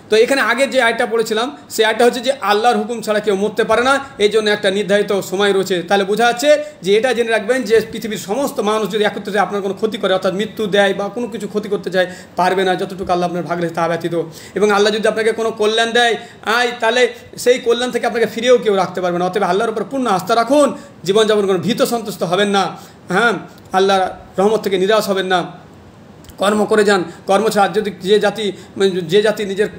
তো এখানে আগের যে আয়াতটা পড়েছিলাম সেই আয়াতটা হচ্ছে যে আল্লাহর হুকুম ছাড়া কেউ মরতে পারে না, এই জন্য একটা নির্ধারিত সময় রয়েছে। তাহলে বোঝা যাচ্ছে যে এটা জেনে রাখবেন যে পৃথিবীর সমস্ত মানুষ যদি একত্রে আপনার কোনো ক্ষতি করে, অর্থাৎ মৃত্যু দেয় বা কোনো কিছু ক্ষতি করতে চায়, পারবে না যতটুকু আল্লাহ আপনার ভাগ রেখে তা ব্যতীত। এবং আল্লাহ যদি আপনাকে কোনো কল্যাণ দেয় তাহলে সেই কল্যাণ থেকে আপনাকে ফিরেও কেউ রাখতে পারবে না। অতএব আল্লাহর উপর পূর্ণ আস্থা রাখুন, জীবনযাপন করুন, ভীত সন্তুষ্ট হবেন না, হ্যাঁ, আল্লাহর রহমত থেকে নিরাশ হবেন না, কর্ম করে যান। কর্ম ছাড়া যদি যে জাতি নিজের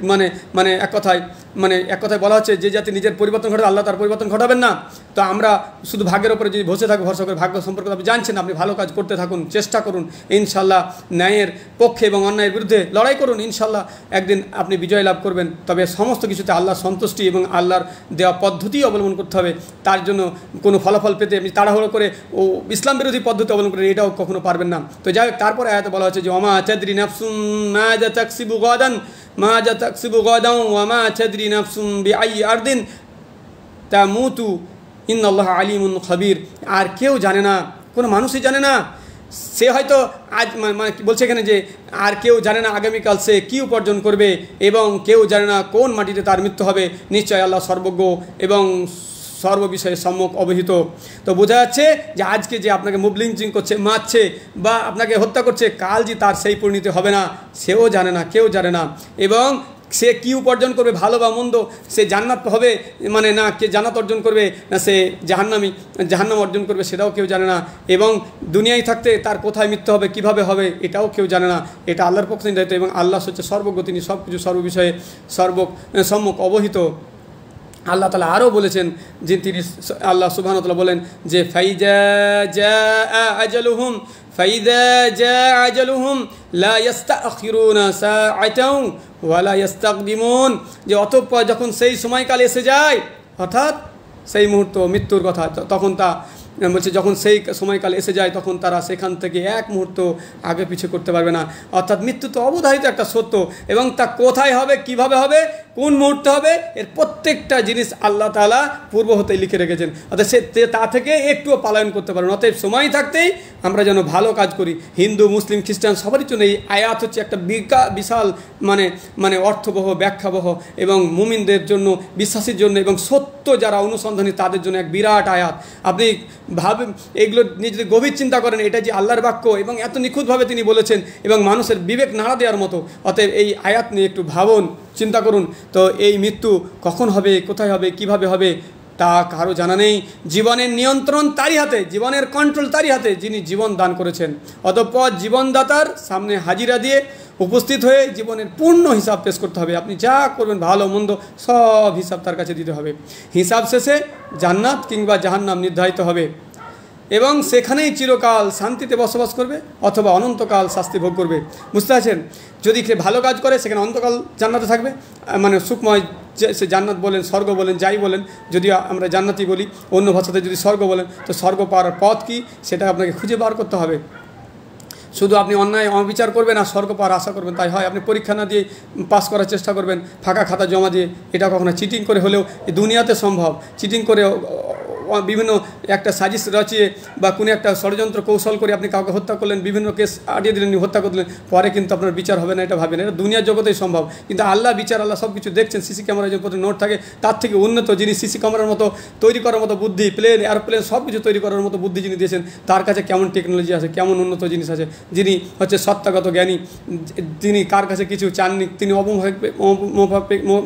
মানে এক কথায় বলা হচ্ছে যে জাতি নিজের পরিবর্তন ঘটাবে আল্লাহ তার পরিবর্তন ঘটাবেন না। তো আমরা শুধু ভাগ্যের উপরে যদি বসে থাকি, ভরসা করে ভাগ্য সম্পর্কে আপনি জানছেন, আপনি ভালো কাজ করতে থাকুন, চেষ্টা করুন, ইনশাল্লাহ ন্যায়ের পক্ষে এবং অন্যায়ের বিরুদ্ধে লড়াই করুন, ইনশাল্লাহ একদিন আপনি বিজয় লাভ করবেন। তবে সমস্ত কিছুতে আল্লাহর সন্তুষ্টি এবং আল্লাহর দেওয়া পদ্ধতি অবলম্বন করতে হবে। তার জন্য কোনো ফলাফল পেতে আপনি তাড়াহুড়ো করে ইসলাম বিরোধী পদ্ধতি অবলম্বন করে এটাও কখনো পারবেন না। তো যাই হোক, তারপরে আয়াতে বলা হচ্ছে যে ওয়ামা তাদরি নাফসুম মাযা তাকসিবু গাদান মাযা তাকসিবু গাদান ওয়ামা তাদরি নাফসুম বিআই আরদিন তামুতু ইন্নাল্লাহা আলিমুন খাবীর। আর কেউ জানে না, কোনো মানুষই জানে না। সে হয়তো আজ বলছে এখানে যে আর কেউ জানে না আগামীকাল সে কী উপার্জন করবে এবং কেউ জানে না কোন মাটিতে তার মৃত্যু হবে। নিশ্চয় আল্লাহ সর্বজ্ঞ এবং সর্ববিষয়ে সম্যক অবহিত। তো বোঝা যাচ্ছে যে আজকে যে আপনাকে মুবলিঞ্চিং করছে, মারছে বা আপনাকে হত্যা করছে, কাল যে তার সেই পরিণতি হবে না সেও জানে না, কেউ জানে না। এবং সে কী উপার্জন করবে, ভালো বা মন্দ, সে জান্নাত হবে না কে জান্নাত অর্জন করবে না সে জাহান্নাম অর্জন করবে, সেটাও কেউ জানে না। এবং দুনিয়ায় থাকতে তার কোথায় মৃত্যু হবে, কিভাবে হবে, এটাও কেউ জানে না। এটা আল্লাহর পক্ষে নির্ধারিত এবং আল্লাহ হচ্ছে সর্বজ্ঞ, তিনি সব কিছু সর্ববিষয়ে সম্যক অবহিত। আল্লাহ তাআলা আরও বলেছেন যে আল্লাহ সুবহানাহু ওয়া তাআলা বলেন যে ফাইজা জাআ আজালুহুম লা ইস্তাখিরুনা সাআতাও ওয়া লা ইস্তাকদিমুন। যে অতঃপর যখন সেই সময়কাল এসে যায়, অর্থাৎ সেই মুহূর্ত মৃত্যুর কথা, তখন তা বলছে যখন সেই সময়কাল এসে যায় তখন তারা সেখান থেকে এক মুহূর্ত আগে পিছিয়ে করতে পারবে না। অর্থাৎ মৃত্যু তো অবধারিত একটা সত্য, এবং তা কোথায় হবে, কিভাবে হবে, কোন মুহূর্তে হবে, এর প্রত্যেকটা জিনিস আল্লাহ তাআলা পূর্ব হতেই লিখে রেখেছেন। অর্থাৎ সে তা থেকে একটুও পালায়ন করতে পারবে না। অতএব সময় থাকতেই আমরা যেন ভালো কাজ করি। হিন্দু, মুসলিম, খ্রিস্টান সবারই জন্য এই আয়াত হচ্ছে একটা বিশাল মানে অর্থবহ, ব্যাখ্যাবহ, এবং মুমিনদের জন্য, বিশ্বাসীর জন্য, এবং সত্য যারা অনুসন্ধানী তাদের জন্য এক বিরাট আয়াত। আপনি ভাবেন এগুলো নিয়ে যদি গভীর চিন্তা করেন, এটা যে আল্লাহর বাক্য এবং এত নিখুঁতভাবে তিনি বলেছেন এবং মানুষের বিবেক নাড়া দেওয়ার মতো। অতএব এই আয়াত নিয়ে একটু ভাবুন, চিন্তা করুন। তো এই মৃত্যু কখন হবে, কোথায় হবে, কিভাবে হবে তা কারো জানা নেই। জীবনের নিয়ন্ত্রণ তারই হাতে, জীবনের কন্ট্রোল তারই হাতে যিনি জীবন দান করেছেন। অতঃপর জীবনদাতার সামনে হাজিরা দিয়ে উপস্থিত হয়ে জীবনের পূর্ণ হিসাব পেশ করতে হবে। আপনি যা করবেন, ভালো মন্দ, সব হিসাব তার কাছে দিতে হবে। হিসাব শেষে জান্নাত কিংবা জাহান্নাম নির্ধারিত হবে এবং সেখানেই চিরকাল শান্তিতে বসবাস করবে অথবা অনন্তকাল শাস্তি ভোগ করবে। বুঝতে পারছেন? যদি সে ভালো কাজ করে সেখানে অনন্তকাল জান্নাতে থাকবে, মানে সুখময়, সে জান্নাত বলেন, স্বর্গ বলেন, যাই বলেন, যদি আমরা জান্নাতই বলি, অন্য ভাষাতে যদি স্বর্গ বলেন, তো স্বর্গ পাওয়ার পথ কী সেটা আপনাকে খুঁজে বার করতে হবে। শুধু আপনি অন্যায় অবিচার করবেন আর স্বর্গ পাওয়ার আশা করবেন তাই হয়? আপনি পরীক্ষা না দিয়ে পাস করার চেষ্টা করবেন, ফাঁকা খাতা জমা দিয়ে, এটা কখনো চিটিং করে হলেও দুনিয়াতে সম্ভব। চিটিং করে বিভিন্ন একটা সাজিশ রচিয়ে বা কোনো একটা ষড়যন্ত্র কৌশল করে আপনি কাউকে হত্যা করলেন, বিভিন্ন কেস আড়িয়ে দিলেন, হত্যা করলেন, পরে কিন্তু আপনার বিচার হবে না, এটা ভাবেন। এটা দুনিয়ার জগতেই সম্ভব, কিন্তু আল্লাহ বিচার, আল্লাহ সব কিছু দেখছেন। সিসি ক্যামেরা যে প্রতি নোট থাকে তার থেকে উন্নত, যিনি সিসি ক্যামেরার মতো তৈরি করার মতো বুদ্ধি, প্লেন, এয়ারপ্লেন সব কিছু তৈরি করার মতো বুদ্ধি যিনি দিয়েছেন, তার কাছে কেমন টেকনোলজি আছে, কেমন উন্নত জিনিস আছে, যিনি হচ্ছে সত্তাগত জ্ঞানী, তিনি কার কাছে কিছু চাননি, তিনি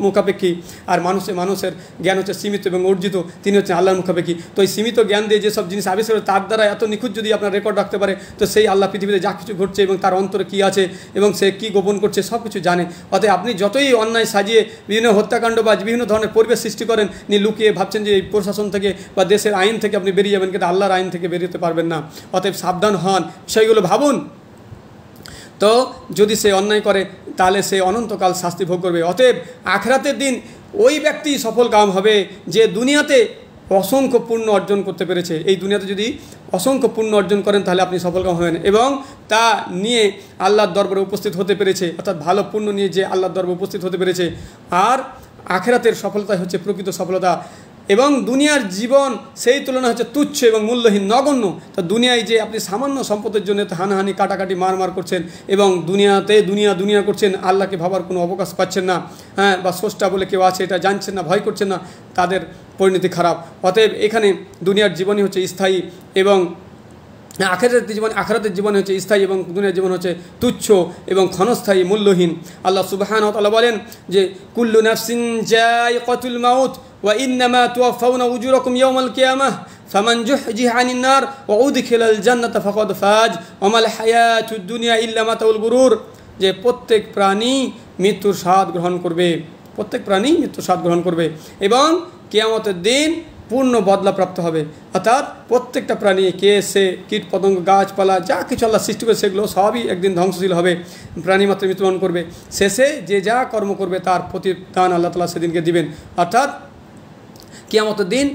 মুখাপেক্ষী। আর মানুষের জ্ঞান হচ্ছে সীমিত এবং অর্জিত, তিনি হচ্ছেন আল্লাহর মুখাপেক্ষী। তো এই সীমিত জ্ঞান দিয়ে যেসব জিনিস আবিষ্কার, তার দ্বারা এত নিখুঁত যদি আপনার রেকর্ড রাখতে পারে, তো সেই আল্লাহ পৃথিবীতে যা কিছু ঘটছে এবং তার অন্তরে কী আছে এবং সে কী গোপন করছে সব কিছু জানে। অতএব আপনি যতই অন্যায় সাজিয়ে বিভিন্ন হত্যাকাণ্ড বা বিভিন্ন ধরনের পরিবেশ সৃষ্টি করেন, লুকিয়ে ভাবছেন যে এই প্রশাসন থেকে বা দেশের আইন থেকে আপনি বেরিয়ে যাবেন, কিন্তু আল্লাহর আইন থেকে বেরোতে পারবেন না। অতএব সাবধান হন, বিষয়গুলো ভাবুন। তো যদি সে অন্যায় করে তাহলে সে অনন্তকাল শাস্তি ভোগ করবে। অতএব আখিরাতের দিন ওই ব্যক্তি সফল কাম হবে যে দুনিয়াতে অসংখ্য পুণ্য অর্জন করতে পেরেছে। এই দুনিয়াতে যদি অসংখ্য পুণ্য অর্জন করেন তাহলে আপনি সফলকাম হবেন, এবং তা নিয়ে আল্লাহর দরবারে উপস্থিত হতে পেরেছে, অর্থাৎ ভালো পুণ্য নিয়ে যে আল্লাহর দরবারে উপস্থিত হতে পেরেছে। আর আখিরাতের সফলতাই হচ্ছে প্রকৃত সফলতা, এবং দুনিয়ার জীবন সেই তুলনায় হচ্ছে তুচ্ছ এবং মূল্যহীন, নগণ্য। তো দুনিয়ায় যে আপনি সামান্য সম্পদের জন্য হানাহানি, কাটাকাটি, মারমার করছেন এবং দুনিয়াতে দুনিয়া করছেন, আল্লাহকে ভাবার কোনো অবকাশ পাচ্ছেন না, হ্যাঁ, বা স্রষ্টা বলে কেউ আছে এটা জানছেন না, ভয় করছেন না, তাদের পরিণতি খারাপ। অতএব এখানে দুনিয়ার জীবনই হচ্ছে স্থায়ী এবং আখিরাতের জীবন হচ্ছে স্থায়ী এবং দুনিয়ার জীবন হচ্ছে তুচ্ছ এবং ক্ষণস্থায়ী, মূল্যহীন। আল্লাহ সুবহানাহু ওয়া তাআলা বলেন যে কুল্লু নাফসিন যায়িকাতুল মাউত ওয়া ইন্নামা তুওয়াফাউনা উজুরাকুম ইয়াওমাল কিয়ামাহ ফামান যুহজিহা আনিন নার ওয়া উদখিলাল জান্নাতা ফাকাদ ফাজ ওয়া মাল হায়াতুদ দুনিয়া ইল্লা মাতাউল গুরুর। যে প্রত্যেক প্রাণী মৃত্যুর স্বাদ গ্রহণ করবে, প্রত্যেক প্রাণী মৃত্যুর স্বাদ গ্রহণ করবে এবং কিয়ামতের দিন পূর্ণ বদলাপ্রাপ্ত হবে। অর্থাৎ প্রত্যেকটা প্রাণী, কে সে, কীট পতঙ্গ, গাছপালা, যা কিছু আল্লাহ সৃষ্টি করে সেগুলো সবই একদিন ধ্বংসশীল হবে, প্রাণী মাত্র মৃত্যুবরণ করবে। শেষে যে যা কর্ম করবে তার প্রতিদান আল্লাহ তাআলা সেদিনকে দিবেন। অর্থাৎ কিয়ামতের দিন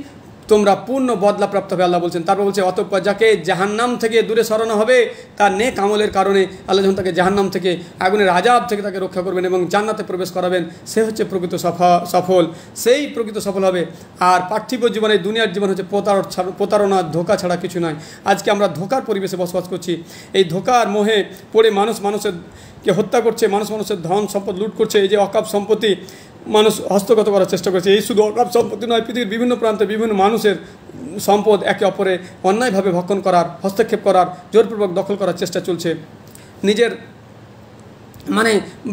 তোমরা পূর্ণ বদলাপ্রাপ্ত হবে আল্লাহ বলছেন। তারপর বলছে অতঃপর যাকে জাহান্নাম থেকে দূরে সরানো হবে তার নেক আমলের কারণে আল্লাহ যখন তাকে জাহান্নাম থেকে, আগুনের আযাব থেকে তাকে রক্ষা করবেন এবং জান্নাতে প্রবেশ করাবেন, সে হচ্ছে প্রকৃত সফল, সেই প্রকৃত সফল হবে। আর পার্থিব জীবনে, দুনিয়ার জীবন হচ্ছে প্রতারণা, ধোঁকা ছাড়া কিছু নয়। আজকে আমরা ধোঁকার পরিবেশে বসবাস করছি। এই ধোঁকার মোহে পড়ে মানুষকে হত্যা করছে, মানুষের ধন সম্পদ লুট করছে। এই যে অকাপ সম্পত্তি মানুষ হস্তগত করার চেষ্টা করছে। এই শুধু অকাপ সম্পত্তি নয়, পৃথিবীর বিভিন্ন প্রান্তে বিভিন্ন মানুষের সম্পদ একে অপরে অন্যায়ভাবে ভক্ষণ করার, হস্তক্ষেপ করার, জোরপূর্বক দখল করার চেষ্টা চলছে। নিজের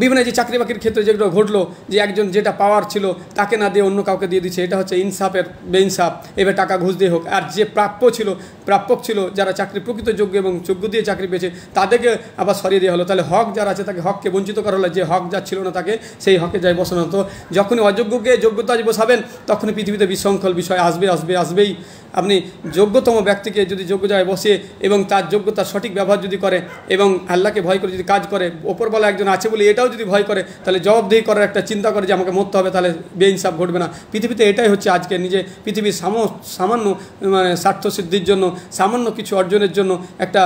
বিভিন্ন যে চাকরি বাকরির ক্ষেত্রে যেগুলো ঘটলো, যে একজন যেটা পাওয়ার ছিল তাকে না দিয়ে অন্য কাউকে দিয়ে দিচ্ছে, এটা হচ্ছে ইনসাফের বেইনসাফ। এবার টাকা ঘুষ দিয়ে হোক, আর যে প্রাপক ছিল, যারা চাকরি প্রকৃত যোগ্য এবং যোগ্য দিয়ে চাকরি পেয়েছে তাদেরকে আবার সরিয়ে দেওয়া হলো। তাহলে হক যারা আছে তাকে হককে বঞ্চিত করা হলো, যে হক যা ছিল না তাকে সেই হকে যাই বসানো হতো। যখনই অযোগ্যকে যোগ্যতা বসাবেন তখনই পৃথিবীতে বিশৃঙ্খল বিষয় আসবেই। আপনি যোগ্যতম ব্যক্তিকে যদি যোগ্য জায়গায় বসিয়ে এবং তার যোগ্যতার সঠিক ব্যবহার যদি করে এবং আল্লাহকে ভয় করে যদি কাজ করে, ওপরবেলা একজন আছে বলে এটাও যদি ভয় করে, তাহলে জবাবদিহি করার একটা চিন্তা করে যে আমাকে মরতে হবে, তাহলে বেইনসাফ ঘটবে না। পৃথিবীতে এটাই হচ্ছে আজকে, নিজে পৃথিবীর সামান্য মানে স্বার্থসিদ্ধির জন্য, সামান্য কিছু অর্জনের জন্য একটা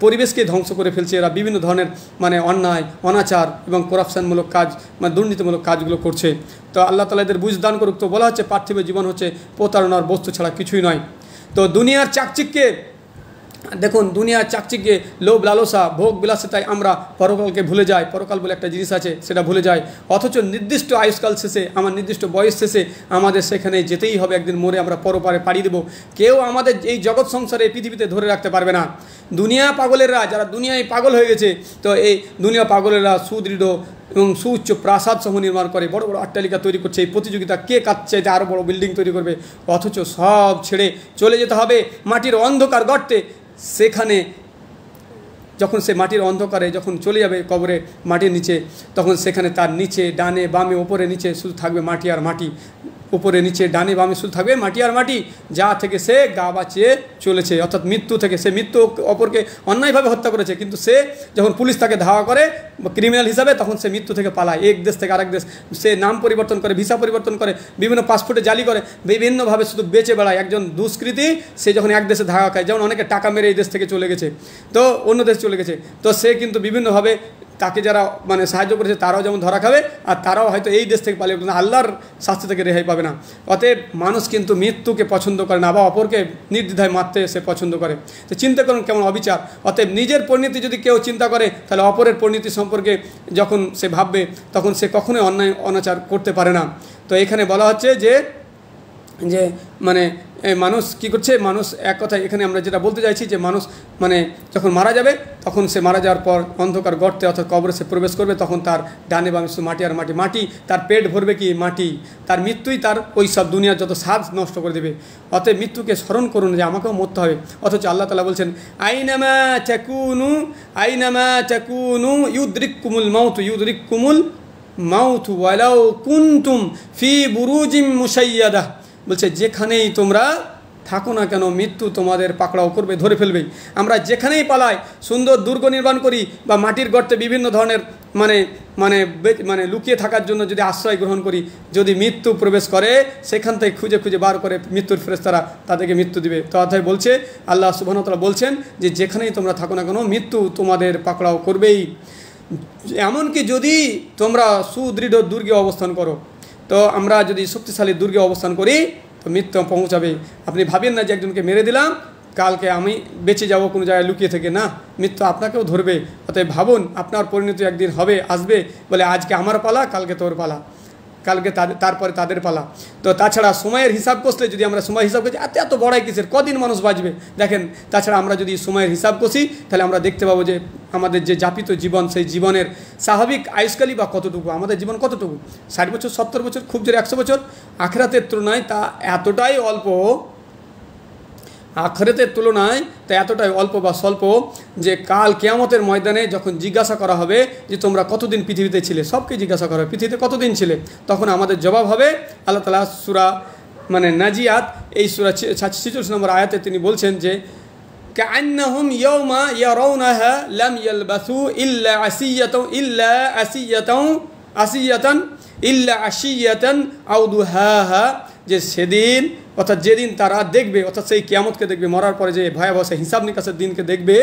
পরিবেশকে ধ্বংস করে ফেলছে এরা। বিভিন্ন ধরনের মানে অন্যায়, অনাচার এবং করাপশানমূলক কাজ, মানে দুর্নীতিমূলক কাজগুলো করছে। তো আল্লাহ তাআলা এদের বুঝদান করুক। তো বলা হচ্ছে পার্থিব জীবন হচ্ছে প্রতারণার বস্তু ছাড়া কিছুই নয়। তো দুনিয়ার চাকচিক্যে দেখুন, দুনিয়ার চাকচিক্যে লোভ লালসা ভোগ বিলাসিতায় আমরা পরকালকে ভুলে যাই। পরকাল বলে একটা জিনিস আছে, সেটা ভুলে যাই। অথচ নির্দিষ্ট আয়ুষ্কাল শেষে, আমার নির্দিষ্ট বয়স শেষে আমাদের সেখানে যেতেই হবে। একদিন মরে আমরা পরপারে পাড়ি দেবো। কেউ আমাদের এই জগৎ সংসারে এই পৃথিবীতে ধরে রাখতে পারবে না। দুনিয়া পাগলেরা, যারা দুনিয়ায় পাগল হয়ে গেছে, তো এই দুনিয়া পাগলেরা সুদৃঢ় এবং সুউচ্চ প্রাসাদ সহ নির্মাণ করে, বড় বড় অট্টালিকা তৈরি করছে। এই প্রতিযোগিতা কে কাচ্ছে যে আরও বড় বিল্ডিং তৈরি করবে। অথচ সব ছেড়ে চলে যেতে হবে মাটির অন্ধকার গর্তে। সেখানে যখন সে মাটির অন্ধকারে যখন চলে যাবে কবরে, মাটির নিচে, তখন সেখানে তার নিচে ডানে বামে ওপরে নিচে শুধু থাকবে মাটি আর মাটি। উপরে নিচে ডানে বামে শুধু থাকবে মাটি আর মাটি, যা থেকে সে গা বাঁচিয়ে চলেছে, অর্থাৎ মৃত্যু থেকে। সে মৃত্যু অপরকে অন্যায়ভাবে হত্যা করেছে, কিন্তু সে যখন পুলিশ তাকে ধাওয়া করে ক্রিমিনাল হিসাবে, তখন সে মৃত্যু থেকে পালায় এক দেশ থেকে আরেক দেশ। সে নাম পরিবর্তন করে, ভিসা পরিবর্তন করে, বিভিন্ন পাসপোর্টে জালি করে, বিভিন্নভাবে শুধু বেঁচে বেড়ায়। একজন দুষ্কৃতী, সে যখন এক দেশে ধাওয়া খায়, যেমন অনেকে টাকা মেরে এই দেশ থেকে চলে গেছে, তো অন্য দেশে চলে গেছে, তো সে কিন্তু বিভিন্নভাবে তাকে যারা মানে সাহায্য করেছে তারাও যেমন ধরা খাবে, আর তারাও হয়তো এই দেশ থেকে পালিয়ে আল্লাহর শাস্তি থেকে রেহাই পাবে না। অতএব মানুষ কিন্তু মৃত্যুকে পছন্দ করে না, বা অপরকে নির্দ্বিধায় মারতে সে পছন্দ করে। তো চিন্তা করুন কেমন অবিচার। অতএব নিজের পরিণতি যদি কেউ চিন্তা করে, তাহলে অপরের পরিণতি সম্পর্কে যখন সে ভাববে, তখন সে কখনোই অন্যায় অনাচার করতে পারে না। তো এখানে বলা হচ্ছে যে মানে মানুষ কি করছে, মানুষ এক কথায় এখানে আমরা যেটা বলতে চাইছি যে মানুষ মানে যখন মারা যাবে, তখন সে মারা যাওয়ার পর অন্ধকার গর্তে অর্থাৎ কবরে সে প্রবেশ করবে, তখন তার ডানে বামে শুধু মাটি আর মাটি। মাটি তার পেট ভরবে কি মাটি। তার মৃত্যুই তার ওই সব দুনিয়ার যত স্বাদ নষ্ট করে দেবে। অতএব মৃত্যুকে স্মরণ করুন যে আমাকেও মরতে হবে। অথচ আল্লাহ তাআলা বলছেন আইনামা তাকুনু ইউদরিকুমুল মাউতু ওয়ালাউ কুনতুম ফি বুরুজিম মুশাইয়াদাহ। বলছে যেখানেই তোমরা থাকো না কেন, মৃত্যু তোমাদের পাকড়াও করবে, ধরে ফেলবেই। আমরা যেখানেই পালাই, সুন্দর দুর্গ নির্মাণ করি বা মাটির গর্তে বিভিন্ন ধরনের মানে মানে মানে লুকিয়ে থাকার জন্য যদি আশ্রয় গ্রহণ করি, যদি মৃত্যু প্রবেশ করে, সেখান থেকে খুঁজে খুঁজে বার করে মৃত্যুর ফেরেশতারা তাদেরকে মৃত্যু দিবে। তো অধ্যায় বলছে, আল্লাহ সুবহানাহু ওয়া তাআলা বলছেন যে যেখানেই তোমরা থাকো না কেন, মৃত্যু তোমাদের পাকড়াও করবেই। এমনকি যদি তোমরা সুদৃঢ় দুর্গে অবস্থান করো, তো আমরা যদি শক্তিশালী দুর্গে অবস্থান করি, তো মৃত্যু পৌঁছাবে। আপনি ভাবেন না যে একজনকে মেরে দিলাম, কালকে আমি বেঁচে যাব কোনো জায়গায় লুকিয়ে থেকে, না, মৃত্যু আপনাকেও ধরবে। অতএব ভাবুন আপনার পরিণতি একদিন হবে, আসবে, বলে আজকে আমার পালা, কালকে তোর পালা, কালকে তারপরে তাদের পালা। তো তাছাড়া সময়ের হিসাব কষলে, যদি আমরা সময় হিসাব করছি, এত বড়াই কিসের, কদিন মানুষ বাঁচবে দেখেন। তাছাড়া আমরা যদি সময়ের হিসাব কষি, তাহলে আমরা দেখতে পাবো যে আমাদের যে যাপিত জীবন, সেই জীবনের স্বাভাবিক আয়ুষ্কালই বা কতটুকু, আমাদের জীবন কতটুকু, 60 বছর, 70 বছর, খুব জোরে 100 বছর। আখিরাতের তুলনায় তা এতটাই অল্প, আখিরাতের তুলনায় তা এতটাই অল্প বা স্বল্প যে কাল কিয়ামতের ময়দানে যখন জিজ্ঞাসা করা হবে যে তোমরা কতদিন পৃথিবীতে ছিলে, সবকে জিজ্ঞাসা করা হবে পৃথিবীতে কতদিন ছিলে, তখন আমাদের জবাব হবে, আল্লাহ তাআলা সূরা মানে নাজিয়াত এই সূরা 46 নম্বর আয়াতে তিনি বলছেন যে কাআন্নাহুম ইয়াওমা ইয়ারাউনাহা লাম ইয়ালবাসু ইল্লা আশিয়াতান আও দুহাহা। যে সেদিন অর্থাৎ যেদিন তারা দেখবে, অর্থাৎ সেই কিয়ামতকে দেখবে, মরার পরে যে ভয়াবহ হিসাব নিকাশের দিনকে দেখবে,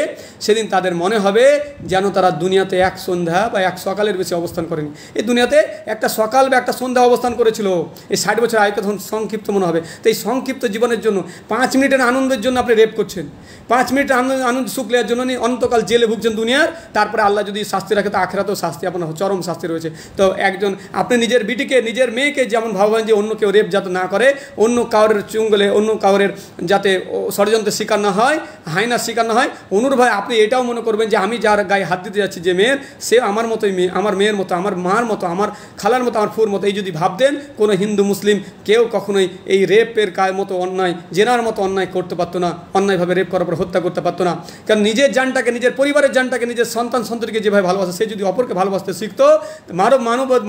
সেদিন তাদের মনে হবে যেন তারা দুনিয়াতে এক সন্ধ্যা বা এক সকালের বেশি অবস্থান করেনি। এই দুনিয়াতে একটা সকাল বা একটা সন্ধ্যা অবস্থান করেছিল। এই 60 বছর আয়ুকে তখন সংক্ষিপ্ত মনে হবে। তো এই সংক্ষিপ্ত জীবনের জন্য 5 মিনিটের আনন্দের জন্য আপনি রেপ করছেন, 5 মিনিটের আনন্দ সুখ নেওয়ার জন্য অনন্তকাল জেলে ভুগছেন দুনিয়ার। তারপরে আল্লাহ যদি শাস্তি রাখে, তো আখিরাতেও শাস্তি, আপনার চরম শাস্তি রয়েছে। তো একজন আপনি নিজের বিটিকে, নিজের মেয়েকে যেমন ভাববেন যে অন্য কেউ রেপ যাতে না করে, অন্য কাউরের চুঙ্গলে, অন্য কাউরের যাতে ষড়যন্ত্রের শিকার না হয়, হায়নার শিকার না হয়, অনুরূপভাবে আপনি এটাও মনে করবেন যে আমি যার গায়ে হাত দিতে যাচ্ছি যে মেয়ের, সে আমার মতোই মেয়ে, আমার মেয়ের মতো, আমার মার মতো, আমার খালার মতো, আমার ফুর মতো। এই যদি ভাবতেন, কোনো হিন্দু মুসলিম কেউ কখনোই এই রেপের মতো অন্যায়, জেনার মতো অন্যায় করতে পারতো না, অন্যায়ভাবে রেপ করার পর হত্যা করতে পারতো না। কারণ নিজের জানটাকে, নিজের পরিবারের জানটাকে, নিজের সন্তান সন্ততিকে যেভাবে ভালোবাসে, সে যদি অপরকে ভালোবাসতে শিখতো,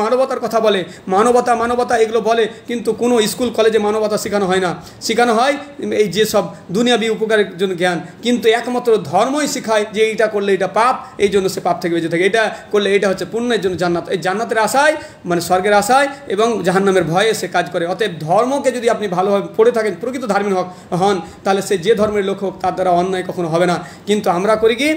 মানবতার কথা বলে, মানবতা এগুলো বলে, কিন্তু কোনো স্কুল কলেজে মানবতা শেখানো হয় হয় না, শেখানো হয় এই যেসব দুনিয়াবি উপকারের জন্য জ্ঞান, কিন্তু একমাত্র ধর্মই শেখায় যে এইটা করলে এটা পাপ, এই জন্য সে পাপ থেকে বেঁচে থাকে, এটা করলে এটা হচ্ছে পুণ্যের জন্য জান্নাত, এই জান্নাতের আশায় মানে স্বর্গের আশায় এবং জাহান্নামের ভয়ে সে কাজ করে। অতএব ধর্মকে যদি আপনি ভালোভাবে পড়ে থাকেন, প্রকৃত ধার্মিক হন, তাহলে সে যে ধর্মের লোক হোক তার দ্বারা অন্যায় কখনো হবে না। কিন্তু আমরা করি কি,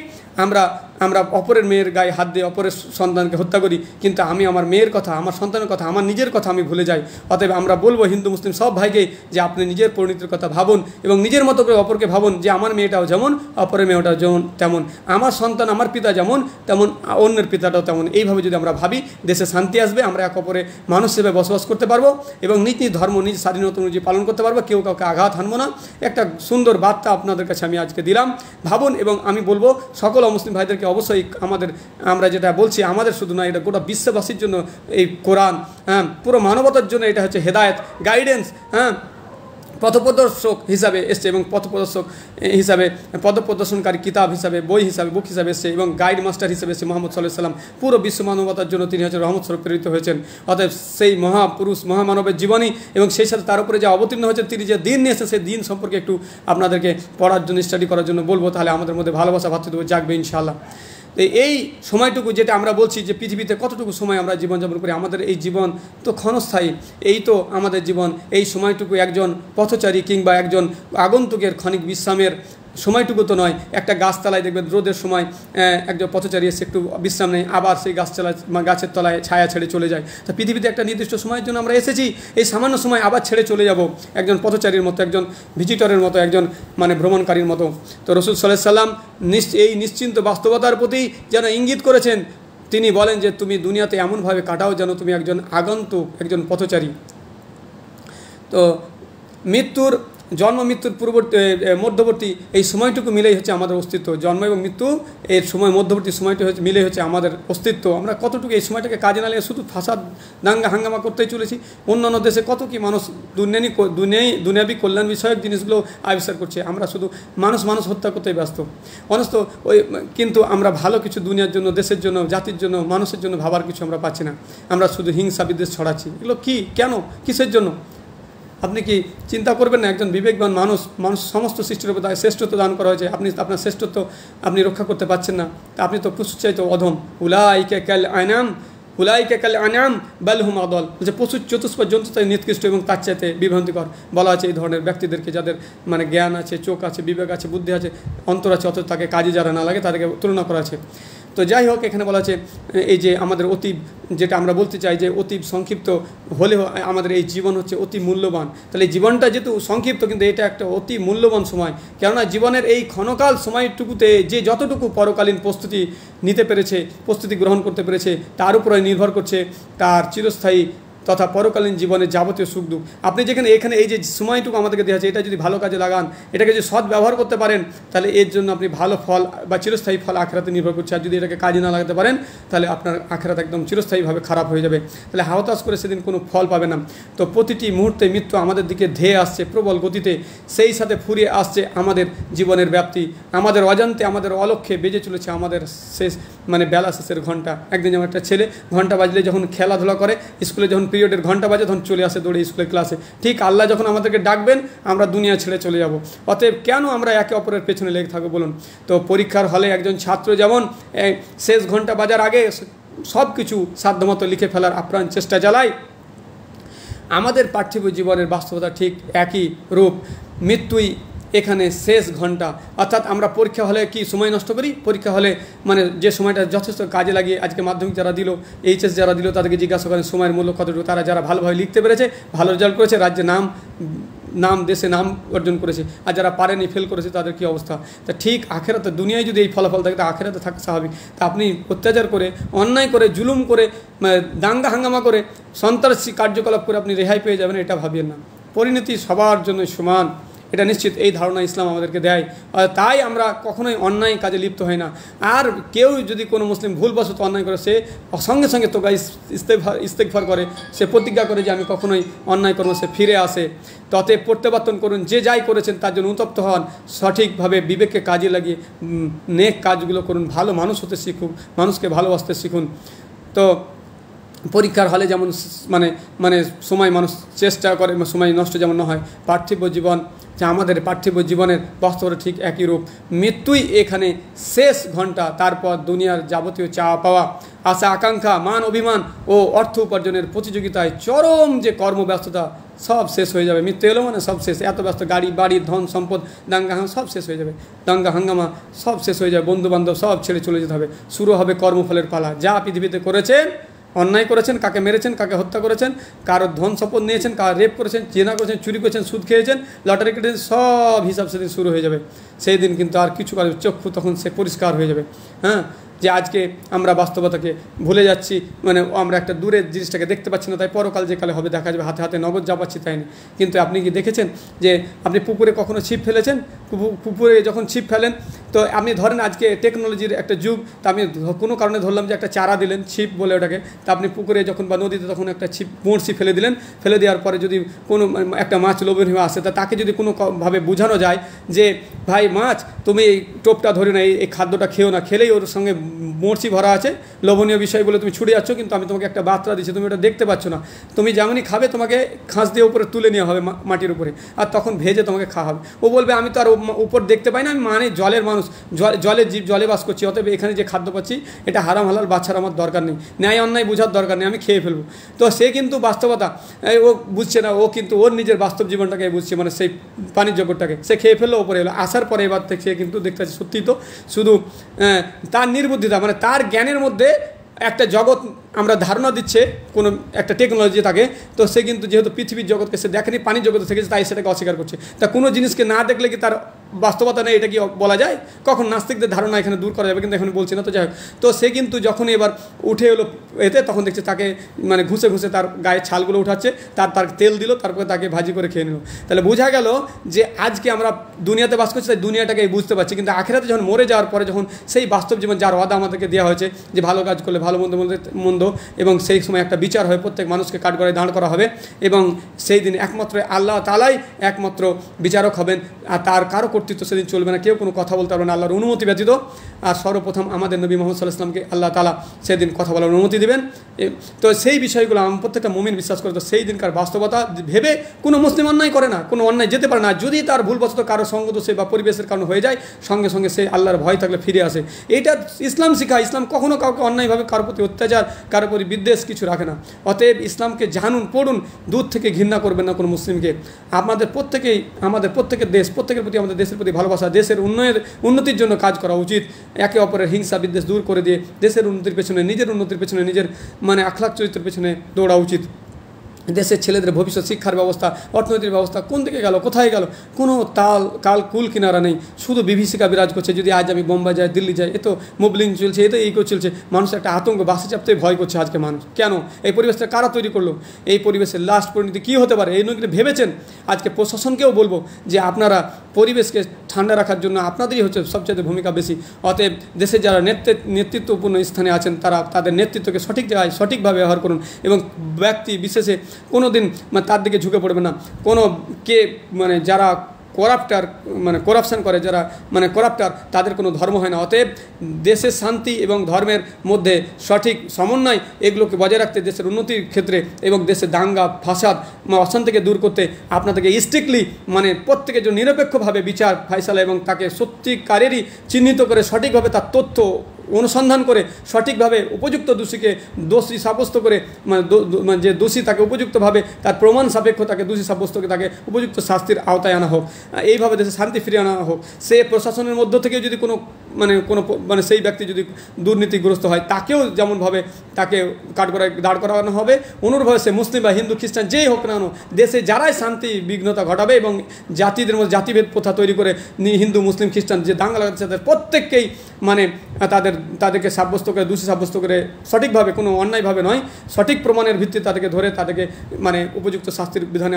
আমরা অপরের মেয়ের গায়ে হাত দিয়ে অপরের সন্তানকে হত্যা করি, কিন্তু আমি আমার মেয়ের কথা, আমার সন্তানের কথা, আমার নিজের কথা আমি ভুলে যাই। অতএব আমরা বলবো হিন্দু মুসলিম সব ভাইকে যে আপনি নিজের পরিণতির কথা ভাবুন এবং নিজের মতো করে অপরকে ভাবুন যে আমার মেয়েটাও যেমন অপরের মেয়েটাও যেমন তেমন, আমার সন্তান আমার পিতা যেমন তেমন অন্যের পিতাটাও তেমন। এইভাবে যদি আমরা ভাবি, দেশে শান্তি আসবে, আমরা এক অপরে মানুষ হিসেবে বসবাস করতে পারবো এবং নিজ নিজ ধর্ম নিজ স্বাধীনতা অনুযায়ী পালন করতে পারবো, কেউ কাউকে আঘাত হানবো না। একটা সুন্দর বার্তা আপনাদের কাছে আমি আজকে দিলাম, ভাবুন। এবং আমি বলবো সকল অমুসলিম ভাইদেরকে অবশ্যই আমরা যেটা বলছি আমাদের শুধু না, এটা গোটা বিশ্ববাসীর জন্য এই কোরআন, হ্যাঁ, পুরো মানবতার জন্য এটা হচ্ছে হেদায়েত, গাইডেন্স, হ্যাঁ, পথপ্রদর্শক হিসাবে এসছে এবং পথপ্রদর্শক হিসাবে পথপ্রদর্শনকারী কিতাব হিসাবে বই হিসাবে বুক হিসাবে এসছে এবং গাইড মাস্টার হিসেবে এসছে মোহাম্মদ সাল্লাল্লাহু আলাইহি সাল্লাম। পুরো বিশ্ব মানবতার জন্য তিনি হচ্ছে রহমত স্বরূপ প্রেরিত হয়েছেন। অতএব সেই মহাপুরুষ মহামানবের জীবনী এবং সেই সাথে তার উপরে যে অবতীর্ণ হয়েছেন, তিনি যে দিন নিয়ে এসেছেন, সেই দিন সম্পর্কে একটু আপনাদেরকে পড়ার জন্য স্টাডি করার জন্য বলবো, তাহলে আমাদের মধ্যে ভালোবাসা ভাতৃত্ব জাগবে ইনশাআল্লাহ। তো এই সময়টুকু যেটা আমরা বলছি যে পৃথিবীতে কতটুকু সময় আমরা জীবনযাপন করি, আমাদের এই জীবন তো ক্ষণস্থায়ী, এই তো আমাদের জীবন, এই সময়টুকু একজন পথচারী কিংবা একজন আগন্তুকের ক্ষণিক বিশ্রামের সময়টুকু তো নয়। একটা গাছতলায় দেখবেন রোদের সময় একজন পথচারী এসে একটু বিশ্রাম নেয়, আবার সেই গাছের তলায় ছায়া ছেড়ে চলে যায়। তো পৃথিবীতে একটা নির্দিষ্ট সময়ের জন্য আমরা এসেছি, এই সামান্য সময় আবার ছেড়ে চলে যাব, একজন পথচারীর মতো, একজন ভিজিটরের মতো, একজন মানে ভ্রমণকারীর মতো। তো রাসূল সাল্লাল্লাহু আলাইহি সাল্লাম এই নিশ্চিন্ত বাস্তবতার প্রতি যেন ইঙ্গিত করেছেন। তিনি বলেন যে তুমি দুনিয়াতে এমনভাবে কাটাও যেন তুমি একজন আগন্তুক, একজন পথচারী। তো মৃত্যুর জন্ম মৃত্যুর মধ্যবর্তী এই সময়টুকু মিলেই হচ্ছে আমাদের অস্তিত্ব। জন্ম এবং মৃত্যু এর সময় মধ্যবর্তী সময়টি মিলে হচ্ছে আমাদের অস্তিত্ব। আমরা কতটুকু এই সময়টাকে কাজে না লাগিয়ে শুধু ফাসাদ দাঙ্গা হাঙ্গামা করতেই চলেছি। অন্যান্য দেশে কত কি মানুষ দুনিয়াবি কল্যাণ বিষয়ক জিনিসগুলো আবিষ্কার করছে, আমরা শুধু মানুষ হত্যা করতেই ব্যস্ত। অনস্ত কিন্তু আমরা ভালো কিছু দুনিয়ার জন্য, দেশের জন্য, জাতির জন্য, মানুষের জন্য ভাবার কিছু আমরা পাচ্ছি না। আমরা শুধু হিংসা বিদ্বেষ ছড়াচ্ছি। এগুলো কি, কেন, কিসের জন্য? আপনি কি চিন্তা করবেন না? একজন বিবেকবান মানুষ সমস্ত সৃষ্টির উপর তাকে শ্রেষ্ঠত্ব দান করা হয়েছে, আপনি আপনার শ্রেষ্ঠত্ব আপনি রক্ষা করতে পারছেন না, আপনি তো পশুর চাইতে অধম। উলাইকা কাল আনাম বাল হুম আদল, যে পশুর চতুষ্পদ জন্তু তাই নিকৃষ্ট এবং তার চাইতে বিভ্রান্তিকর বলা আছে এই ধরনের ব্যক্তিদেরকে, যাদের মানে জ্ঞান আছে, চোখ আছে, বিবেক আছে, বুদ্ধি আছে, অন্তর আছে, অথচ তাকে কাজে যারা না লাগে তাদেরকে তুলনা করা আছে। তো যাই হোক, এখানে বলা আছে এই যে আমাদের অতীব, যেটা আমরা বলতে চাই যে অতীব সংক্ষিপ্ত হলেও আমাদের এই জীবন হচ্ছে অতি মূল্যবান। তাহলে এই জীবনটা যেহেতু সংক্ষিপ্ত, কিন্তু এটা একটা অতি মূল্যবান সময়। কেননা জীবনের এই ক্ষণকাল সময়টুকুতে যে যতটুকু পরকালীন প্রস্তুতি নিতে পেরেছে, প্রস্তুতি গ্রহণ করতে পেরেছে, তার উপরে নির্ভর করছে তার চিরস্থায়ী তথা পরকালীন জীবনের যাবতীয় সুখ দুঃখ। আপনি এখানে এই যে সময়টুকু আমাদেরকে দেওয়া আছে, এটা যদি ভালো কাজে লাগান, এটাকে যদি সৎ ব্যবহার করতে পারেন, তাহলে এর জন্য আপনি ভালো ফল বা চিরস্থায়ী ফল আখিরাতে নির্ভর করছে। আর যদি এটাকে কাজে না লাগাতে পারেন, তাহলে আপনার আখিরাত একদম চিরস্থায়ীভাবে খারাপ হয়ে যাবে, তাহলে হাওতাস করে সেদিন কোনো ফল পাবে না। তো প্রতিটি মুহূর্তে মৃত্যু আমাদের দিকে ধেয়ে আসছে প্রবল গতিতে, সেই সাথে ফুরিয়ে আসছে আমাদের জীবনের ব্যাপ্তি। আমাদের অজান্তে, আমাদের অলক্ষ্যে বেজে চলেছে আমাদের শেষ মানে বেলা শেষের ঘন্টা। একদিন যেমন একটা ছেলে ঘন্টা বাজলে যখন খেলাধুলা করে, স্কুলে যখন পিরিয়ডের ঘন্টা বাজে তখন চলে আসে দৌড়ে স্কুলের ক্লাসে, ঠিক আল্লাহ যখন আমাদেরকে ডাকবেন আমরা দুনিয়া ছেড়ে চলে যাব। অতএব কেন আমরা একে অপরের পেছনে লেগে থাকবো বলুন? তো পরীক্ষার হলে একজন ছাত্র যেমন শেষ ঘন্টা বাজার আগে সব কিছু সাধ্যমতো লিখে ফেলার আপ্রাণ চেষ্টা চালায়, আমাদের পার্থিব জীবনের বাস্তবতা ঠিক একই রূপ। মৃত্যুই এখানে শেষ ঘন্টা। অর্থাৎ আমরা পরীক্ষা হলে কি সময় নষ্ট করি? পরীক্ষা হলে মানে যে সময়টা যথেষ্ট কাজে লাগিয়ে, আজকে মাধ্যমিক যারা দিল, এইচএস যারা দিল, তাদেরকে জিজ্ঞাসা করেন সময়ের মূল্য কতটুকু। তারা যারা ভালোভাবে লিখতে পেরেছে, ভালো রেজাল্ট করেছে, রাজ্যে নাম দেশে নাম অর্জন করেছে, আর যারা পারেনি, ফেল করেছে, তাদের কী অবস্থা? তা ঠিক আখেরাতে দুনিয়ায় যদি এই ফলাফল থাকে, তা আখেরাতে থাকা স্বাভাবিক। তা আপনি অত্যাচার করে, অন্যায় করে, জুলুম করে, দাঙ্গা হাঙ্গামা করে, সন্ত্রাসী কার্যকলাপ করে আপনি রেহাই পেয়ে যাবেন, এটা ভাবিয়েন না। পরিণতি সবার জন্য সমান, এটা নিশ্চিত, এই ধারণা ইসলাম আমাদেরকে দেয়। তাই আমরা কখনোই অন্যায় কাজে লিপ্ত হই না। আর কেউ যদি কোনো মুসলিম ভুলবশত অন্যায় করে, সে সঙ্গে সঙ্গে তোকা ইস্তেগফার করে, সে প্রতিজ্ঞা করে যে আমি কখনোই অন্যায় করবো, সে ফিরে আসে। ততে প্রত্যাবর্তন করুন, যে যাই করেছেন তার জন্য উত্তপ্ত হন, সঠিকভাবে বিবেককে কাজে লাগিয়ে নেক কাজগুলো করুন, ভালো মানুষ হতে শিখুন, মানুষকে ভালোবাসতে শিখুন। তো পরীক্ষার হলে যেমন মানে মানে সময় মানুষ চেষ্টা করে সময় নষ্ট যেমন না হয়, পার্থিব জীবন যে আমাদের পার্থিব জীবনের বাস্তবতা ঠিক একই রূপ। মৃত্যুই এখানে শেষ ঘন্টা, তারপর দুনিয়ার যাবতীয় চাওয়া পাওয়া, আশা আকাঙ্ক্ষা, মান অভিমান ও অর্থ উপার্জনের প্রতিযোগিতায় চরম যে কর্মব্যস্ততা সব শেষ হয়ে যাবে। মৃত্যু এলো মানে সব শেষ, এত ব্যস্ত, গাড়ি বাড়ি ধন সম্পদ দাঙ্গা সব শেষ হয়ে যাবে, দাঙ্গা হাঙ্গামা সব শেষ হয়ে যাবে, বন্ধুবান্ধব সব ছেড়ে চলে যেতে হবে, শুরু হবে কর্মফলের পালা। যা পৃথিবীতে করেছেন, অন্যায় করেছেন, কাকে মেরেছেন, কাকে হত্যা করেছেন, কারো ধন সম্পদ নিয়েছেন, কার রেপ করেছেন, জেনা করেছেন, চুরি করেছেন, সুদ খেয়েছেন, লটারি কেটেছেন, সব হিসাব সেদিন শুরু হয়ে যাবে। সেই দিন কিন্তু আর কিছু কারো চক্ষু তখন সে পরিষ্কার হয়ে যাবে। হ্যাঁ, যে আজকে আমরা বাস্তবতাকে ভুলে যাচ্ছি, মানে আমরা একটা দূরের জিনিসটাকে দেখতে পাচ্ছি না, তাই পরকাল যে কালে হবে দেখা যাবে, হাতে হাতে নগদ যা পাচ্ছি তাই না। কিন্তু আপনি কি দেখেছেন যে আপনি পুকুরে কখনো ছিপ ফেলেছেন? পুকুরে যখন ছিপ ফেলেন তো আপনি ধরেন আজকে টেকনোলজির একটা যুগ, তা আপনি কোনো কারণে ধরলাম যে একটা চারা দিলেন, ছিপ বলে ওটাকে, তা আপনি পুকুরে যখন বা নদীতে তখন একটা ছিপ বড়শি ফেলে দিলেন, ফেলে দেওয়ার পরে যদি কোনো একটা মাছ লোভনীয় আসে, তা তাকে যদি কোনোভাবে বোঝানো যায় যে ভাই মাছ তুমি এই টোপটা ধরে না, এই খাদ্যটা খেও না, খেলেই ওর সঙ্গে বড়শি ভরা আছে, লোভনীয় বিষয় বলে তুমি ছুটে যাচ্ছ, কিন্তু আমি তোমাকে একটা বার্তা দিচ্ছি, তুমি ওটা দেখতে পাচ্ছ না, তুমি যেমনই খাবে তোমাকে খাঁজ দিয়ে উপরে তুলে নেওয়া হবে মাটির উপরে, আর তখন ভেজে তোমাকে খাওয়া হবে। ও বলবে আমি তো আর উপর দেখতে পাই না, আমি মানে জলের মানুষ, জলের জীব, জলে বাস করছি, অতএব এখানে যে খাদ্য পাচ্ছি এটা হারাম হালাল বাচ্চার আমার দরকার নেই, ন্যায় অন্যায় বোঝার দরকার নেই, আমি খেয়ে ফেলবো। তো সে কিন্তু বাস্তবতা ও বুঝছে না, ও কিন্তু ওর নিজের বাস্তব জীবনটাকে বুঝছে, মানে সেই পানির জগৎটাকে সে খেয়ে ফেললো, ওপরে এলো, আসার পরে এবার থেকে সে কিন্তু দেখতে পাচ্ছে সত্যি তো শুধু তার নির্বুদ্ধিতা, মানে তার জ্ঞানের মধ্যে একটা জগৎ আমরা ধারণা দিচ্ছে কোনো একটা টেকনোলজি থাকে, তো সে কিন্তু যেহেতু পৃথিবীর জগৎকে সে দেখেনি, পানির জগতে থেকেছে, তাই সেটাকে অস্বীকার করছে। তা কোনো জিনিসকে না দেখলে কি তার বাস্তবতা নেই, এটা কি বলা যায়? কখন নাস্তিকদের ধারণা এখানে দূর করা যাবে, কিন্তু এখন বলছি না। তো যাই হোক, তো সে কিন্তু যখন এবার উঠে এলো এতে, তখন দেখছে তাকে মানে ঘুষে ঘুষে তার গায়ে ছালগুলো উঠাচ্ছে, তার তেল দিল, তারপরে তাকে ভাজি করে খেয়ে নিল। তাহলে বোঝা গেল যে আজকে আমরা দুনিয়াতে বাস করছি, তাই দুনিয়াটাকে বুঝতে পারছি, কিন্তু আখিরাতে যখন মরে যাওয়ার পরে যখন সেই বাস্তব জীবন যার ওয়াদা আমাদেরকে দেওয়া হয়েছে যে ভালো কাজ করলে ভালো, মন্দ, এবং সেই সময় একটা বিচার হয়, প্রত্যেক মানুষকে কাঠগড়ায় দাঁড় করা হবে, এবং সেই দিন একমাত্র আল্লাহ তাআলাই একমাত্র বিচারক হবেন, আর তার কারো কর্তৃত্ব সেদিন চলবে না, কেউ কোনো কথা বলতে পারবে না আল্লাহর অনুমতি ব্যতীত। আর সর্বপ্রথম আমাদের নবী মুহাম্মদ সাল্লাল্লাহু আলাইহি ওয়াসাল্লামকে আল্লাহ তাআলা সেদিন কথা বলার অনুমতি দিবেন। তো সেই বিষয়গুলো আমার প্রত্যেকটা মুমিন বিশ্বাস করে। তো সেই দিনকার বাস্তবতা ভেবে কোনো মুসলিম অন্যায় করে না, কোনো অন্যায় যেতে পারে না, যদি তার ভুলবশত কারো সঙ্গদোষে বা পরিবেশের কারণে হয়ে যায়, সঙ্গে সঙ্গে সে আল্লাহর ভয় থাকলে ফিরে আসে। এটা ইসলাম শিখায়। ইসলাম কখনো কাউকে অন্যায়ভাবে কারোর প্রতি অত্যাচার, কারোর প্রতি বিদ্বেষ কিছু রাখে না। অতএব ইসলামকে জানুন, পড়ুন, দূর থেকে ঘৃণা করবেন না কোনো মুসলিমকে। আমাদের প্রত্যেকের দেশ, প্রত্যেকের প্রতি আমাদের দেশের প্রতি ভালোবাসা, দেশের উন্নতির জন্য কাজ করা উচিত। একে অপরের হিংসা বিদ্বেষ দূর করে দিয়ে দেশের উন্নতির পেছনে, নিজের উন্নতির পেছনে, নিজের মানে আখলাক চরিত্রের পেছনে দৌড়া উচিত। দেশের ছেলেদের ভবিষ্যৎ শিক্ষার ব্যবস্থা, অর্থনৈতিক ব্যবস্থা কোন দিকে গেল, কোথায় গেল, কোনো কাল কুল কিনারা নেই, শুধু বিভীষিকা বিরাজ করছে। যদি আজ আমি বোম্বাই যাই, দিল্লি যাই, এ তো মুবলিং চলছে, এ তো এই চলছে, মানুষ একটা আতঙ্ক, বাসে চাপতে ভয় করছে আজকে মানুষ। কেন? এই পরিবেশটা কারা তৈরি করলো? এই পরিবেশের লাস্ট পরিণতি কী হতে পারে এই নদীতে ভেবেছেন? আজকে প্রশাসনকেও বলবো যে আপনারা পরিবেশকে ঠান্ডা রাখার জন্য আপনাদেরই হচ্ছে সবচেয়ে ভূমিকা বেশি। অতএব দেশে যারা নেতৃত্বপূর্ণ স্থানে আছেন, তারা তাদের নেতৃত্বকে সঠিক জায়গায় সঠিকভাবে ব্যবহার করুন, এবং ব্যক্তি বিশেষে কোনো দিন তার দিকে ঝুঁকে পড়বে না। কোনো মানে যারা করাপশন করে, যারা করাপ্টার, তাদের কোনো ধর্ম হয় না। অতএব দেশের শান্তি এবং ধর্মের মধ্যে সঠিক সমন্বয়, এগুলোকে বজায় রাখতে, দেশের উন্নতির ক্ষেত্রে এবং দেশের দাঙ্গা ফাসাদ অশান্তিকে দূর করতে আপনাদেরকে স্ট্রিক্টলি প্রত্যেকের জন্য নিরপেক্ষভাবে বিচার ফায়সালা, এবং তাকে সত্যিকারেরই চিহ্নিত করে সঠিকভাবে তার তথ্য অনুসন্ধান করে সঠিকভাবে উপযুক্ত দোষীকে দোষী সাব্যস্ত করে, যে দোষী তাকে উপযুক্তভাবে তার প্রমাণ সাপেক্ষ তাকে দোষী সাব্যস্ত করে তাকে উপযুক্ত শাস্তির আওতায় আনা হোক। এইভাবে দেশে শান্তি ফিরিয়ে আনা হোক। সে প্রশাসনের মধ্য থেকে যদি কোনো সেই ব্যক্তি যদি দুর্নীতিগ্রস্ত হয়, তাকেও যেমনভাবে তাকে কাঠগড়ায় দাঁড় করানো হবে, অনুরূপভাবে সে মুসলিম বা হিন্দু খ্রিস্টান যেই হোক না, দেশে যারাই শান্তি বিঘ্নতা ঘটাবে এবং জাতিদের মধ্যে জাতিভেদ প্রথা তৈরি করে হিন্দু মুসলিম খ্রিস্টান যে দাঙ্গা লাগাচ্ছে, তাদের প্রত্যেককেই তাদেরকে সাব্যস্ত করে, দোষী সাব্যস্ত করে সঠিকভাবে, কোনো অন্যায়ভাবে নয়, সঠিক প্রমাণের ভিত্তিতে তাদেরকে ধরে তাদেরকে উপযুক্ত শাস্তির বিধানে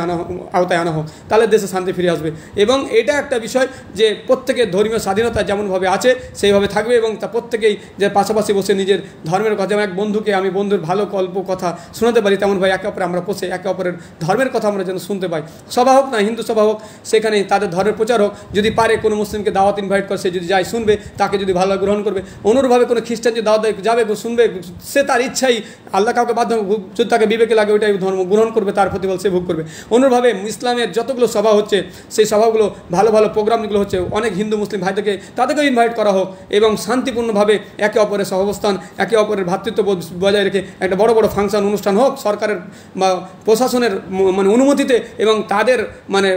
আওতায় আনা হোক। তাহলে দেশে শান্তি ফিরে আসবে। এবং এটা একটা বিষয় যে প্রত্যেকের ধর্মীয় স্বাধীনতা যেমনভাবে আছে সেইভাবে থাকবে, এবং তা প্রত্যেকেই যে পাশাপাশি বসে নিজের ধর্মের কথা, যেমন এক বন্ধুকে আমি বন্ধুর ভালো গল্প কথা শোনাতে পারি, তেমনভাবে একে অপরে আমরা বসে একে অপরের ধর্মের কথা আমরা যেন শুনতে পাই। সভা হোক না, হিন্দু সভা হোক, সেখানে তাদের ধর্মের প্রচার হোক, যদি পারে কোনো মুসলিমকে দাওয়াত ইনভাইট করে, সে যদি যায় শুনবে, তাকে যদি ভালো গ্রহণ করবে। অনুরূপভাবে অন্যভাবে কোনো খ্রিস্টান যে দাওয়াত যাবে শুনবে, সে তার ইচ্ছাই, আল্লাহ কাউকে বাধ্য, যদি তাকে বিবেকে লাগে ওইটাই ধর্ম গ্রহণ করবে, তার প্রতিফল সে ভোগ করবে। অন্যভাবে ইসলামের যতগুলো সভা হচ্ছে সেই সভাগুলো ভালো ভালো প্রোগ্রামগুলো হচ্ছে, অনেক হিন্দু মুসলিম ভাইদেরকে তাদেরকেও ইনভাইট করা হোক এবং শান্তিপূর্ণভাবে একে অপরের সহাবস্থান, একে অপরের ভ্রাতৃত্ব বজায় রেখে একটা বড় বড় ফাংশন অনুষ্ঠান হোক সরকারের বা প্রশাসনের মানে অনুমতিতে, এবং তাদের মানে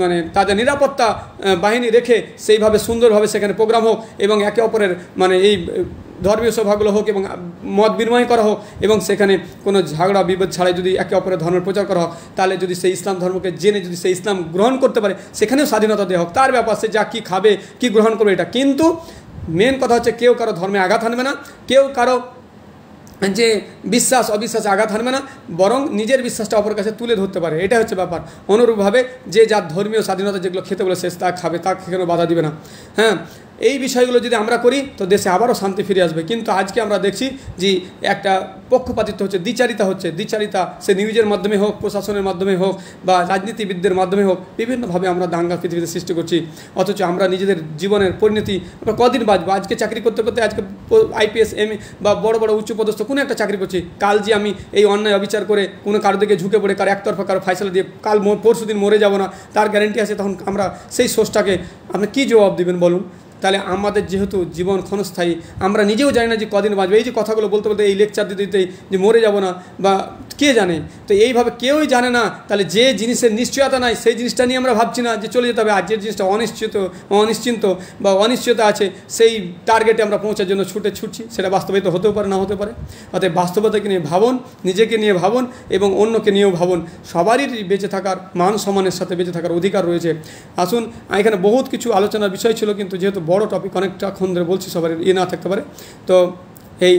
মানে তাদের নিরাপত্তা বাহিনী রেখে সেইভাবে সুন্দরভাবে সেখানে প্রোগ্রাম হোক, এবং একে অপরের মানে এই ধর্মীয় সভাগুলো হোক এবং মত বিনিময় করা হোক, এবং সেখানে কোনো ঝগড়া বিবাদ ছাড়াই যদি একে অপরের ধর্মের প্রচার করা হোক, তাহলে যদি সেই ইসলাম ধর্মকে জেনে যদি সেই ইসলাম গ্রহণ করতে পারে, সেখানেও স্বাধীনতা দেওয়া হোক, তার ব্যাপার, সে যা কী খাবে কী গ্রহণ করবে এটা। কিন্তু মেন কথা হচ্ছে কেউ কারো ধর্মে আঘাত আনবে না, কেউ কারো যে বিশ্বাস অবিশ্বাসে আঘাত হানবে না, বরং নিজের বিশ্বাসটা অপর কাছে তুলে ধরতে পারে, এটা হচ্ছে ব্যাপার। অনুরূপভাবে যে যার ধর্মীয় স্বাধীনতা যেগুলো খেতে বলে সে তা খাবে, তা কেন বাধা দিবে না। হ্যাঁ, এই বিষয়গুলো যদি আমরা করি তো দেশে আবারও শান্তি ফিরে আসবে। কিন্তু আজকে আমরা দেখছি যে একটা পক্ষপাতিত্ব হচ্ছে, দ্বিচারিতা হচ্ছে, দ্বিচারিতা, সে নিউজের মাধ্যমে হোক, প্রশাসনের মাধ্যমে হোক, বা রাজনীতিবিদদের মাধ্যমে হোক, বিভিন্নভাবে আমরা দাঙ্গা পৃথিবীতে সৃষ্টি করছি। অথচ আমরা নিজেদের জীবনের পরিণতি আমরা কদিন বাঁচবো? আজকে চাকরি করতে করতে আজকে IPS MA বা বড় বড় উচ্চপদস্থ কোনো একটা চাকরি করছি, কাল যে আমি এই অন্যায় অবিচার করে কোনো কারো দিকে ঝুঁকে পড়ে কারো একতরফা কারো ফাইসলা দিয়ে কাল পরশু দিন মরে যাব না, তার গ্যারেন্টি আছে? তখন আমরা সেই সোর্সটাকে আপনি কী জবাব দেবেন বলুন? তাহলে আমাদের যেহেতু জীবন ক্ষণস্থায়ী, আমরা নিজেও জানি না যে কদিন বাঁচবে। এই যে কথাগুলো বলতে বলতে, এই লেকচার দিতে দিতে যে মরে যাব না বা কে জানে, তো এইভাবে কেউই জানে না। তাহলে যে জিনিসের নিশ্চয়তা নাই সেই জিনিসটা নিয়ে আমরা ভাবছি না যে চলে যেতে হবে, আর যে জিনিসটা অনিশ্চিত বা অনিশ্চয়তা আছে সেই টার্গেটে আমরা পৌঁছার জন্য ছুটছি, সেটা বাস্তবায়িত হতেও পারে, না হতে পারে। অতএব বাস্তবতাকে নিয়ে ভাবুন, নিজেকে নিয়ে ভাবুন এবং অন্যকে নিয়েও ভাবুন। সবারই বেঁচে থাকার, মান সম্মানের সাথে বেঁচে থাকার অধিকার রয়েছে। আসুন, এখানে বহুত কিছু আলোচনার বিষয় ছিল, কিন্তু যেহেতু বড় টপিক, অনেকটা ক্ষণ ধরে বলছি, সবার না থাকতে পারে। তো এই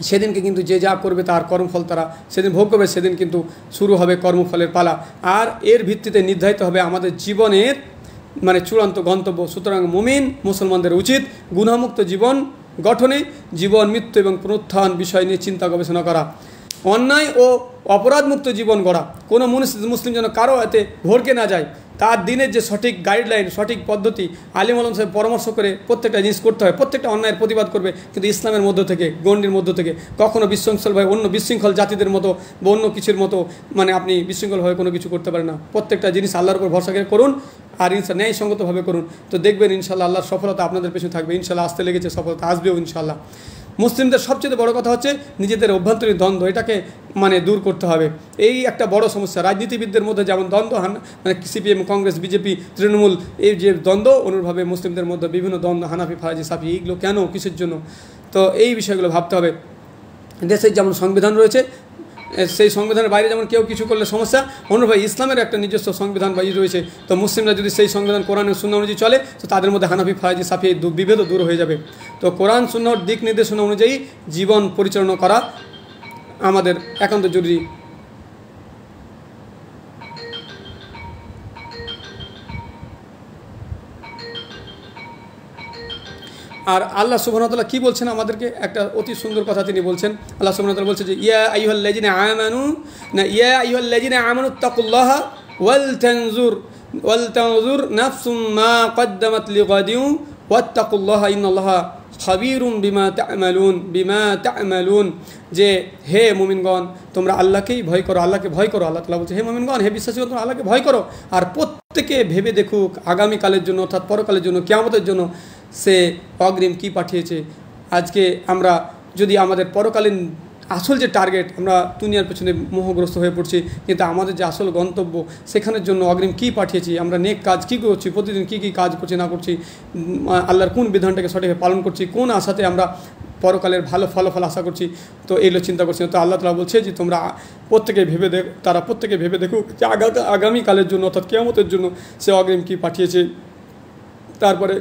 সেদিনকে কিন্তু যে যা করবে তার কর্মফল তারা সেদিন ভোগ করবে, সেদিন কিন্তু শুরু হবে কর্মফলের পালা। আর এর ভিত্তিতে নির্ধারিত হবে আমাদের জীবনের মানে চূড়ান্ত গন্তব্য। সুতরাং মুমিন মুসলমানদের উচিত গুনাহমুক্ত জীবন গঠনে জীবন, মৃত্যু এবং পুনরুত্থান বিষয় নিয়ে চিন্তা গবেষণা করা, অন্যায় ও অপরাধমুক্ত জীবন গড়া। কোনো মুসলিম যেন কারো এতে ভড়কে না যায়, তার দিনের যে সঠিক গাইডলাইন, সঠিক পদ্ধতি আলিম আলম সাহেব পরামর্শ করে প্রত্যেকটা জিনিস করতে হয়। প্রত্যেকটা অন্যায়ের প্রতিবাদ করবে, কিন্তু ইসলামের মধ্য থেকে, গণ্ডির মধ্য থেকে। কখনো বিশৃঙ্খলভাবে অন্য বিশৃঙ্খল জাতিদের মতো বা অন্য কিছুর মতো মানে আপনি বিশৃঙ্খলভাবে কোনো কিছু করতে পারেন না। প্রত্যেকটা জিনিস আল্লাহর উপর ভরসা করে করুন, আর ন্যায়সঙ্গতভাবে করুন। তো দেখবেন ইনশাল্লাহ আল্লাহর সফলতা আপনাদের পেছনে থাকবে। ইনশাল্লাহ আসতে লেগেছে, সফলতা আসবেও ইনশাল্লাহ। মুসলিমদের সবচেয়ে বড় কথা হচ্ছে নিজেদের অভ্যন্তরীণ দ্বন্দ্ব, এটাকে মানে দূর করতে হবে। এই একটা বড় সমস্যা। রাজনীতিবিদদের মধ্যে যেমন দ্বন্দ্ব, মানে CPM, কংগ্রেস, BJP, তৃণমূল, এই যে দ্বন্দ্ব, অনুরূপভাবে মুসলিমদের মধ্যে বিভিন্ন দ্বন্দ্ব, হানাফি, ফারাজি, সাফি, এইগুলো কেন, কিসের জন্য? তো এই বিষয়গুলো ভাবতে হবে। দেশের যেমন সংবিধান রয়েছে, সেই সংবিধানের বাইরে যেমন কেউ কিছু করলে সমস্যা, অনুরূপে ইসলামের একটা নিজস্ব সংবিধান বাই রয়েছে। তো মুসলিমরা যদি সেই সংবিধান কোরআন ও সুন্নাহ অনুযায়ী চলে, তো তাদের মধ্যে হানাফি, ফারাজি, সাফি এই বিভেদও দূর হয়ে যাবে। তো কোরআন সুন্নাহর দিক নির্দেশনা অনুযায়ী জীবন পরিচালনা করা আমাদের একান্ত জরুরি। আর আল্লাহ সুবহানাহু ওয়া তাআলা কী বলছেন আমাদেরকে, একটা অতি সুন্দর কথা তিনি বলছেন। আল্লাহ সুবহানাহু ওয়া তাআলা বলছে যে ইয়া আইয়ুহাল্লাযিনা আমানু তাকুল্লাহা ওয়াল তানজুর নাফসুম মা কদ্দামাত লিগাদিন ওয়াত্তাকুল্লাহা ইন্নাল্লাহা খাবীরুম বিমা তা'মালুন। যে হে মুমিনগণ, তোমরা আল্লাহকেই ভয় করো, আল্লাহকে ভয় করো। আল্লাহ তাআলা বলছে হে মুমিনগণ, হে বিশ্বাসীগণ, তোমরা আল্লাহকে ভয় করো, আর প্রত্যেকে ভেবে দেখুক আগামীকালের জন্য, অর্থাৎ পরকালের জন্য, কিয়ামতের জন্য সে অগ্রিম কি পাঠিয়েছে। আজকে আমরা যদি আমাদের পরকালীন আসল যে টার্গেট, আমরা দুনিয়ার পেছনে মোহগ্রস্ত হয়ে পড়ছি, কিন্তু আমাদের যে আসল গন্তব্য সেখানের জন্য অগ্রিম কী পাঠিয়েছি, আমরা নেক কাজ কী করছি, প্রতিদিন কী কী কাজ করছি না করছি, আল্লাহর কোন বিধানটাকে সঠিকভাবে পালন করছি, কোন আশাতে আমরা পরকালের ভালো ফলাফল আশা করছি, তো এইগুলো চিন্তা করছি। তো আল্লাহ তাআলা বলছে যে তোমরা প্রত্যেকে ভেবে দেখুক যে আগামীকালের জন্য, অর্থাৎ কিয়ামতের জন্য সে অগ্রিম কী পাঠিয়েছে। তারপরে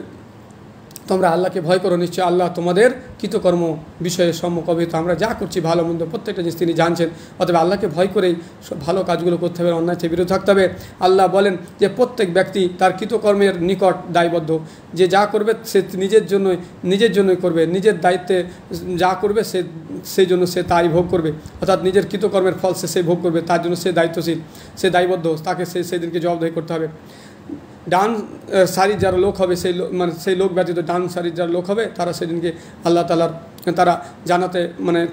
তোমরা আল্লাহকে ভয় করো, নিশ্চয় আল্লাহ তোমাদের কৃতকর্ম বিষয়ে সম্যক অবহিত। আমরা যা করছি ভালো মন্দ প্রত্যেকটা জিনিস তিনি জানছেন। অতএব আল্লাহকে ভয় করেই সব ভালো কাজগুলো করতে হবে, অন্যায় থেকে বিরত থাকতে হবে। আল্লাহ বলেন যে প্রত্যেক ব্যক্তি তার কৃতকর্মের নিকট দায়বদ্ধ, যে যা করবে সে নিজের জন্যই করবে, নিজের দায়িত্বে যা করবে সেই জন্য সে তাই ভোগ করবে, অর্থাৎ নিজের কৃতকর্মের ফল সে ভোগ করবে, তার জন্য সে দায়িত্বশীল, সে দায়বদ্ধ, তাকে সেদিনকে জবাবদিহি করতে হবে। ডান সারির যারা লোক হবে সেই লোক ব্যতীত ডান সারির যারা লোক হবে তারা সেদিনকে আল্লাহ তাআলার তারা জানাতে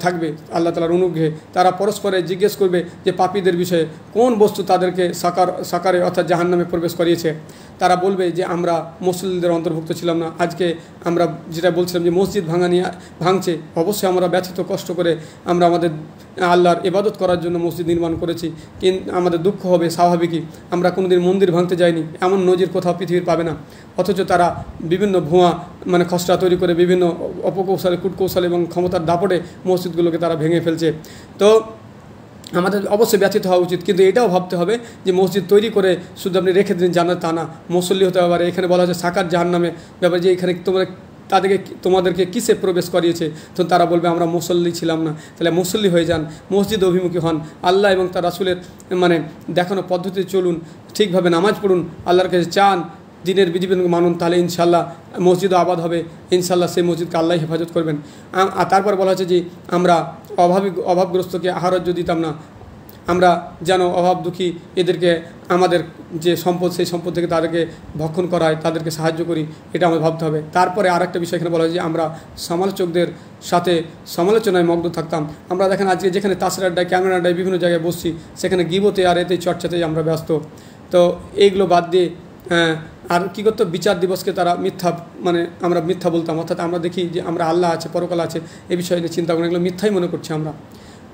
থাকবে আল্লাহ তাআলার অনুগ্রহে। তারা পরস্পরে জিজ্ঞেস করবে যে পাপীদের বিষয়ে কোন বস্তু তাদেরকে সাকারে অর্থাৎ জাহান্নামে প্রবেশ করিয়েছে। তারা বলবে যে আমরা মুসল্লিদের অন্তর্ভুক্ত ছিলাম না। আজকে আমরা যেটা বলছিলাম যে মসজিদ ভাঙছে, অবশ্যই আমরা ব্যথিত কষ্ট করে আমরা আমাদের আল্লাহর ইবাদত করার জন্য মসজিদ নির্মাণ করেছি, কিন্তু আমাদের দুঃখ হবে স্বাভাবিকই। আমরা কোনোদিন মন্দির ভাঙতে যাইনি, এমন নজির কোথাও পৃথিবীর পাবে না। অথচ তারা বিভিন্ন ভুয়া খসড়া তৈরি করে বিভিন্ন অপকৌশলে কূটকৌশল এবং ক্ষমতার দাপটে মসজিদগুলোকে তারা ভেঙে ফেলছে। তো আমাদের অবশ্যই ব্যথিত হওয়া উচিত, কিন্তু এটাও ভাবতে হবে যে মসজিদ তৈরি করে শুধু আপনি রেখে দিন জান্নাত তা না, মুসল্লি হতে পারে। এখানে বলা হচ্ছে সাকার জাহান্নামে ব্যাপারে যে এখানে তোমাদেরকে কিসে প্রবেশ করিয়েছে, তো তারা বলবে আমরা মুসল্লি ছিলাম না। তাহলে মুসল্লি হয়ে যান, মসজিদ অভিমুখী হন, আল্লাহ এবং তার রাসূলের দেখানো পদ্ধতিতে চলুন, ঠিকভাবে নামাজ পড়ুন, আল্লাহর কাছে চান, দিনের বিধিবিধান মানুন, তাহলে ইনশাল্লাহ মসজিদও আবাদ হবে, ইনশাল্লাহ সেই মসজিদকে আল্লাহ হেফাজত করবেন। আর তারপর বলা হচ্ছে যে আমরা অভাবগ্রস্তকে আহার্য দিতাম না, আমরা যেন অভাব দুঃখী এদেরকে আমাদের যে সম্পদ সেই সম্পদ থেকে তাদেরকে ভক্ষণ করা হয়, তাদেরকে সাহায্য করি, এটা আমাদের ভাবতে হবে। তারপরে আরেকটা বিষয় এখানে বলা হয় যে আমরা সমালোচকদের সাথে সমালোচনায় মগ্ন থাকতাম। আমরা দেখেন আজকে যেখানে তাসের আড্ডায়, ক্যামেরা আড্ডায় বিভিন্ন জায়গায় বসছি, সেখানে গিবতে আর এতে চর্চাতেই আমরা ব্যস্ত। তো এইগুলো বাদ দিয়ে আর কী করতো, বিচার দিবসকে তারা আমরা মিথ্যা বলতাম, অর্থাৎ আমরা দেখি যে আমরা আল্লাহ আছে, পরকাল আছে, এই বিষয়ে নিয়ে চিন্তা করি, এগুলো মিথ্যাই মনে করছি আমরা।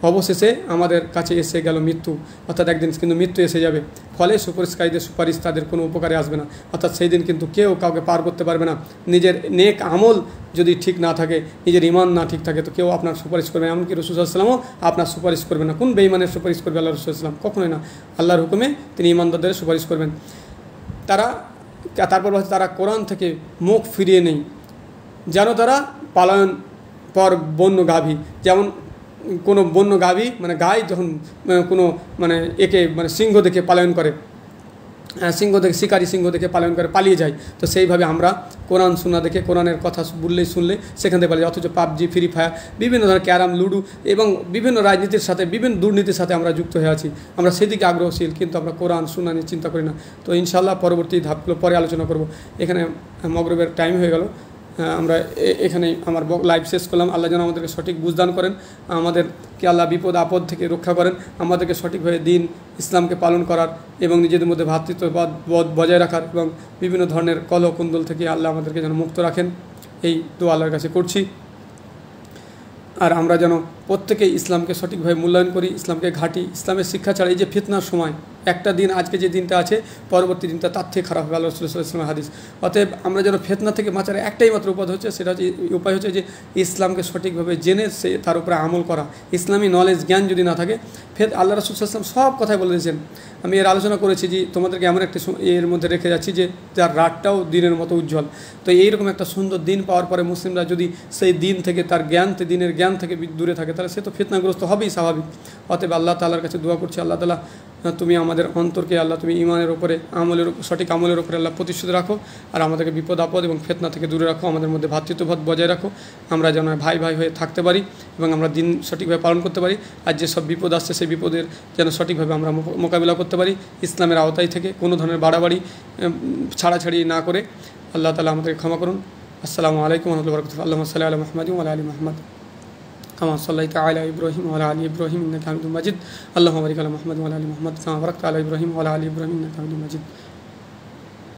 অবশেষে আমাদের কাছে এসে গেল মৃত্যু, অর্থাৎ একদিন কিন্তু মৃত্যু এসে যাবে, ফলে সুপারিশকারীদের সুপারিশ তাদের কোনো উপকারে আসবে না। অর্থাৎ সেই দিন কিন্তু কেউ কাউকে পার করতে পারবে না। নিজের নেক আমল যদি ঠিক না থাকে, নিজের ঈমান না ঠিক থাকে, তো কেউ আপনার সুপারিশ করবে না। এমনকি রাসূল সাল্লাল্লাহু আলাইহি ওয়াসাল্লামও আপনার সুপারিশ করবে না। কোন বেঈমানের সুপারিশ করবে আল্লাহ রাসূল সাল্লাল্লাহু আলাইহি ওয়াসাল্লাম? কখনোই না। আল্লাহর হুকুমে তিনি ঈমানদারদের সুপারিশ করবেন। তারপর তারা কোরআন থেকে মুখ ফিরিয়ে নেই, যেন তারা পালায়ন পর বন্য গাভী, যেমন কোনো বন্য গাভী গাই যখন কোনো একে সিংহ দেখে পালায়ন করে, শিকারী সিংহ দেখে পালন করে পালিয়ে যায়, তো সেইভাবে আমরা কোরআন সুন্নাহ দেখে কোরআনের কথা শুনলে সেখান থেকে পালিয়ে যাই। অথচ পাবজি, ফ্রি ফায়ার, বিভিন্ন ধরনের ক্যারাম, লুডো এবং বিভিন্ন রাজনীতির সাথে, বিভিন্ন দুর্নীতির সাথে আমরা যুক্ত হয়ে আছি। আমরা সেদিকে আগ্রহশীল, কিন্তু আমরা কোরআন সুন্নাহ নিয়ে চিন্তা করি না। তো ইনশাআল্লাহ পরবর্তী ধাপগুলো পরে আলোচনা করব। এখানে মাগরিবের টাইম হয়ে গেল, আমরা এখানেই আমার লাইভ শেষ করলাম। আল্লাহ যেন আমাদেরকে সঠিক বুঝদান করেন, আমাদেরকে আল্লাহ বিপদ আপদ থেকে রক্ষা করেন, আমাদেরকে সঠিকভাবে দিন ইসলামকে পালন করার এবং নিজেদের মধ্যে ভ্রাতৃত্ববোধ বজায় রাখার এবং বিভিন্ন ধরনের কলহ কুন্দল থেকে আল্লাহ আমাদেরকে যেন মুক্ত রাখেন, এই দোয়া আল্লাহর কাছে করছি। আর আমরা যেন প্রত্যেকেই ইসলামকে সঠিকভাবে মূল্যায়ন করি, ইসলামকে ঘাঁটি। ইসলামের শিক্ষা ছাড়া এই যে ফিতনার সময়, একটা দিন আজকে যে দিনটা আছে, পরবর্তী দিনটা তার থেকে খারাপ হবে, আল্লাহ রাসূল সাল্লাল্লাহু আলাইহি ওয়াসাল্লামের হাদিস। অতএব আমরা যেন ফিতনা থেকে বাঁচার একটাই মাত্র উপায় হচ্ছে যে ইসলামকে সঠিকভাবে জেনে তার উপরে আমল করা। ইসলামী নলেজ, জ্ঞান যদি না থাকে, আল্লাহ রাসূল সাল্লাল্লাহু আলাইহি ওয়াসাল্লাম সব কথাই বলে দিয়েছেন। আমি এর আলোচনা করেছি যে তোমাদেরকে এমন একটা এর মধ্যে রেখে যাচ্ছি যে যার রাতটাও দিনের মতো উজ্জ্বল। তো এইরকম একটা সুন্দর দিন পাওয়ার পরে মুসলিমরা যদি সেই দিন থেকে, তার দিনের জ্ঞান থেকে দূরে থাকে, তাহলে সে তো ফিতনাগ্রস্ত হবেই স্বাভাবিক। অতএব আল্লাহ তাআলার কাছে দোয়া করছি, আল্লাহ তাআলা তুমি আমাদের অন্তরকে, আল্লাহ তুমি ঈমানের উপরে, সঠিক আমলের উপরে আল্লাহ প্রতিষ্ঠিত রাখো, আর আমাদেরকে বিপদ আপদ এবং ফিতনা থেকে দূরে রাখো, আমাদের মধ্যে ভ্রাতৃত্ববোধ বজায় রাখো, আমরা যেন ভাই ভাই হয়ে থাকতে পারি এবং আমরা দিন সঠিকভাবে পালন করতে পারি। আর যেসব বিপদ আসছে সেই বিপদের যেন সঠিকভাবে আমরা মোকাবিলা করতে পারি, ইসলামের আওতায় থেকে কোনো ধরনের বাড়াবাড়ি ছাড়াছাড়ি না করে। আল্লাহ তাআলা আমাদেরকে ক্ষমা করুন। আসসালামু আলাইকুম ওয়া রাহমাতুল্লাহি ওয়া বারাকাতুহু। আল্লাহুম্মা সাল্লি আলা মুহাম্মাদিন ওয়া আলা আলি মুহাম্মাদ কামা সাল্লাইতা আলা ইব্রাহিম ওয়া আলা আলি ইব্রাহিম ইন্নাকা হামিদুম মাজিদ। আল্লাহুম্মা বারিক আলা মুহাম্মাদিন ওয়া আলা আলি মুহাম্মাদ কামা বারাকতা আলা ইব্রাহিম ওয়া আলা আলি ইব্রাহিম ইন্নাকা হামিদুম মাজিদ।